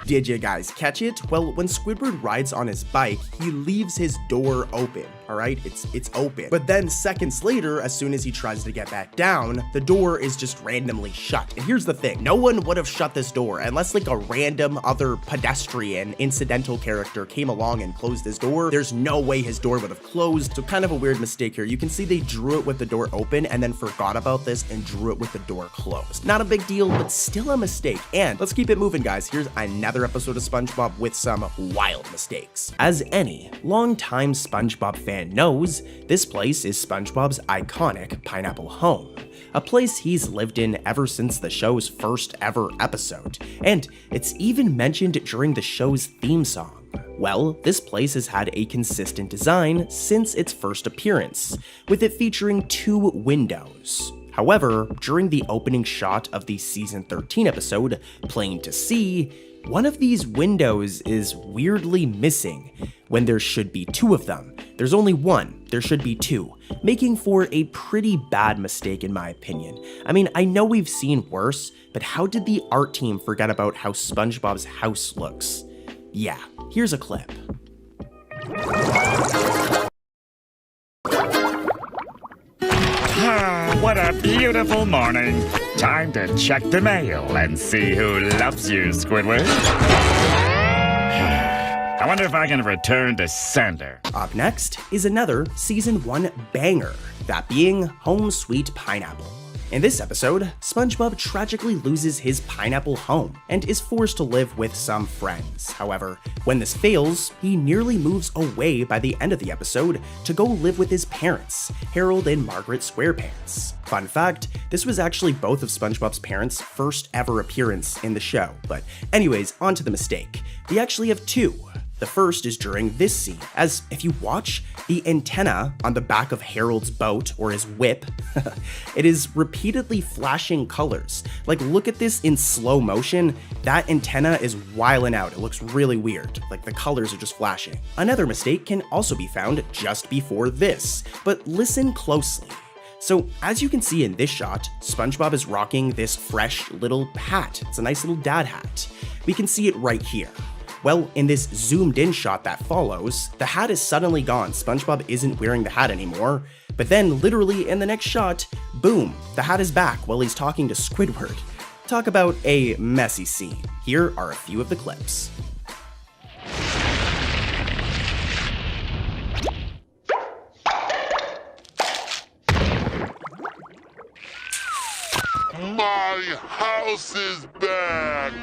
Did you guys catch it? Well, when Squidward rides on his bike, he leaves his door open, all right? It's open. But then seconds later, as soon as he tries to get back down, the door is just randomly shut. And here's the thing, no one would have shut this door unless like a random other pedestrian incidental character came along and closed his door. There's no way his door would have closed. So kind of a weird mistake here. You can see they drew it with the door open and then forgot about this and drew it with the door closed. Not a big deal, but still a mistake. And let's keep it moving, guys. Here's another episode of SpongeBob with some wild mistakes. As any longtime SpongeBob fan knows, this place is SpongeBob's iconic pineapple home, a place he's lived in ever since the show's first ever episode, and it's even mentioned during the show's theme song. Well, this place has had a consistent design since its first appearance, with it featuring 2 windows. However, during the opening shot of the season 13 episode, Plain to See, one of these windows is weirdly missing when there should be 2 of them. There's only one, there should be 2, making for a pretty bad mistake in my opinion. I mean, I know we've seen worse, but how did the art team forget about how SpongeBob's house looks? Yeah, here's a clip. What a beautiful morning. Time to check the mail and see who loves you, Squidward. I wonder if I can return to sender. Up next is another season 1 banger, that being Home Sweet Pineapple. In this episode, SpongeBob tragically loses his pineapple home and is forced to live with some friends. However, when this fails, he nearly moves away by the end of the episode to go live with his parents, Harold and Margaret SquarePants. Fun fact, this was actually both of SpongeBob's parents' first ever appearance in the show. But anyways, on to the mistake. We actually have two. The first is during this scene, as if you watch the antenna on the back of Harold's boat, or his whip, it is repeatedly flashing colors. Like, look at this in slow motion. That antenna is wilding out. It looks really weird. Like, the colors are just flashing. Another mistake can also be found just before this, but listen closely. So, as you can see in this shot, SpongeBob is rocking this fresh little hat. It's a nice little dad hat. We can see it right here. Well, in this zoomed in shot that follows, the hat is suddenly gone. SpongeBob isn't wearing the hat anymore. But then, literally in the next shot, boom, the hat is back while he's talking to Squidward. Talk about a messy scene. Here are a few of the clips. My house is back!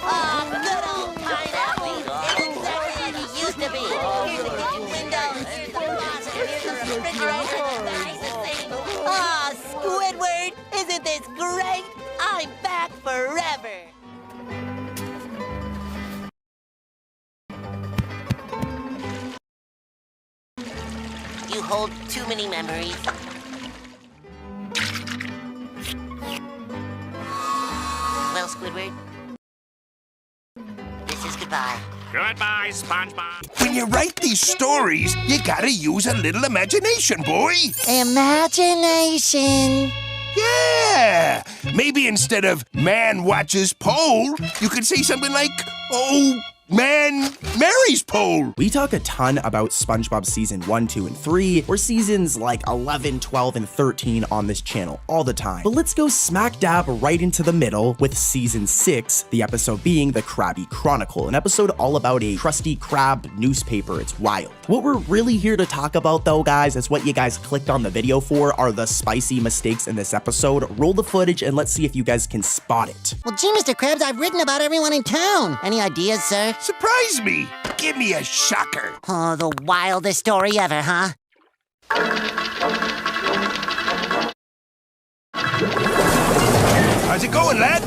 Oh, good old pineapple. It's exactly like it used to be. Here's the kitchen window, here's the faucet, here's the refrigerator, the nicest thing. Oh, Squidward, isn't this great? I'm back forever. You hold too many memories. Well, Squidward, this is goodbye. Goodbye, SpongeBob. When you write these stories, you gotta use a little imagination, boy. Imagination. Yeah! Maybe instead of man watches pole, you could say something like, oh, man marries pole. We talk a ton about SpongeBob season 1, 2, and 3, or seasons like 11, 12, and 13 on this channel all the time. But let's go smack dab right into the middle with season 6, the episode being the Krabby Chronicle, an episode all about a Krusty Krab newspaper. It's wild. What we're really here to talk about though, guys, is what you guys clicked on the video for, are the spicy mistakes in this episode. Roll the footage and let's see if you guys can spot it. Well, gee, Mr. Krabs, I've written about everyone in town. Any ideas, sir? Surprise me! Give me a shocker. Oh, the wildest story ever, huh? How's it going, lad?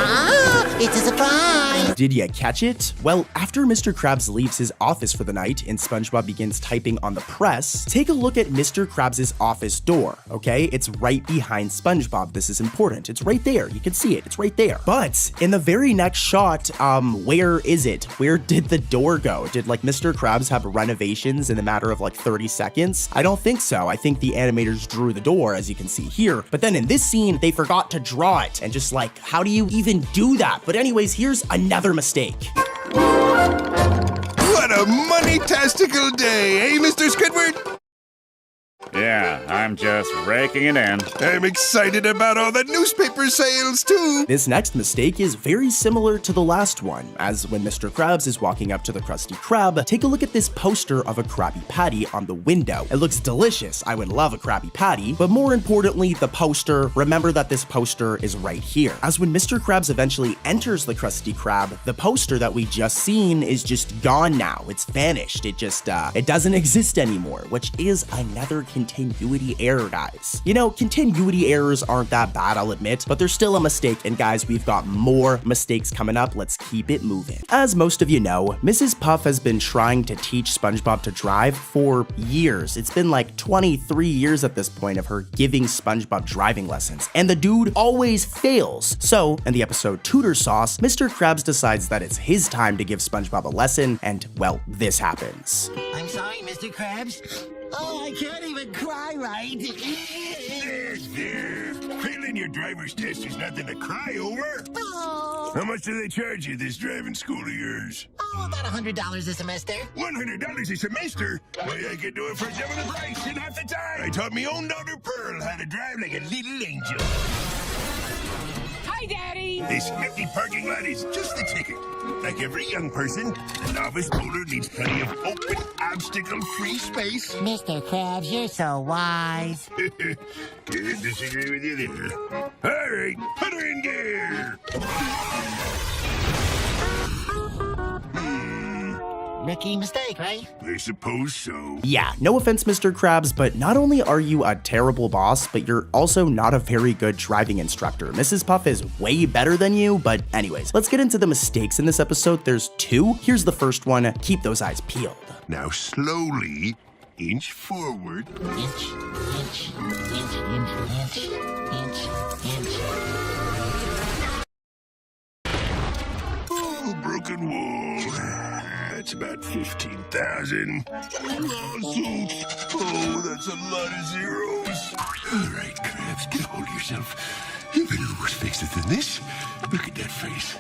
Ah, it's a surprise! Did ya catch it? Well, after Mr. Krabs leaves his office for the night and SpongeBob begins typing on the press, take a look at Mr. Krabs' office door, okay? It's right behind SpongeBob. This is important. It's right there. You can see it. It's right there. But in the very next shot, where is it? Where did the door go? Did like Mr. Krabs have renovations in the matter of like 30 seconds? I don't think so. I think the animators drew the door, as you can see here. But then in this scene, they forgot to draw it. And just like, how do you even do that? But anyways, here's another mistake. What a money-tastical day, eh, Mr. Squidward? Yeah, I'm just raking it in. I'm excited about all the newspaper sales, too. This next mistake is very similar to the last one, as when Mr. Krabs is walking up to the Krusty Krab, take a look at this poster of a Krabby Patty on the window. It looks delicious. I would love a Krabby Patty, but more importantly, the poster, remember that this poster is right here. As when Mr. Krabs eventually enters the Krusty Krab, the poster that we just seen is just gone now. It's vanished. It just, it doesn't exist anymore, which is another continuity error, guys. You know, continuity errors aren't that bad, I'll admit, but they're still a mistake, and guys, we've got more mistakes coming up. Let's keep it moving. As most of you know, Mrs. Puff has been trying to teach SpongeBob to drive for years. It's been like 23 years at this point of her giving SpongeBob driving lessons, and the dude always fails. So, in the episode Tutor Sauce, Mr. Krabs decides that it's his time to give SpongeBob a lesson, and, well, this happens. I'm sorry, Mr. Krabs. Oh, I can't even cry right. There. Failing your driver's test is nothing to cry over. Oh. How much do they charge you this driving school of yours? Oh, about $100 a semester. $100 a semester? Why, I could do it for double the price in half the time. I taught me own daughter Pearl how to drive like a little angel. Hi, Daddy! This empty parking lot is just the ticket. Like every young person, the novice bowler needs plenty of open obstacle free space. Mr. Krabs, you're so wise. Didn't disagree with you there. All right, put her in gear. Rookie mistake, right? I suppose so. Yeah, no offense, Mr. Krabs, but not only are you a terrible boss, but you're also not a very good driving instructor. Mrs. Puff is way better than you, but anyways, let's get into the mistakes in this episode. There's 2. Here's the first one. Keep those eyes peeled. Now slowly inch forward. Inch, inch, inch, inch, inch, inch, inch. Oh, broken wall. That's about 15,000. Lawsuits. Oh, that's a lot of zeros. All right, Krabs, get a hold of yourself. You've been in worse faces than this. Look at that face.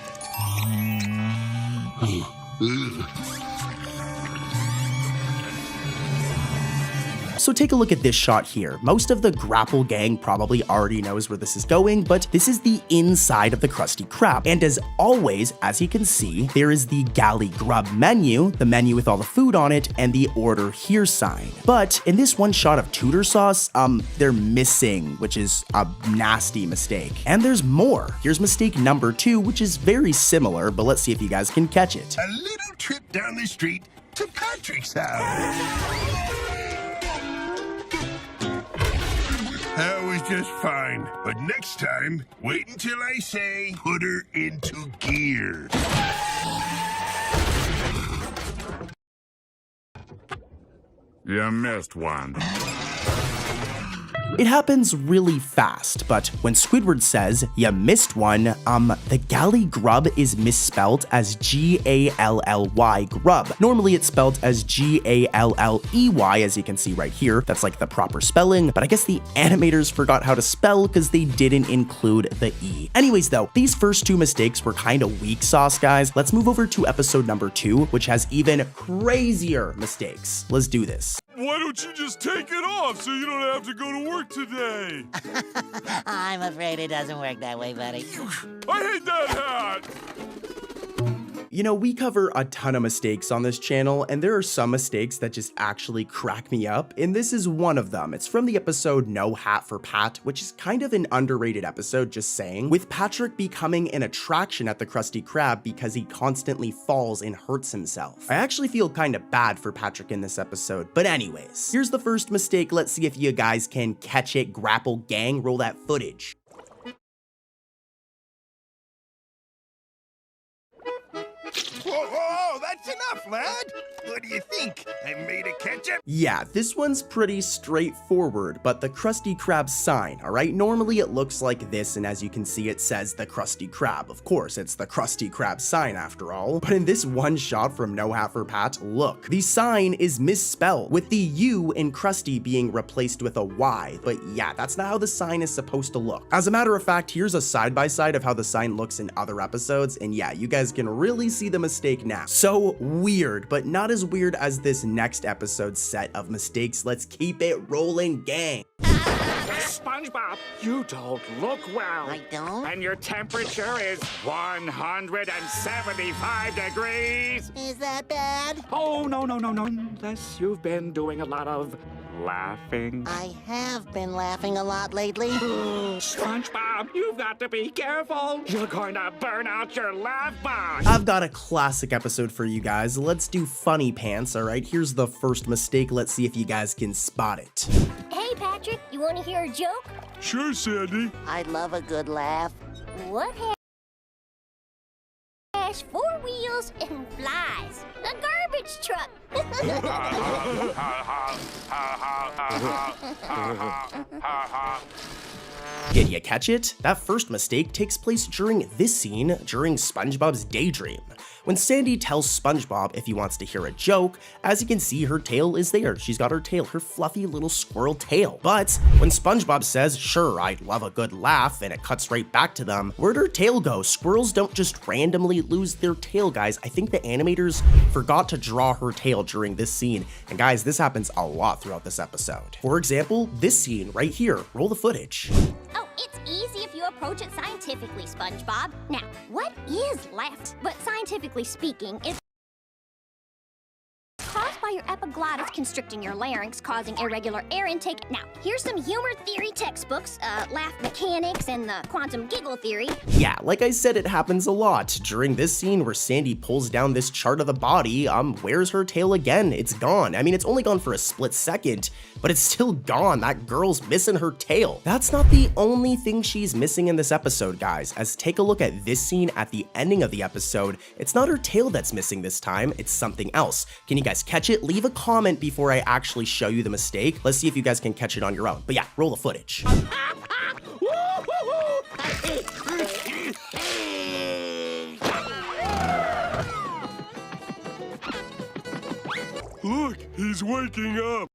So take a look at this shot here. Most of the Grapple gang probably already knows where this is going, but this is the inside of the Krusty Krab. And as always, as you can see, there is the Galley Grub menu, the menu with all the food on it, and the order here sign. But in this one shot of Tudor sauce, they're missing, which is a nasty mistake. And there's more. Here's mistake number 2, which is very similar, but let's see if you guys can catch it. A little trip down the street to Patrick's house. That was just fine. But next time, wait until I say put her into gear. You missed one. It happens really fast, but when Squidward says, "You missed one," the Galley Grub is misspelled as G-A-L-L-Y Grub. Normally it's spelled as G-A-L-L-E-Y, as you can see right here. That's like the proper spelling, but I guess the animators forgot how to spell because they didn't include the E. Anyways though, these first 2 mistakes were kind of weak sauce, guys. Let's move over to episode number 2, which has even crazier mistakes. Let's do this. Why don't you just take it off so you don't have to go to work today? I'm afraid it doesn't work that way, buddy. I hate that hat! You know, we cover a ton of mistakes on this channel, and there are some mistakes that just actually crack me up, and this is one of them. It's from the episode No Hat for Pat, which is kind of an underrated episode, just saying, with Patrick becoming an attraction at the Krusty Krab because he constantly falls and hurts himself. I actually feel kind of bad for Patrick in this episode, but anyways, here's the first mistake. Let's see if you guys can catch it. Grapple gang, roll that footage. Whoa, that's enough, lad. What do you think? I made a ketchup? Yeah, this one's pretty straightforward, but the Krusty Krab sign, alright? Normally it looks like this, and as you can see, it says the Krusty Krab. Of course, it's the Krusty Krab sign after all. But in this one shot from No Hat for Pat, look, the sign is misspelled, with the U in Krusty being replaced with a Y. But yeah, that's not how the sign is supposed to look. As a matter of fact, here's a side-by-side of how the sign looks in other episodes, and yeah, you guys can really see the mistake now. So weird, but not as weird as this next episode's set of mistakes. Let's keep it rolling, gang. SpongeBob, you don't look well. I don't? And your temperature is 175 degrees. Is that bad? Oh, no. Unless you've been doing a lot of laughing. I have been laughing a lot lately. SpongeBob, you've got to be careful. You're going to burn out your laugh box. I've got a classic episode for you guys. Let's do funny pants, all right? Here's the first mistake. Let's see if you guys can spot it. Hey, Patrick, you want to hear a joke? Sure, Sandy. I love a good laugh. What has 4 wheels and flies? A garbage truck. Did you catch it? That first mistake takes place during this scene, during SpongeBob's daydream. When Sandy tells SpongeBob if he wants to hear a joke, as you can see, her tail is there. She's got her tail, her fluffy little squirrel tail. But when SpongeBob says, "Sure, I'd love a good laugh," and it cuts right back to them, where'd her tail go? Squirrels don't just randomly lose their tail, guys. I think the animators forgot to draw her tail during this scene. And guys, this happens a lot throughout this episode. For example, this scene right here. Roll the footage. Oh, it's easy if you approach it scientifically, SpongeBob. Now, what is left? But scientifically speaking, it's caused by your epiglottis constricting your larynx, causing irregular air intake. Now, here's some humor theory textbooks, laugh mechanics, and the quantum giggle theory. Yeah, like I said, it happens a lot. During this scene where Sandy pulls down this chart of the body, where's her tail again? It's gone. I mean, it's only gone for a split second, but it's still gone. That girl's missing her tail. That's not the only thing she's missing in this episode, guys, as take a look at this scene at the ending of the episode. It's not her tail that's missing this time, it's something else. Can you guys catch it? Leave a comment before I actually show you the mistake. Let's see if you guys can catch it on your own. But yeah, roll the footage. Look, he's waking up.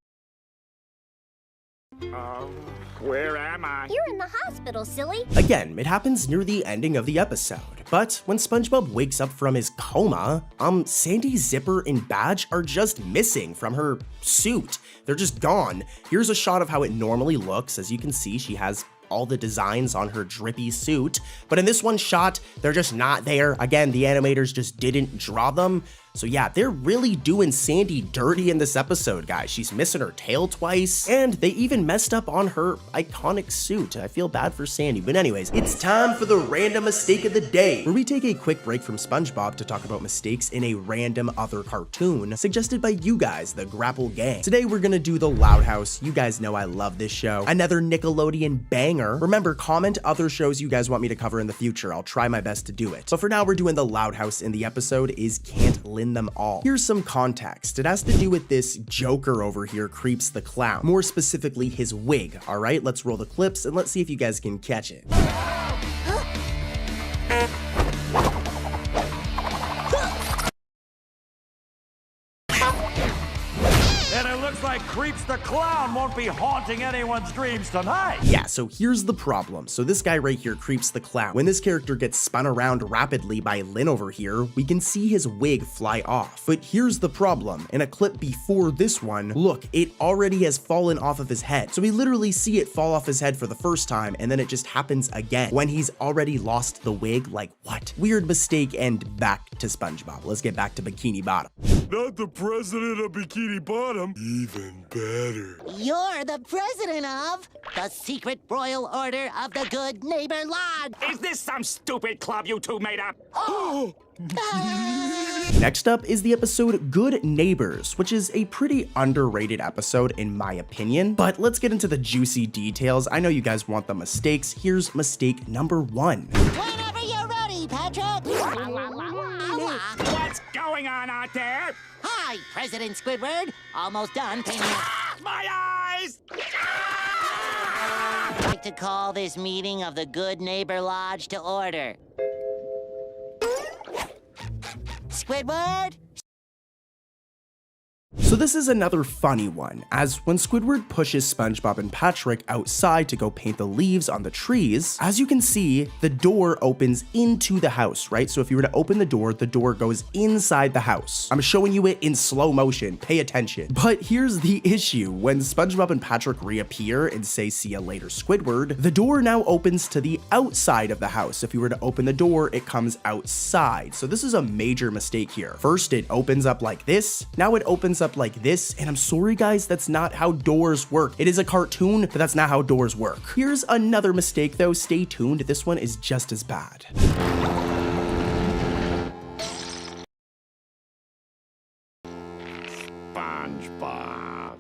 Where am I? You're in the hospital, silly. Again, it happens near the ending of the episode. But when SpongeBob wakes up from his coma, Sandy's zipper and badge are just missing from her suit. They're just gone. Here's a shot of how it normally looks. As you can see, she has all the designs on her drippy suit, but in this one shot, they're just not there. Again, the animators just didn't draw them. So yeah, they're really doing Sandy dirty in this episode, guys. She's missing her tail twice, and they even messed up on her iconic suit. I feel bad for Sandy, but anyways, it's time for the random mistake of the day, where we take a quick break from SpongeBob to talk about mistakes in a random other cartoon suggested by you guys, the Grapple Gang. Today, we're gonna do The Loud House. You guys know I love this show. Another Nickelodeon banger. Remember, comment other shows you guys want me to cover in the future. I'll try my best to do it. But for now, we're doing The Loud House, and the episode is Can't Lin Them All. Here's some context. It has to do with this Joker over here, Creeps the Clown. More specifically, his wig. All right, let's roll the clips and let's see if you guys can catch it. And it looks like Creeps the Clown won't be haunting anyone's dreams tonight. Yeah, so here's the problem. So this guy right here, Creeps the Clown, when this character gets spun around rapidly by Lynn over here, we can see his wig fly off. But here's the problem. In a clip before this one, look, it already has fallen off of his head. So we literally see it fall off his head for the first time, and then it just happens again when he's already lost the wig. Like, what? Weird mistake, and back to SpongeBob. Let's get back to Bikini Bottom. Not the president of Bikini Bottom. Even better. You're the president of the Secret Royal Order of the Good Neighbor Lodge. Is this some stupid club you two made up? Next up is the episode Good Neighbors, which is a pretty underrated episode in my opinion, but let's get into the juicy details. I know you guys want the mistakes. Here's mistake number 1. Whenever you're ready, Patrick. What's going on out there? Hi, President Squidward. Almost done painting. My eyes! I'd like to call this meeting of the Good Neighbor Lodge to order. Squidward? So this is another funny one, as when Squidward pushes SpongeBob and Patrick outside to go paint the leaves on the trees, as you can see, the door opens into the house, right? So if you were to open the door goes inside the house. I'm showing you it in slow motion, pay attention. But here's the issue, when SpongeBob and Patrick reappear and say, "See ya later, Squidward," the door now opens to the outside of the house. If you were to open the door, it comes outside. So this is a major mistake here. First, it opens up like this, now it opens up like this, and I'm sorry guys, that's not how doors work. It is a cartoon, but that's not how doors work. Here's another mistake though, stay tuned, this one is just as bad. SpongeBob.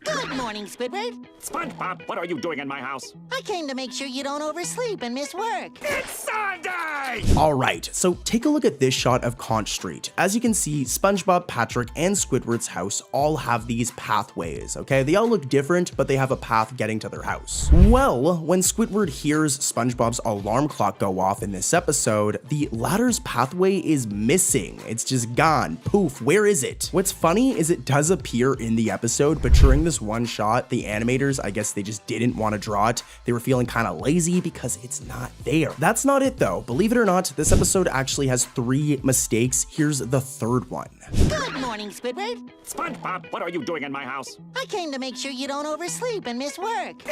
Good morning, Squidward. SpongeBob, what are you doing in my house? I came to make sure you don't oversleep and miss work. It's Sunday! Alright, so take a look at this shot of Conch Street. As you can see, SpongeBob, Patrick, and Squidward's house all have these pathways, okay? They all look different, but they have a path getting to their house. Well, when Squidward hears SpongeBob's alarm clock go off in this episode, the ladder's pathway is missing. It's just gone. Poof, where is it? What's funny is it does appear in the episode, but during this one shot, the animators, I guess they just didn't want to draw it. They were feeling kind of lazy because it's not there. That's not it though. Believe it or not, this episode actually has 3 mistakes. Here's the third one. Good morning, Squidward. SpongeBob, what are you doing in my house? I came to make sure you don't oversleep and miss work.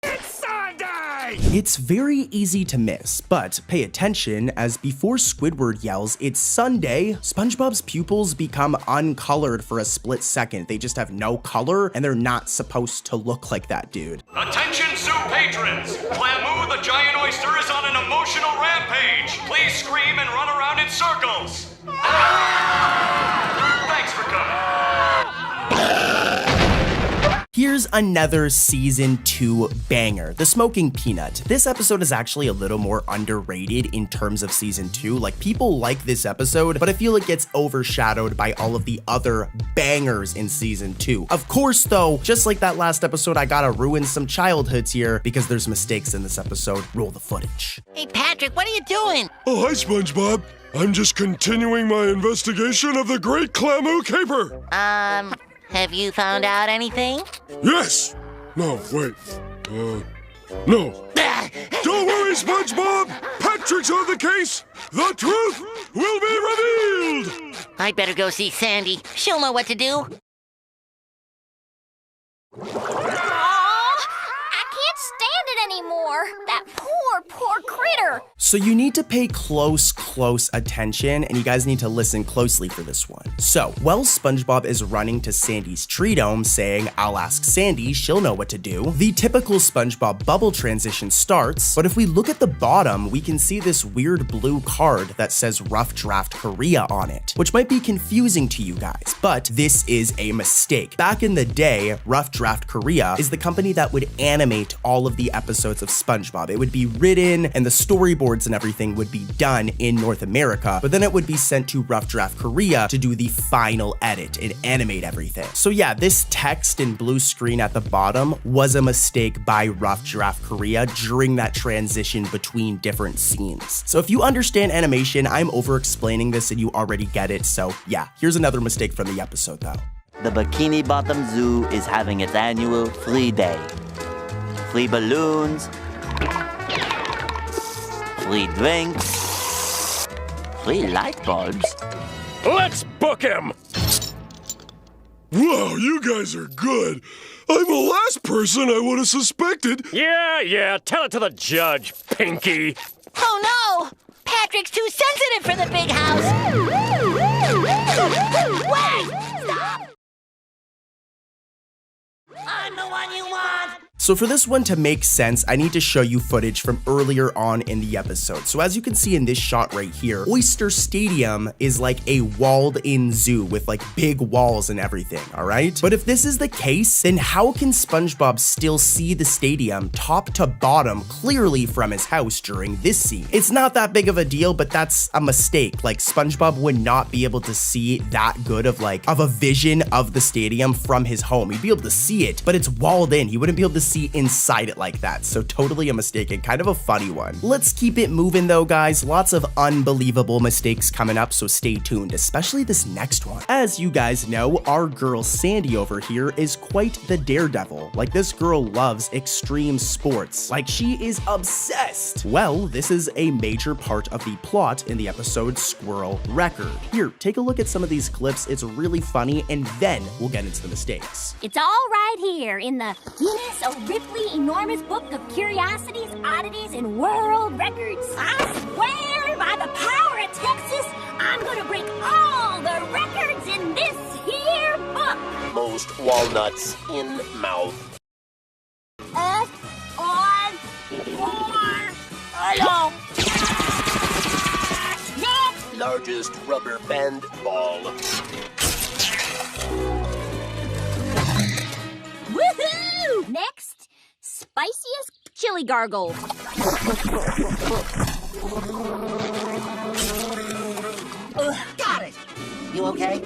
It's Sunday! die! It's very easy to miss, but pay attention as before Squidward yells, "It's Sunday," SpongeBob's pupils become uncolored for a split second. They just have no color, and they're not supposed to look like that, dude. Attention zoo patrons! Clamu the giant oyster is on an emotional rampage. Please scream and run around in circles. Thanks for coming. Here's another season 2 banger, The Smoking Peanut. This episode is actually a little more underrated in terms of season 2. Like, people like this episode, but I feel it gets overshadowed by all of the other bangers in season 2. Of course, though, just like that last episode, I gotta ruin some childhoods here because there's mistakes in this episode. Roll the footage. Hey, Patrick, what are you doing? Oh, hi, SpongeBob. I'm just continuing my investigation of the Great Clamu Caper. Have you found out anything? Yes! No, wait. No. Don't worry, SpongeBob! Patrick's on the case! The truth will be revealed! I'd better go see Sandy. She'll know what to do. I can't stand it anymore. That poor critter. So you need to pay close attention, and you guys need to listen closely for this one. So, while SpongeBob is running to Sandy's tree dome saying, "I'll ask Sandy, she'll know what to do," the typical SpongeBob bubble transition starts, but if we look at the bottom, we can see this weird blue card that says Rough Draft Korea on it, which might be confusing to you guys, but this is a mistake. Back in the day, Rough Draft Korea is the company that would animate all of the episodes of SpongeBob. It would be written and the storyboards and everything would be done in North America, but then it would be sent to Rough Draft Korea to do the final edit and animate everything. So yeah, this text in blue screen at the bottom was a mistake by Rough Draft Korea during that transition between different scenes. So if you understand animation, I'm over explaining this and you already get it. So yeah, here's another mistake from the episode though. The Bikini Bottom Zoo is having its annual flea day. Flea balloons, flea drinks, flea light bulbs. Let's book him! Wow, you guys are good. I'm the last person I would have suspected. Yeah, tell it to the judge, Pinky. Oh no! Patrick's too sensitive for the big house! Wait! Stop! I'm the one you want! So for this one to make sense, I need to show you footage from earlier on in the episode. So as you can see in this shot right here, Oyster Stadium is like a walled-in zoo with like big walls and everything, all right? But if this is the case, then how can SpongeBob still see the stadium top to bottom clearly from his house during this scene? It's not that big of a deal, but that's a mistake. Like, SpongeBob would not be able to see that good of a vision of the stadium from his home. He'd be able to see it, but it's walled in. He wouldn't be able to see inside it like that. So totally a mistake and kind of a funny one. Let's keep it moving though, guys. Lots of unbelievable mistakes coming up, so stay tuned, especially this next one. As you guys know, our girl Sandy over here is quite the daredevil. Like, this girl loves extreme sports. Like, she is obsessed. Well, this is a major part of the plot in the episode Squirrel Record. Here, take a look at some of these clips. It's really funny, and then we'll get into the mistakes. It's all right here in the Guinness Ripley Enormous Book of Curiosities, Oddities, and World Records. I swear by the power of Texas, I'm gonna break all the records in this here book. Most walnuts in mouth. On, 4, hello. Largest rubber band ball. Woohoo! Next, spiciest chili gargle. Got it! You okay?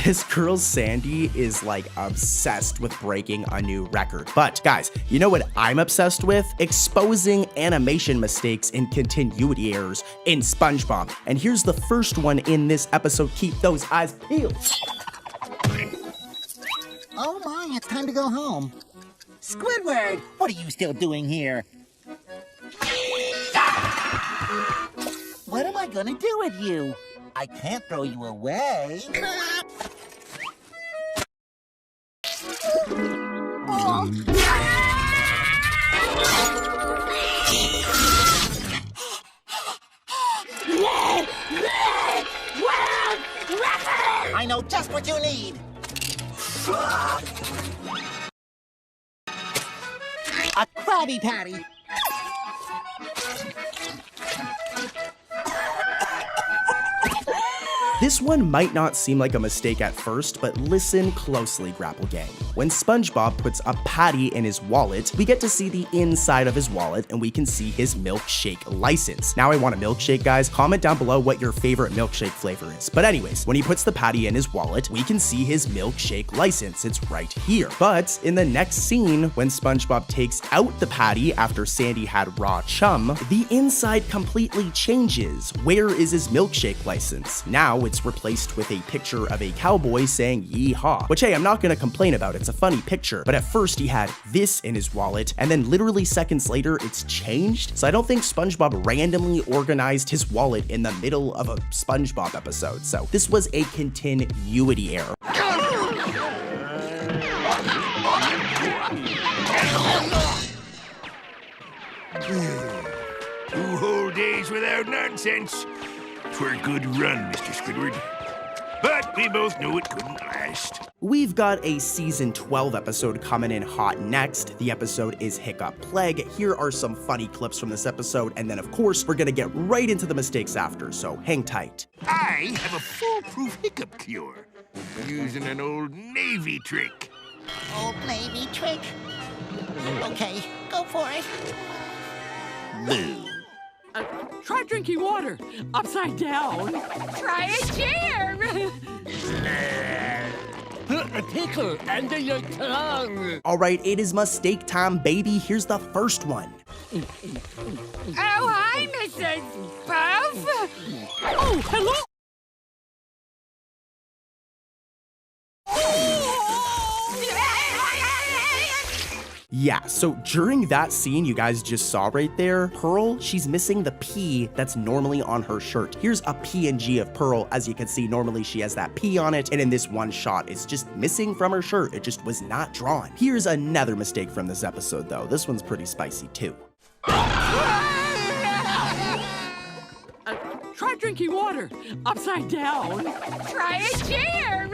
This girl Sandy is like obsessed with breaking a new record. But guys, you know what I'm obsessed with? Exposing animation mistakes and continuity errors in SpongeBob. And here's the first one in this episode. Keep those eyes peeled. Oh my, it's time to go home. Squidward, what are you still doing here? What am I gonna do with you? I can't throw you away. I know just what you need. A Krabby Patty. This one might not seem like a mistake at first, but listen closely, Grapple Gang. When SpongeBob puts a patty in his wallet, we get to see the inside of his wallet and we can see his milkshake license. Now I want a milkshake, guys. Comment down below what your favorite milkshake flavor is. But anyways, when he puts the patty in his wallet, we can see his milkshake license. It's right here. But in the next scene, when SpongeBob takes out the patty after Sandy had raw chum, the inside completely changes. Where is his milkshake license? Now it's replaced with a picture of a cowboy saying yeehaw, which hey, I'm not gonna complain about, it's a funny picture, but at first he had this in his wallet, and then literally seconds later it's changed, so I don't think SpongeBob randomly organized his wallet in the middle of a SpongeBob episode, so this was a continuity error. 2 whole days without nonsense. 'Twere a good run, Mr. Squidward. But we both knew it couldn't last. We've got a season 12 episode coming in hot next. The episode is Hiccup Plague. Here are some funny clips from this episode, and then of course we're gonna get right into the mistakes after, so hang tight. I have a foolproof hiccup cure using an old Navy trick. Old Navy trick. Okay, go for it. Boo. Try drinking water upside down. Try a chair. Put a pickle under your tongue. Alright, it is mistake time, baby. Here's the first one. Oh, hi, Mrs. Puff. Oh, hello. Yeah, so during that scene you guys just saw right there, Pearl, she's missing the P that's normally on her shirt. Here's a PNG of Pearl. As you can see, normally she has that P on it, and in this one shot, it's just missing from her shirt. It just was not drawn. Here's another mistake from this episode, though. This one's pretty spicy, too. Try drinking water upside down. Try a chair.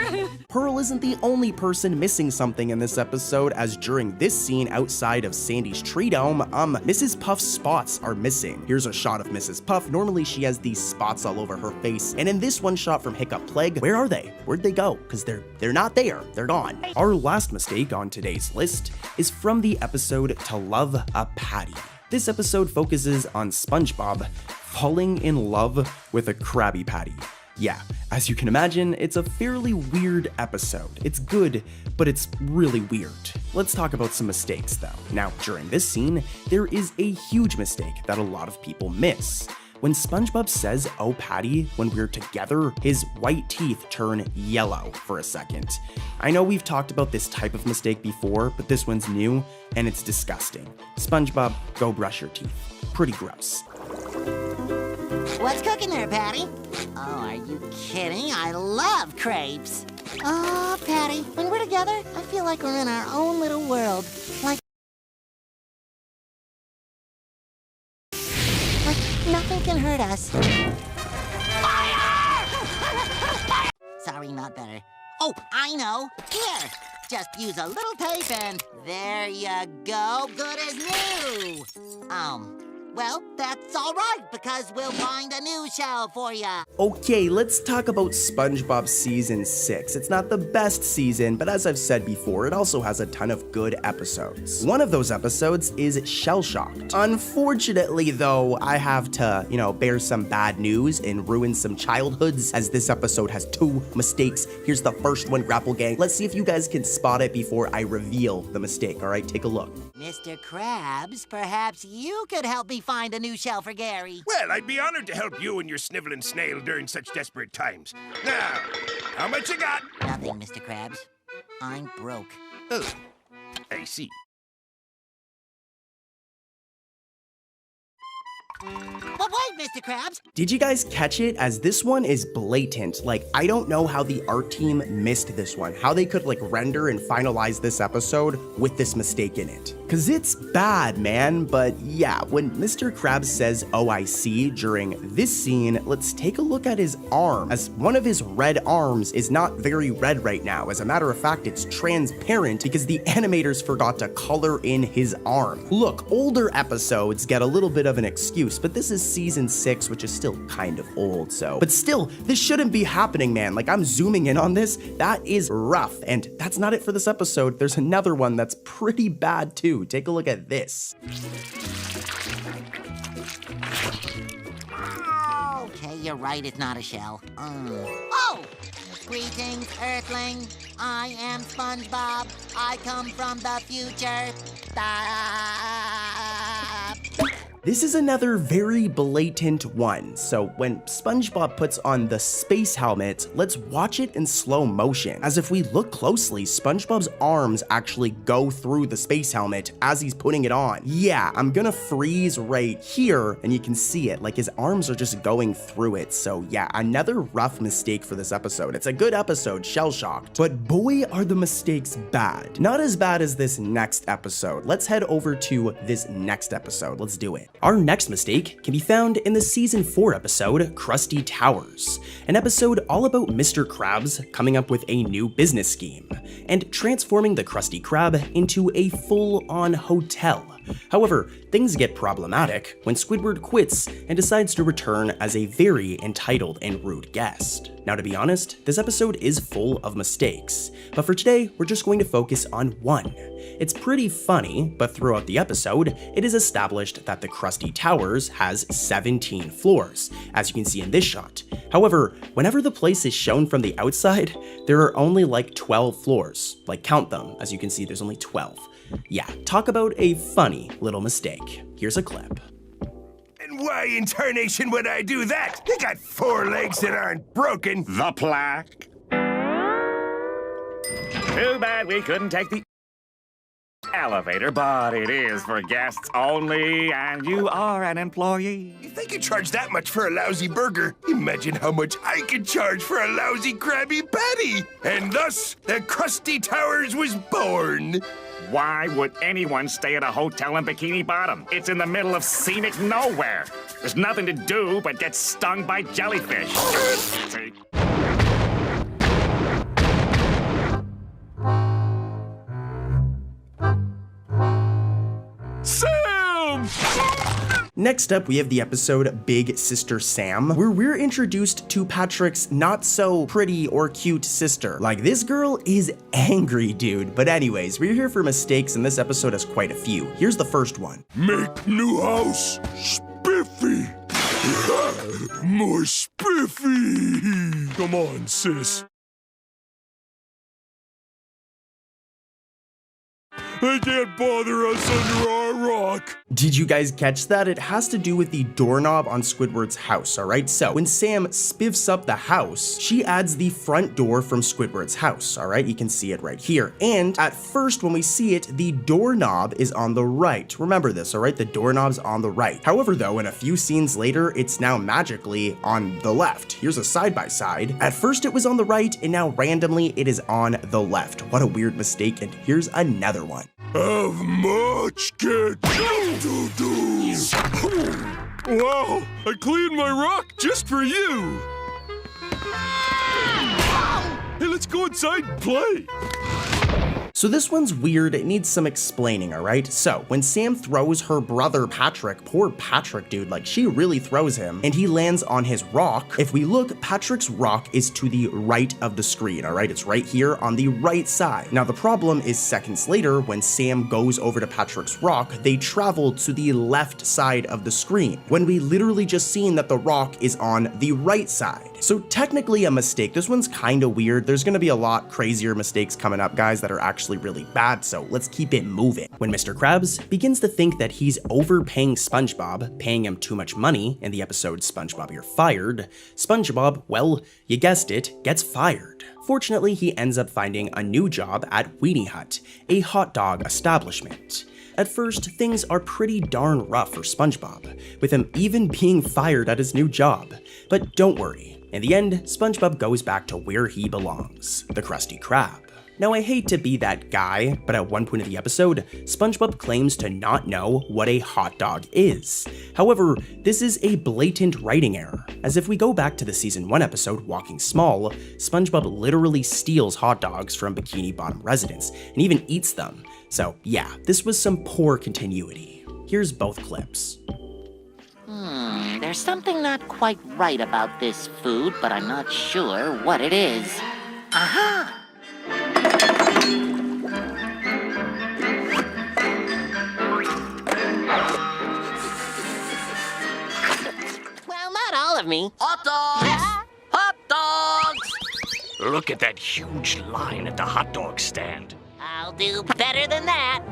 Pearl isn't the only person missing something in this episode, as during this scene outside of Sandy's tree dome, Mrs. Puff's spots are missing. Here's a shot of Mrs. Puff. Normally she has these spots all over her face, and in this one shot from Hiccup Plague, where are they? Where'd they go? Because they're not there. They're gone. Our last mistake on today's list is from the episode To Love a Patty. This episode focuses on SpongeBob falling in love with a Krabby Patty. Yeah, as you can imagine, it's a fairly weird episode. It's good, but it's really weird. Let's talk about some mistakes though. Now, during this scene, there is a huge mistake that a lot of people miss. When SpongeBob says, "Oh, Patty," when we're together, his white teeth turn yellow for a second. I know we've talked about this type of mistake before, but this one's new, and it's disgusting. SpongeBob, go brush your teeth. Pretty gross. What's cooking there, Patty? Oh, are you kidding? I love crepes. Oh, Patty, when we're together, I feel like we're in our own little world. Like nothing can hurt us. Fire! Sorry, not better. Oh, I know. Here, just use a little tape and there you go. Good as new. Well, that's all right, because we'll find a new shell for ya. Okay, let's talk about SpongeBob Season 6. It's not the best season, but as I've said before, it also has a ton of good episodes. One of those episodes is Shell Shocked. Unfortunately, though, I have to, bear some bad news and ruin some childhoods, as this episode has 2 mistakes. Here's the first one, Grapple Gang. Let's see if you guys can spot it before I reveal the mistake, alright? Take a look. Mr. Krabs, perhaps you could help me find a new shell for Gary. Well, I'd be honored to help you and your sniveling snail during such desperate times. Now, how much you got? Nothing, Mr. Krabs. I'm broke. Oh, I see. But wait, Mr. Krabs! Did you guys catch it? As this one is blatant. Like, I don't know how the art team missed this one. How they could, render and finalize this episode with this mistake in it. Cause it's bad, man. But yeah, when Mr. Krabs says, "Oh, I see," during this scene, let's take a look at his arm, as one of his red arms is not very red right now. As a matter of fact, it's transparent because the animators forgot to color in his arm. Look, older episodes get a little bit of an excuse, but this is season 6, which is still kind of old, so. But still, this shouldn't be happening, man. Like, I'm zooming in on this. That is rough. And that's not it for this episode. There's another one that's pretty bad too. Take a look at this. Okay, you're right, it's not a shell. Oh! Greetings, Earthling. I am SpongeBob. I come from the future. This is another very blatant one. So when SpongeBob puts on the space helmet, let's watch it in slow motion. As if we look closely, SpongeBob's arms actually go through the space helmet as he's putting it on. Yeah, I'm gonna freeze right here and you can see it, like his arms are just going through it. So yeah, another rough mistake for this episode. It's a good episode, shell-shocked, but boy are the mistakes bad. Not as bad as this next episode. Let's head over to this next episode. Let's do it. Our next mistake can be found in the season 4 episode, Krusty Towers, an episode all about Mr. Krabs coming up with a new business scheme and transforming the Krusty Krab into a full-on hotel. However, things get problematic when Squidward quits and decides to return as a very entitled and rude guest. Now, to be honest, this episode is full of mistakes, but for today, we're just going to focus on one. It's pretty funny, but throughout the episode, it is established that the Krusty Towers has 17 floors, as you can see in this shot. However, whenever the place is shown from the outside, there are only like 12 floors. Like, count them, as you can see there's only 12. Yeah, talk about a funny little mistake. Here's a clip. And why in tarnation would I do that? They got 4 legs that aren't broken. The plaque. Too bad we couldn't take the elevator, but it is for guests only, and you are an employee. If they could charge that much for a lousy burger, imagine how much I could charge for a lousy Krabby Patty. And thus, the Krusty Towers was born. Why would anyone stay at a hotel in Bikini Bottom? It's in the middle of scenic nowhere. There's nothing to do but get stung by jellyfish. See? Sam! Next up, we have the episode Big Sister Sam, where we're introduced to Patrick's not so pretty or cute sister. Like, this girl is angry, dude. But anyways, we're here for mistakes, and this episode has quite a few. Here's the first one. Make new house spiffy. More spiffy. Come on, sis. They can't bother us under our rock. Did you guys catch that? It has to do with the doorknob on Squidward's house, alright? So, when Sam spiffs up the house, she adds the front door from Squidward's house, alright? You can see it right here. And at first, when we see it, the doorknob is on the right. Remember this, alright? The doorknob's on the right. However, though, in a few scenes later, it's now magically on the left. Here's a side-by-side. At first, it was on the right, and now randomly, it is on the left. What a weird mistake, and here's another one. Have much get to do. Wow, I cleaned my rock just for you. Hey, let's go inside and play. So this one's weird, it needs some explaining, alright? So, when Sam throws her brother Patrick, poor Patrick, dude, like, she really throws him, and he lands on his rock. If we look, Patrick's rock is to the right of the screen, alright? It's right here on the right side. Now, the problem is seconds later, when Sam goes over to Patrick's rock, they travel to the left side of the screen, when we literally just seen that the rock is on the right side. So technically a mistake. This one's kinda weird. There's gonna be a lot crazier mistakes coming up, guys, that are actually really bad, so let's keep it moving. When Mr. Krabs begins to think that he's overpaying SpongeBob, paying him too much money in the episode SpongeBob You're Fired, SpongeBob, well, you guessed it, gets fired. Fortunately, he ends up finding a new job at Weenie Hut, a hot dog establishment. At first, things are pretty darn rough for SpongeBob, with him even being fired at his new job. But don't worry, in the end, SpongeBob goes back to where he belongs, the Krusty Krab. Now, I hate to be that guy, but at one point of the episode, SpongeBob claims to not know what a hot dog is. However, this is a blatant writing error, as if we go back to the season 1 episode Walking Small, SpongeBob literally steals hot dogs from Bikini Bottom residents and even eats them. So yeah, this was some poor continuity. Here's both clips. There's something not quite right about this food, but I'm not sure what it is. Aha! Well, not all of me. Hot dogs! Hot dogs! Look at that huge line at the hot dog stand. I'll do better than that.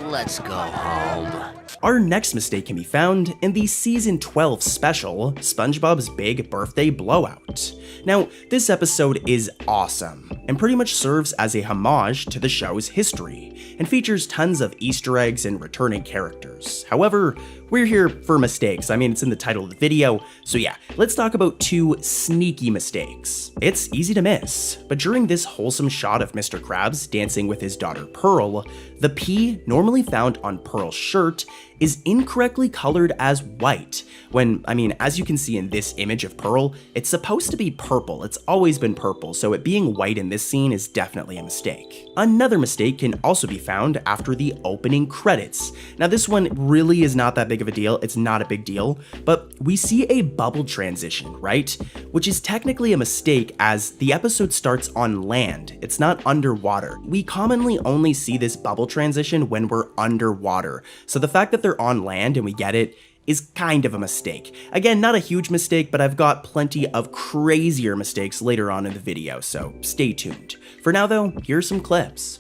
Let's go home. Our next mistake can be found in the season 12 special, SpongeBob's Big Birthday Blowout. Now, this episode is awesome, and pretty much serves as a homage to the show's history, and features tons of Easter eggs and returning characters. However, we're here for mistakes. I mean, it's in the title of the video, so yeah, let's talk about 2 sneaky mistakes. It's easy to miss, but during this wholesome shot of Mr. Krabs dancing with his daughter Pearl, the P normally found on Pearl's shirt is incorrectly colored as white, when, I mean, as you can see in this image of Pearl, it's supposed to be purple. It's always been purple, so it being white in this scene is definitely a mistake. Another mistake can also be found after the opening credits. Now, this one really is not that big of a deal. It's not a big deal, but we see a bubble transition, right? Which is technically a mistake as the episode starts on land. It's not underwater. We commonly only see this bubble transition when we're underwater. So the fact that they're on land and we get it is kind of a mistake. Again, not a huge mistake, but I've got plenty of crazier mistakes later on in the video, so stay tuned. For now though, here's some clips.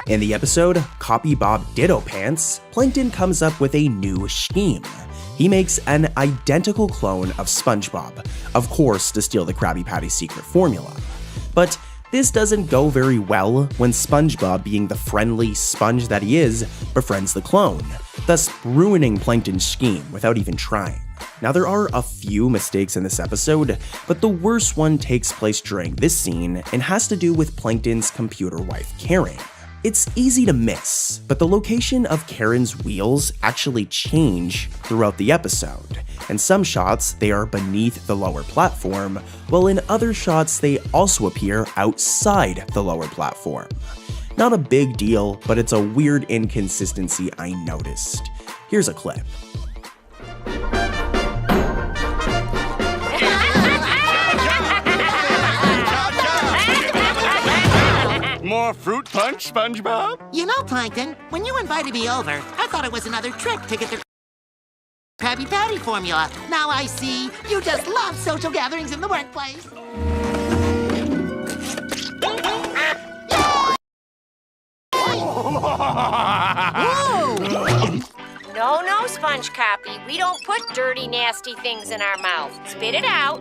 In the episode, Copy Bob Ditto Pants, Plankton comes up with a new scheme. He makes an identical clone of SpongeBob, of course to steal the Krabby Patty's secret formula. But this doesn't go very well when SpongeBob, being the friendly sponge that he is, befriends the clone, thus ruining Plankton's scheme without even trying. Now, there are a few mistakes in this episode, but the worst one takes place during this scene and has to do with Plankton's computer wife, Karen. It's easy to miss, but the location of Karen's wheels actually change throughout the episode. In some shots, they are beneath the lower platform, while in other shots, they also appear outside the lower platform. Not a big deal, but it's a weird inconsistency I noticed. Here's a clip. More fruit punch, SpongeBob? You know, Plankton, when you invited me over, I thought it was another trick to get the Krabby Patty formula. Now I see you just love social gatherings in the workplace. No, Sponge Copy. We don't put dirty, nasty things in our mouth. Spit it out.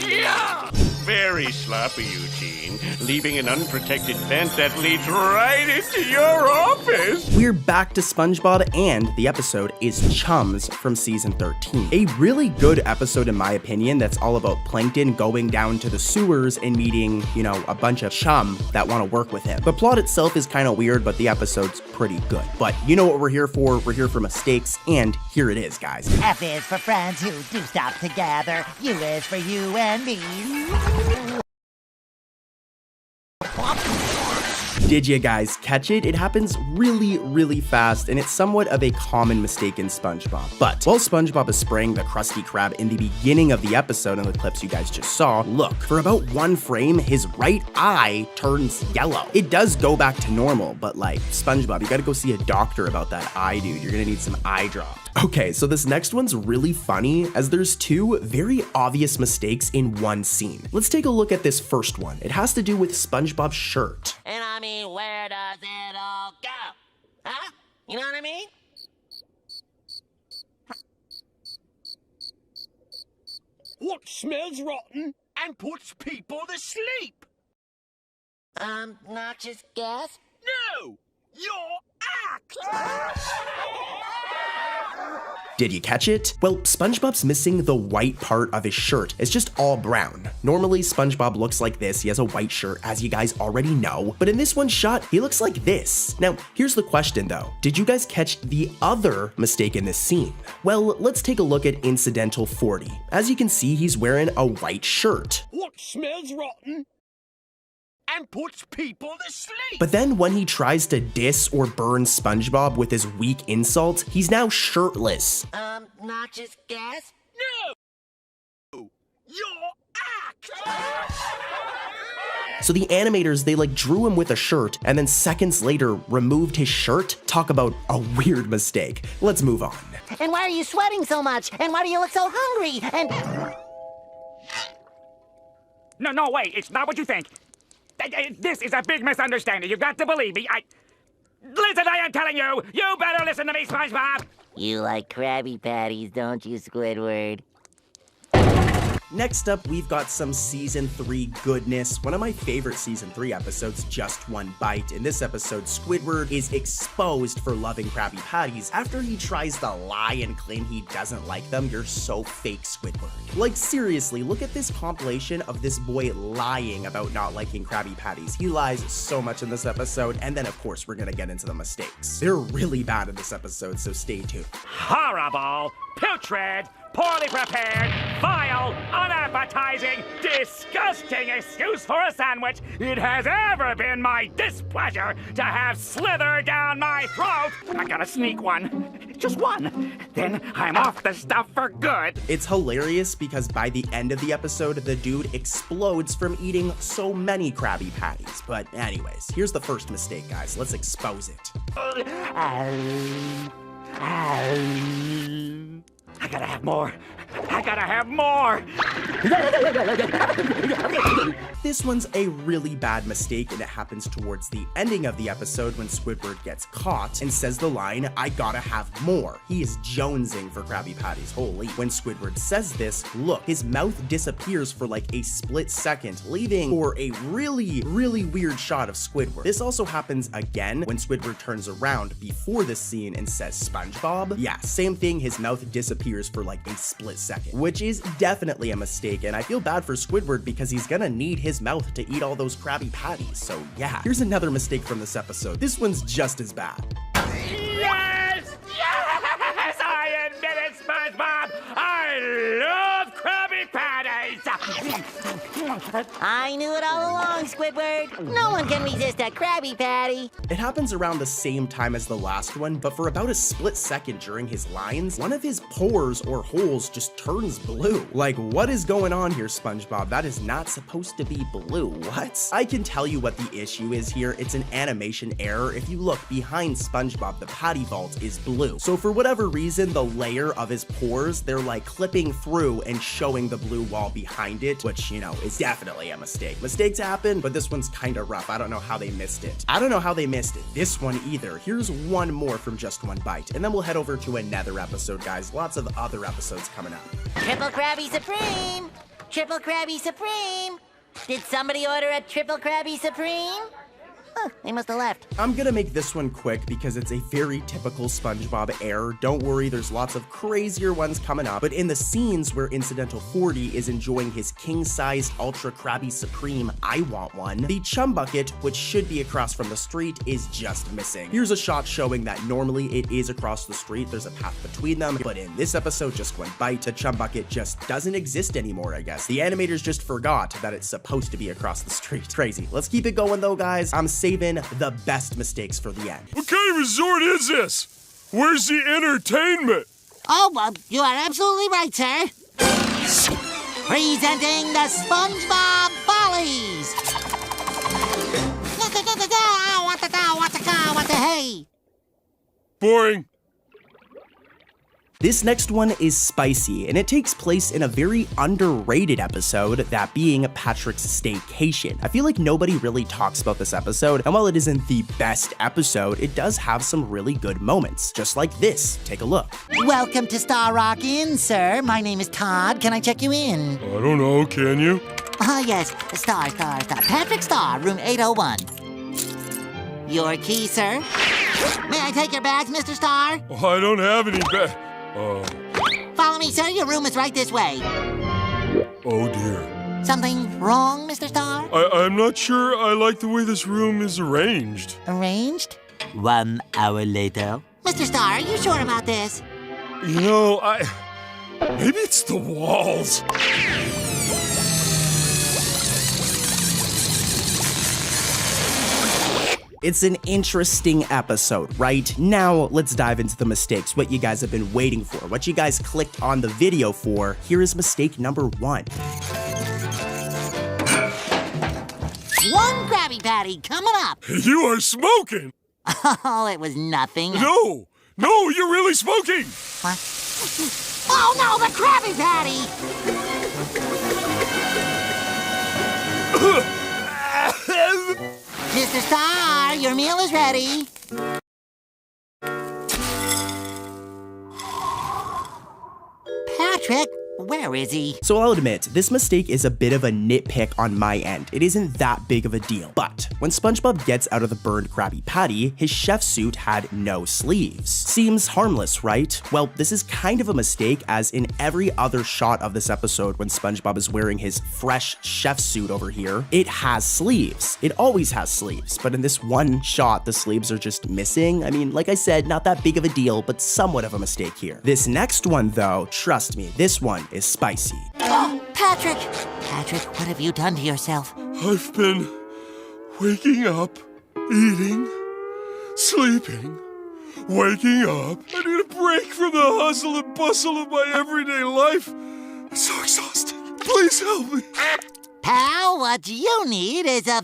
Yeah! Very sloppy, Eugene, leaving an unprotected vent that leads right into your office. We're back to SpongeBob, and the episode is Chums from season 13. A really good episode in my opinion that's all about Plankton going down to the sewers and meeting, you know, a bunch of chum that want to work with him. The plot itself is kind of weird, but the episode's pretty good. But you know what we're here for? We're here for mistakes, and here it is, guys. F is for friends who do stop together. U is for you and me. Did you guys catch it? It happens really fast, and it's somewhat of a common mistake in SpongeBob. But while SpongeBob is spraying the Krusty Krab in the beginning of the episode in the clips you guys just saw, look, for about one frame, his right eye turns yellow. It does go back to normal, but like, SpongeBob, you gotta go see a doctor about that eye, dude. You're gonna need some eye drops. Okay, so this next one's really funny as there's two very obvious mistakes in one scene. Let's take a look at this first one. It has to do with SpongeBob's shirt. And I mean, where does it all go? Huh? You know what I mean? What smells rotten and puts people to sleep? Noxious gas? No! Your act! Did you catch it? Well, SpongeBob's missing the white part of his shirt. It's just all brown. Normally, SpongeBob looks like this. He has a white shirt, as you guys already know. But in this one shot, he looks like this. Now, here's the question though. Did you guys catch the other mistake in this scene? Well, let's take a look at Incidental 40. As you can see, he's wearing a white shirt. What smells rotten and puts people to sleep? But then when he tries to diss or burn SpongeBob with his weak insult, he's now shirtless. Noxious gas? No! Your act! So the animators, they like drew him with a shirt and then seconds later removed his shirt? Talk about a weird mistake. Let's move on. And why are you sweating so much? And why do you look so hungry? And... No, wait, it's not what you think. This is a big misunderstanding. You've got to believe me. Listen, I am telling you! You better listen to me, SpongeBob! You like Krabby Patties, don't you, Squidward? Next up, we've got some Season 3 goodness. One of my favorite Season 3 episodes, Just One Bite. In this episode, Squidward is exposed for loving Krabby Patties after he tries to lie and claim he doesn't like them. You're so fake, Squidward. Like, seriously, look at this compilation of this boy lying about not liking Krabby Patties. He lies so much in this episode, and then, of course, we're gonna get into the mistakes. They're really bad in this episode, so stay tuned. Horrible, putrid, poorly prepared, vile, unappetizing, disgusting excuse for a sandwich it has ever been my displeasure to have slither down my throat. I gotta sneak one. Just one. Then I'm off the stuff for good. It's hilarious because by the end of the episode, the dude explodes from eating so many Krabby Patties. But anyways, here's the first mistake, guys. Let's expose it. I gotta have more. I gotta have more. This one's a really bad mistake, and it happens towards the ending of the episode when Squidward gets caught and says the line, "I gotta have more." He is jonesing for Krabby Patties, holy. When Squidward says this, look, his mouth disappears for like a split second, leaving for a really weird shot of Squidward. This also happens again when Squidward turns around before this scene and says, "SpongeBob?" Yeah, same thing, his mouth disappears for like a split second, which is definitely a mistake, and I feel bad for Squidward because he's gonna need his mouth to eat all those Krabby Patties. So yeah, here's another mistake from this episode. This one's just as bad. Yes! Yes! I admit it, SpongeBob! I love Krabby Patties! I knew it all along, Squidward. No one can resist a Krabby Patty. It happens around the same time as the last one, but for about a split second during his lines, one of his pores or holes just turns blue. Like, what is going on here, SpongeBob? That is not supposed to be blue. What? I can tell you what the issue is here. It's an animation error. If you look behind SpongeBob, the patty vault is blue. So for whatever reason, the layer of his pores, they're like clipping through and showing the blue wall behind it, which, you know, is definitely a mistake. Mistakes happen, but this one's kind of rough. I don't know how they missed it. I don't know how they missed it. This one either. Here's one more from Just One Bite, and then we'll head over to another episode, guys. Lots of other episodes coming up. Triple Krabby Supreme! Triple Krabby Supreme! Did somebody order a Triple Krabby Supreme? Huh, they must have left. I'm gonna make this one quick because it's a very typical SpongeBob error. Don't worry, there's lots of crazier ones coming up, but in the scenes where Incidental 40 is enjoying his king-size Ultra Krabby Supreme I Want One, the chum bucket, which should be across from the street, is just missing. Here's a shot showing that normally it is across the street, there's a path between them, but in this episode, Just One Bite, the chum bucket just doesn't exist anymore, I guess. The animators just forgot that it's supposed to be across the street. Crazy. Let's keep it going though, guys. I'm saving saving the best mistakes for the end. What kind of resort is this? Where's the entertainment? Oh, you are absolutely right, sir. Presenting the SpongeBob Follies. What the hey? Boring. This next one is spicy, and it takes place in a very underrated episode, that being Patrick's staycation. I feel like nobody really talks about this episode, and while it isn't the best episode, it does have some really good moments, just like this. Take a look. Welcome to Star Rock Inn, sir. My name is Todd. Can I check you in? I don't know, can you? Yes. Star. Patrick Star, room 801. Your key, sir. May I take your bags, Mr. Star? Oh, I don't have any Follow me, sir. Your room is right this way. Oh, dear. Something wrong, Mr. Star? I'm not sure I like the way this room is arranged. Arranged? 1 hour later. Mr. Star, are you sure about this? You know, maybe it's the walls. It's an interesting episode, right? Now, let's dive into the mistakes, what you guys have been waiting for, what you guys clicked on the video for. Here is mistake number 1. One Krabby Patty coming up. You are smoking. Oh, it was nothing. No, you're really smoking. What? Oh, no, the Krabby Patty. Mr. Star, your meal is ready. Patrick, where is he? So I'll admit, this mistake is a bit of a nitpick on my end. It isn't that big of a deal. But when SpongeBob gets out of the burned Krabby Patty, his chef suit had no sleeves. Seems harmless, right? Well, this is kind of a mistake, as in every other shot of this episode when SpongeBob is wearing his fresh chef suit over here, it has sleeves. It always has sleeves, but in this one shot, the sleeves are just missing. I mean, like I said, not that big of a deal, but somewhat of a mistake here. This next one though, trust me, this one is spicy. Oh, Patrick! Patrick, what have you done to yourself? I've been waking up, eating, sleeping, waking up. I need a break from the hustle and bustle of my everyday life. It's so exhausting. Please help me. Pal, what you need is a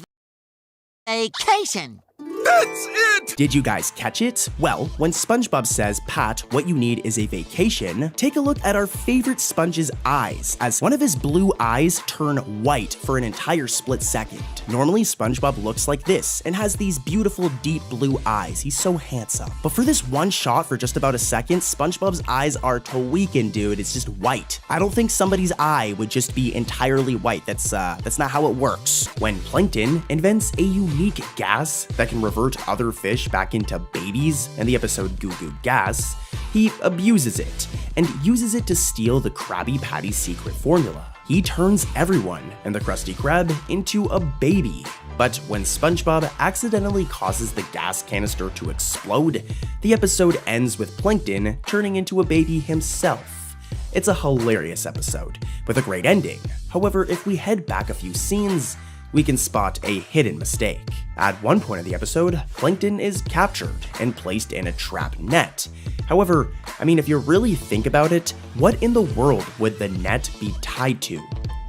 vacation. That's it! Did you guys catch it? Well, when SpongeBob says, Pat, what you need is a vacation, take a look at our favorite Sponge's eyes, as one of his blue eyes turn white for an entire split second. Normally, SpongeBob looks like this and has these beautiful deep blue eyes. He's so handsome. But for this one shot for just about a second, SpongeBob's eyes are tweaking, dude. It's just white. I don't think somebody's eye would just be entirely white. That's not how it works. When Plankton invents a unique gas that can revert other fish back into babies in the episode Goo Goo Gas, he abuses it and uses it to steal the Krabby Patty's secret formula. He turns everyone in the Krusty Krab into a baby. But when SpongeBob accidentally causes the gas canister to explode, the episode ends with Plankton turning into a baby himself. It's a hilarious episode with a great ending. However, if we head back a few scenes, we can spot a hidden mistake. At one point in the episode, Plankton is captured and placed in a trap net. However, I mean, if you really think about it, what in the world would the net be tied to?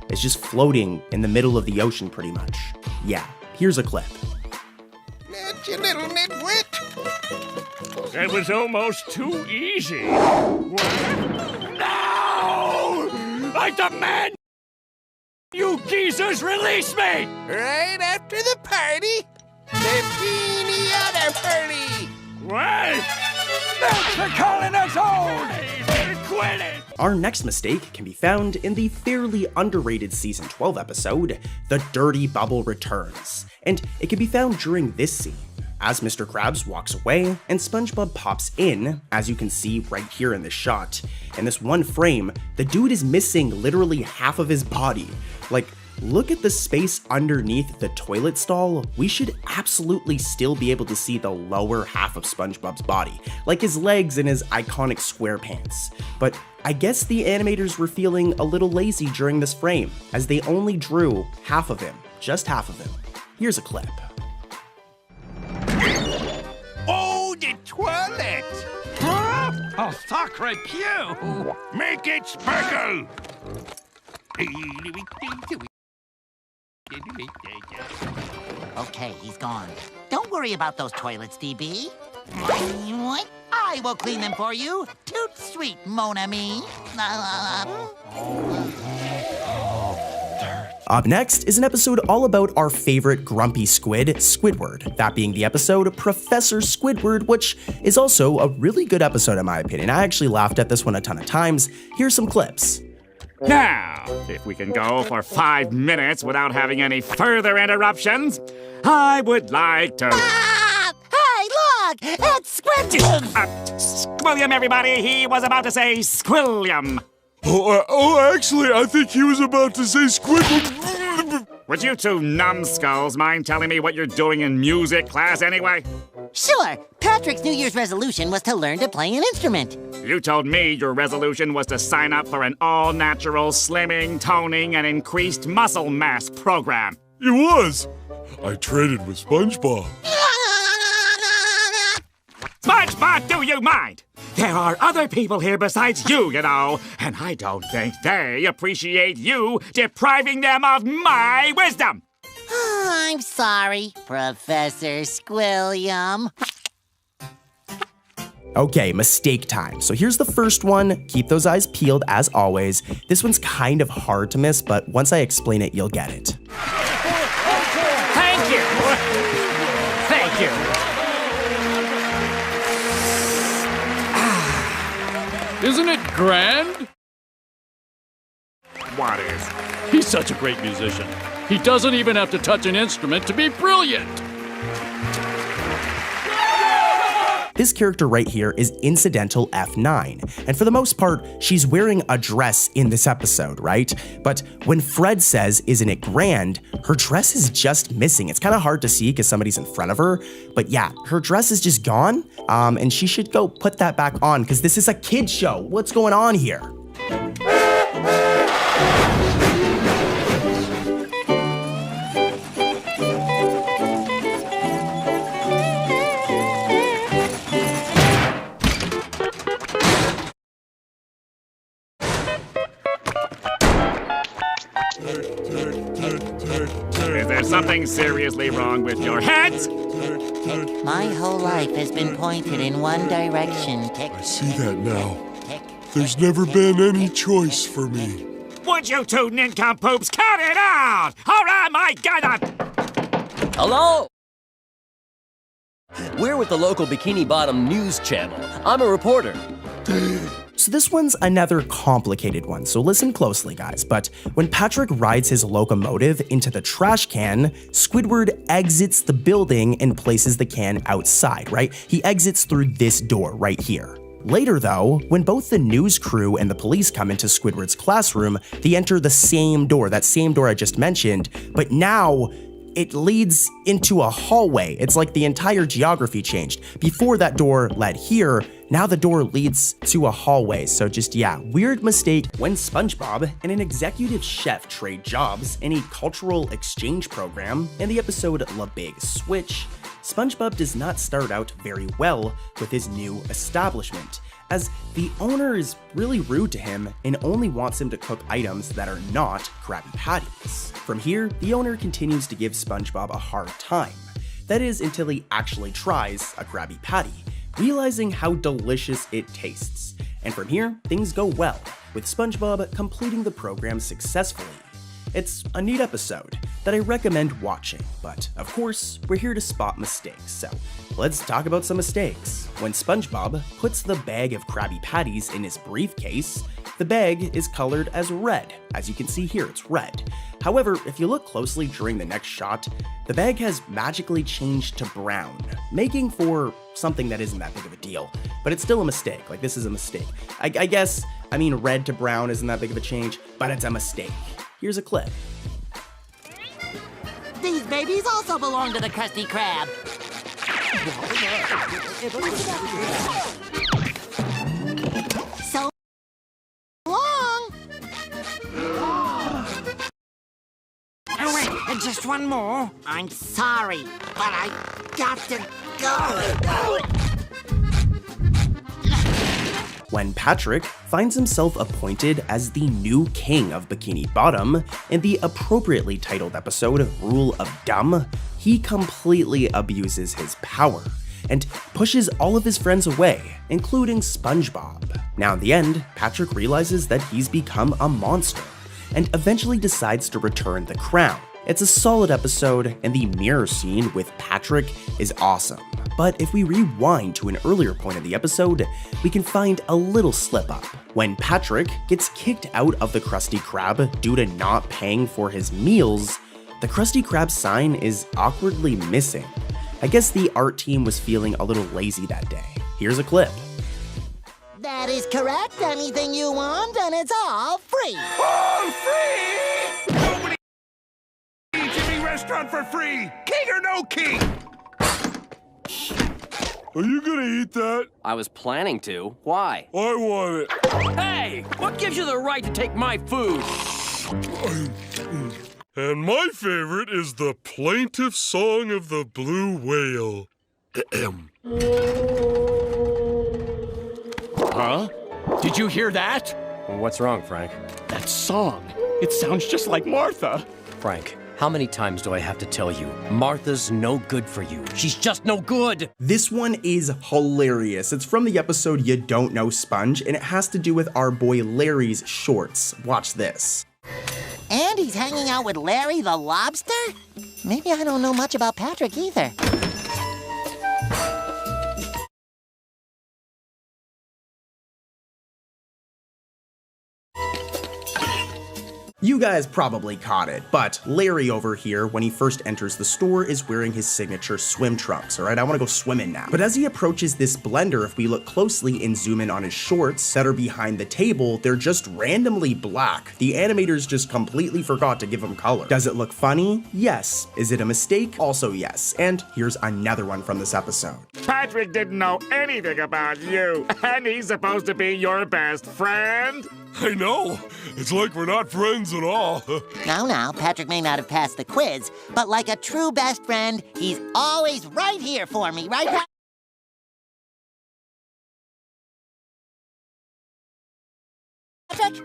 It's just floating in the middle of the ocean pretty much. Yeah, here's a clip. Net, you little nitwit. That was almost too easy. What? No! I demand you geezers release me! Right after the party, the teeny other party. What? Thanks for calling us old! Quit it! Our next mistake can be found in the fairly underrated Season 12 episode, The Dirty Bubble Returns, and it can be found during this scene. As Mr. Krabs walks away and SpongeBob pops in, as you can see right here in this shot. In this one frame, the dude is missing literally half of his body. Like, look at the space underneath the toilet stall. We should absolutely still be able to see the lower half of SpongeBob's body, like his legs and his iconic square pants. But I guess the animators were feeling a little lazy during this frame, as they only drew half of him, just half of him. Here's a clip. twirl it. Huh? Oh, sacre Pew! Make it sparkle. Okay, he's gone. Don't worry about those toilets, DB. I will clean them for you. Toot sweet, mon ami. Up next is an episode all about our favorite grumpy squid, Squidward. That being the episode Professor Squidward, which is also a really good episode in my opinion. I actually laughed at this one a ton of times. Here's some clips. Now, if we can go for 5 minutes without having any further interruptions, I would like to... Hey, look! It's Squidward! Squilliam, everybody! He was about to say Squilliam. Actually, I think he was about to say Squidward. Would you two numbskulls mind telling me what you're doing in music class anyway? Sure. Patrick's New Year's resolution was to learn to play an instrument. You told me your resolution was to sign up for an all-natural slimming, toning, and increased muscle mass program. It was. I traded with SpongeBob. SpongeBob, do you mind? There are other people here besides you, you know, and I don't think they appreciate you depriving them of my wisdom. I'm sorry, Professor Squilliam. Okay, mistake time. So here's the first one. Keep those eyes peeled as always. This one's kind of hard to miss, but once I explain it, you'll get it. Thank you. Thank you. Isn't it grand? What is? He's such a great musician. He doesn't even have to touch an instrument to be brilliant. This character right here is Incidental F9, and for the most part, she's wearing a dress in this episode, right? But when Fred says, "Isn't it grand?" her dress is just missing. It's kind of hard to see because somebody's in front of her, but yeah, her dress is just gone, and she should go put that back on because this is a kid's show. What's going on here? Is there something seriously wrong with your heads? My whole life has been pointed in one direction. Tick. I see that now. There's never been any choice for me. Would you two nincompoops cut it out? Or am I gonna... Hello? We're with the local Bikini Bottom news channel. I'm a reporter. So this one's another complicated one, so listen closely, guys. But when Patrick rides his locomotive into the trash can, Squidward exits the building and places the can outside, right? He exits through this door right here. Later though, when both the news crew and the police come into Squidward's classroom, they enter the same door, that same door I just mentioned, but now it leads into a hallway. It's like the entire geography changed. Before that door led here, now the door leads to a hallway. So just, yeah, weird mistake. When SpongeBob and an executive chef trade jobs in a cultural exchange program in the episode La Big Switch, SpongeBob does not start out very well with his new establishment, as the owner is really rude to him and only wants him to cook items that are not Krabby Patties. From here, the owner continues to give SpongeBob a hard time. That is until he actually tries a Krabby Patty, realizing how delicious it tastes. And from here, things go well, with SpongeBob completing the program successfully. It's a neat episode that I recommend watching, but of course, we're here to spot mistakes, so let's talk about some mistakes. When SpongeBob puts the bag of Krabby Patties in his briefcase, the bag is colored as red. As you can see here, it's red. However, if you look closely during the next shot, the bag has magically changed to brown, making for something that isn't that big of a deal, but it's still a mistake. Like, this is a mistake. I guess, red to brown isn't that big of a change, but it's a mistake. Here's a clip. These babies also belong to the Krusty Krab. So long. Oh, wait, just one more. I'm sorry, but I got to go. when Patrick finds himself appointed as the new king of Bikini Bottom in the appropriately titled episode Rule of Dumb. He completely abuses his power and pushes all of his friends away, including SpongeBob. Now in the end, Patrick realizes that he's become a monster and eventually decides to return the crown. It's a solid episode, and the mirror scene with Patrick is awesome. But if we rewind to an earlier point of the episode, we can find a little slip up. When Patrick gets kicked out of the Krusty Krab due to not paying for his meals, the Krusty Krab sign is awkwardly missing. I guess the art team was feeling a little lazy that day. Here's a clip. That is correct. Anything you want, and it's all free. All free! Nobody eats any restaurant for free. King or no king? Are you gonna eat that? I was planning to. Why? I want it. Hey! What gives you the right to take my food? And my favorite is the plaintive song of the blue whale. Huh? Did you hear that? What's wrong, Frank? That song. It sounds just like Martha. Frank, how many times do I have to tell you? Martha's no good for you. She's just no good. This one is hilarious. It's from the episode You Don't Know Sponge, and it has to do with our boy Larry's shorts. Watch this. And he's hanging out with Larry the lobster? Maybe I don't know much about Patrick either. You guys probably caught it, but Larry over here, when he first enters the store, is wearing his signature swim trunks, alright? I wanna go swimming now. But as he approaches this blender, if we look closely and zoom in on his shorts that are behind the table, they're just randomly black. The animators just completely forgot to give them color. Does it look funny? Yes. Is it a mistake? Also yes. And here's another one from this episode. Patrick didn't know anything about you, and he's supposed to be your best friend. I know. It's like we're not friends at all. Now, Patrick may not have passed the quiz, but like a true best friend, he's always right here for me, right? Patrick?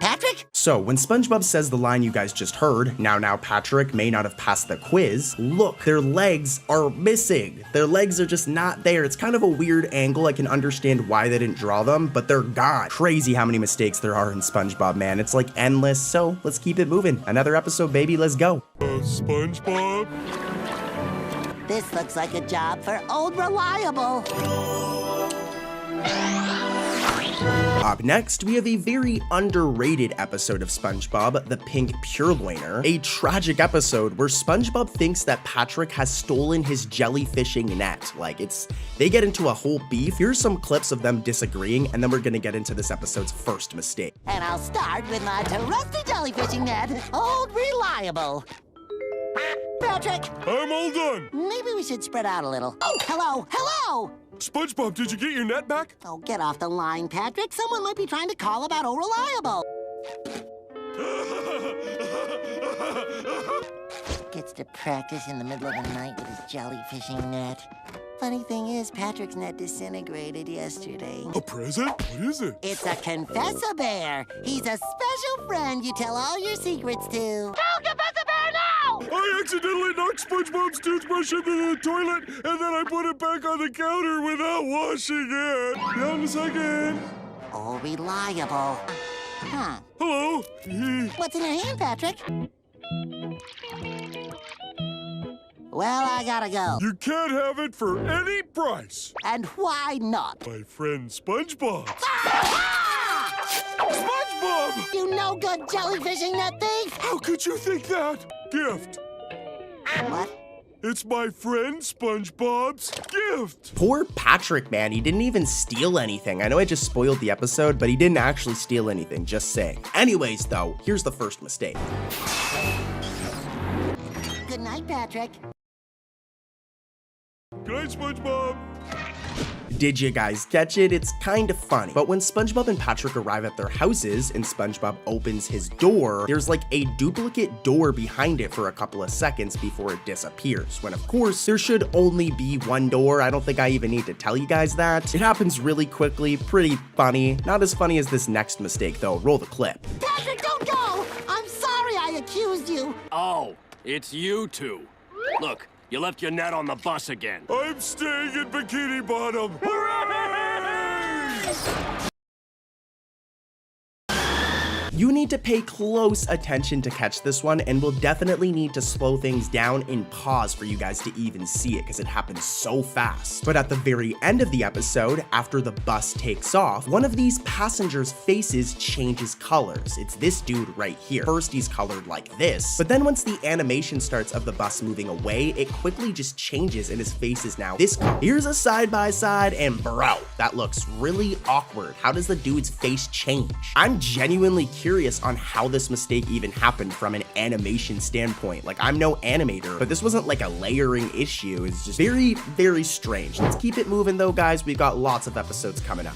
Patrick? So, when SpongeBob says the line you guys just heard, now Patrick may not have passed the quiz, look, their legs are missing. Their legs are just not there. It's kind of a weird angle. I can understand why they didn't draw them, but they're gone. Crazy how many mistakes there are in SpongeBob, man. It's like endless, so let's keep it moving. Another episode, baby, let's go. SpongeBob? This looks like a job for Old Reliable. Up next, we have a very underrated episode of SpongeBob, the Pink Purloiner, a tragic episode where SpongeBob thinks that Patrick has stolen his jellyfishing net. They get into a whole beef. Here's some clips of them disagreeing, and then we're gonna get into this episode's first mistake. And I'll start with my trusty jellyfishing net, Old Reliable. Patrick! I'm all done. Maybe we should spread out a little. Oh, hello! SpongeBob, did you get your net back? Oh, get off the line, Patrick. Someone might be trying to call about Old Reliable. Gets to practice in the middle of the night with his jellyfishing net. Funny thing is, Patrick's net disintegrated yesterday. A present? What is it? It's a Confess-A-Bear. He's a special friend you tell all your secrets to. Tell Confess-A-Bear now! I accidentally knocked SpongeBob's toothbrush into the toilet, and then I put it back on the counter without washing it. Down a second. Oh, Reliable. Huh. Hello. What's in your hand, Patrick? Well, I gotta go. You can't have it for any price. And why not? My friend SpongeBob. SpongeBob! You no-good jellyfishing net thief! How could you think that? Gift. What? It's my friend SpongeBob's gift. Poor Patrick, man. He didn't even steal anything. I know I just spoiled the episode, but he didn't actually steal anything, just saying. Anyways, though, here's the first mistake. Good night, Patrick. Good night, SpongeBob. Did you guys catch it? It's kind of funny. But when SpongeBob and Patrick arrive at their houses and SpongeBob opens his door, there's like a duplicate door behind it for a couple of seconds before it disappears, when of course there should only be one door. I don't think I even need to tell you guys that. It happens really quickly, pretty funny. Not as funny as this next mistake though. Roll the clip. Patrick, don't go! I'm sorry I accused you. Oh, it's you two. Look, you left your net on the bus again. I'm staying in Bikini Bottom. You need to pay close attention to catch this one, and we'll definitely need to slow things down and pause for you guys to even see it because it happens so fast. But at the very end of the episode, after the bus takes off, one of these passengers' faces changes colors. It's this dude right here. First he's colored like this, but then once the animation starts of the bus moving away, it quickly just changes and his face is now this color. Here's a side-by-side, and bro, that looks really awkward. How does the dude's face change? I'm genuinely curious on how this mistake even happened from an animation standpoint. Like, I'm no animator, but this wasn't like a layering issue. It's just very, very strange. Let's keep it moving though, guys. We've got lots of episodes coming up.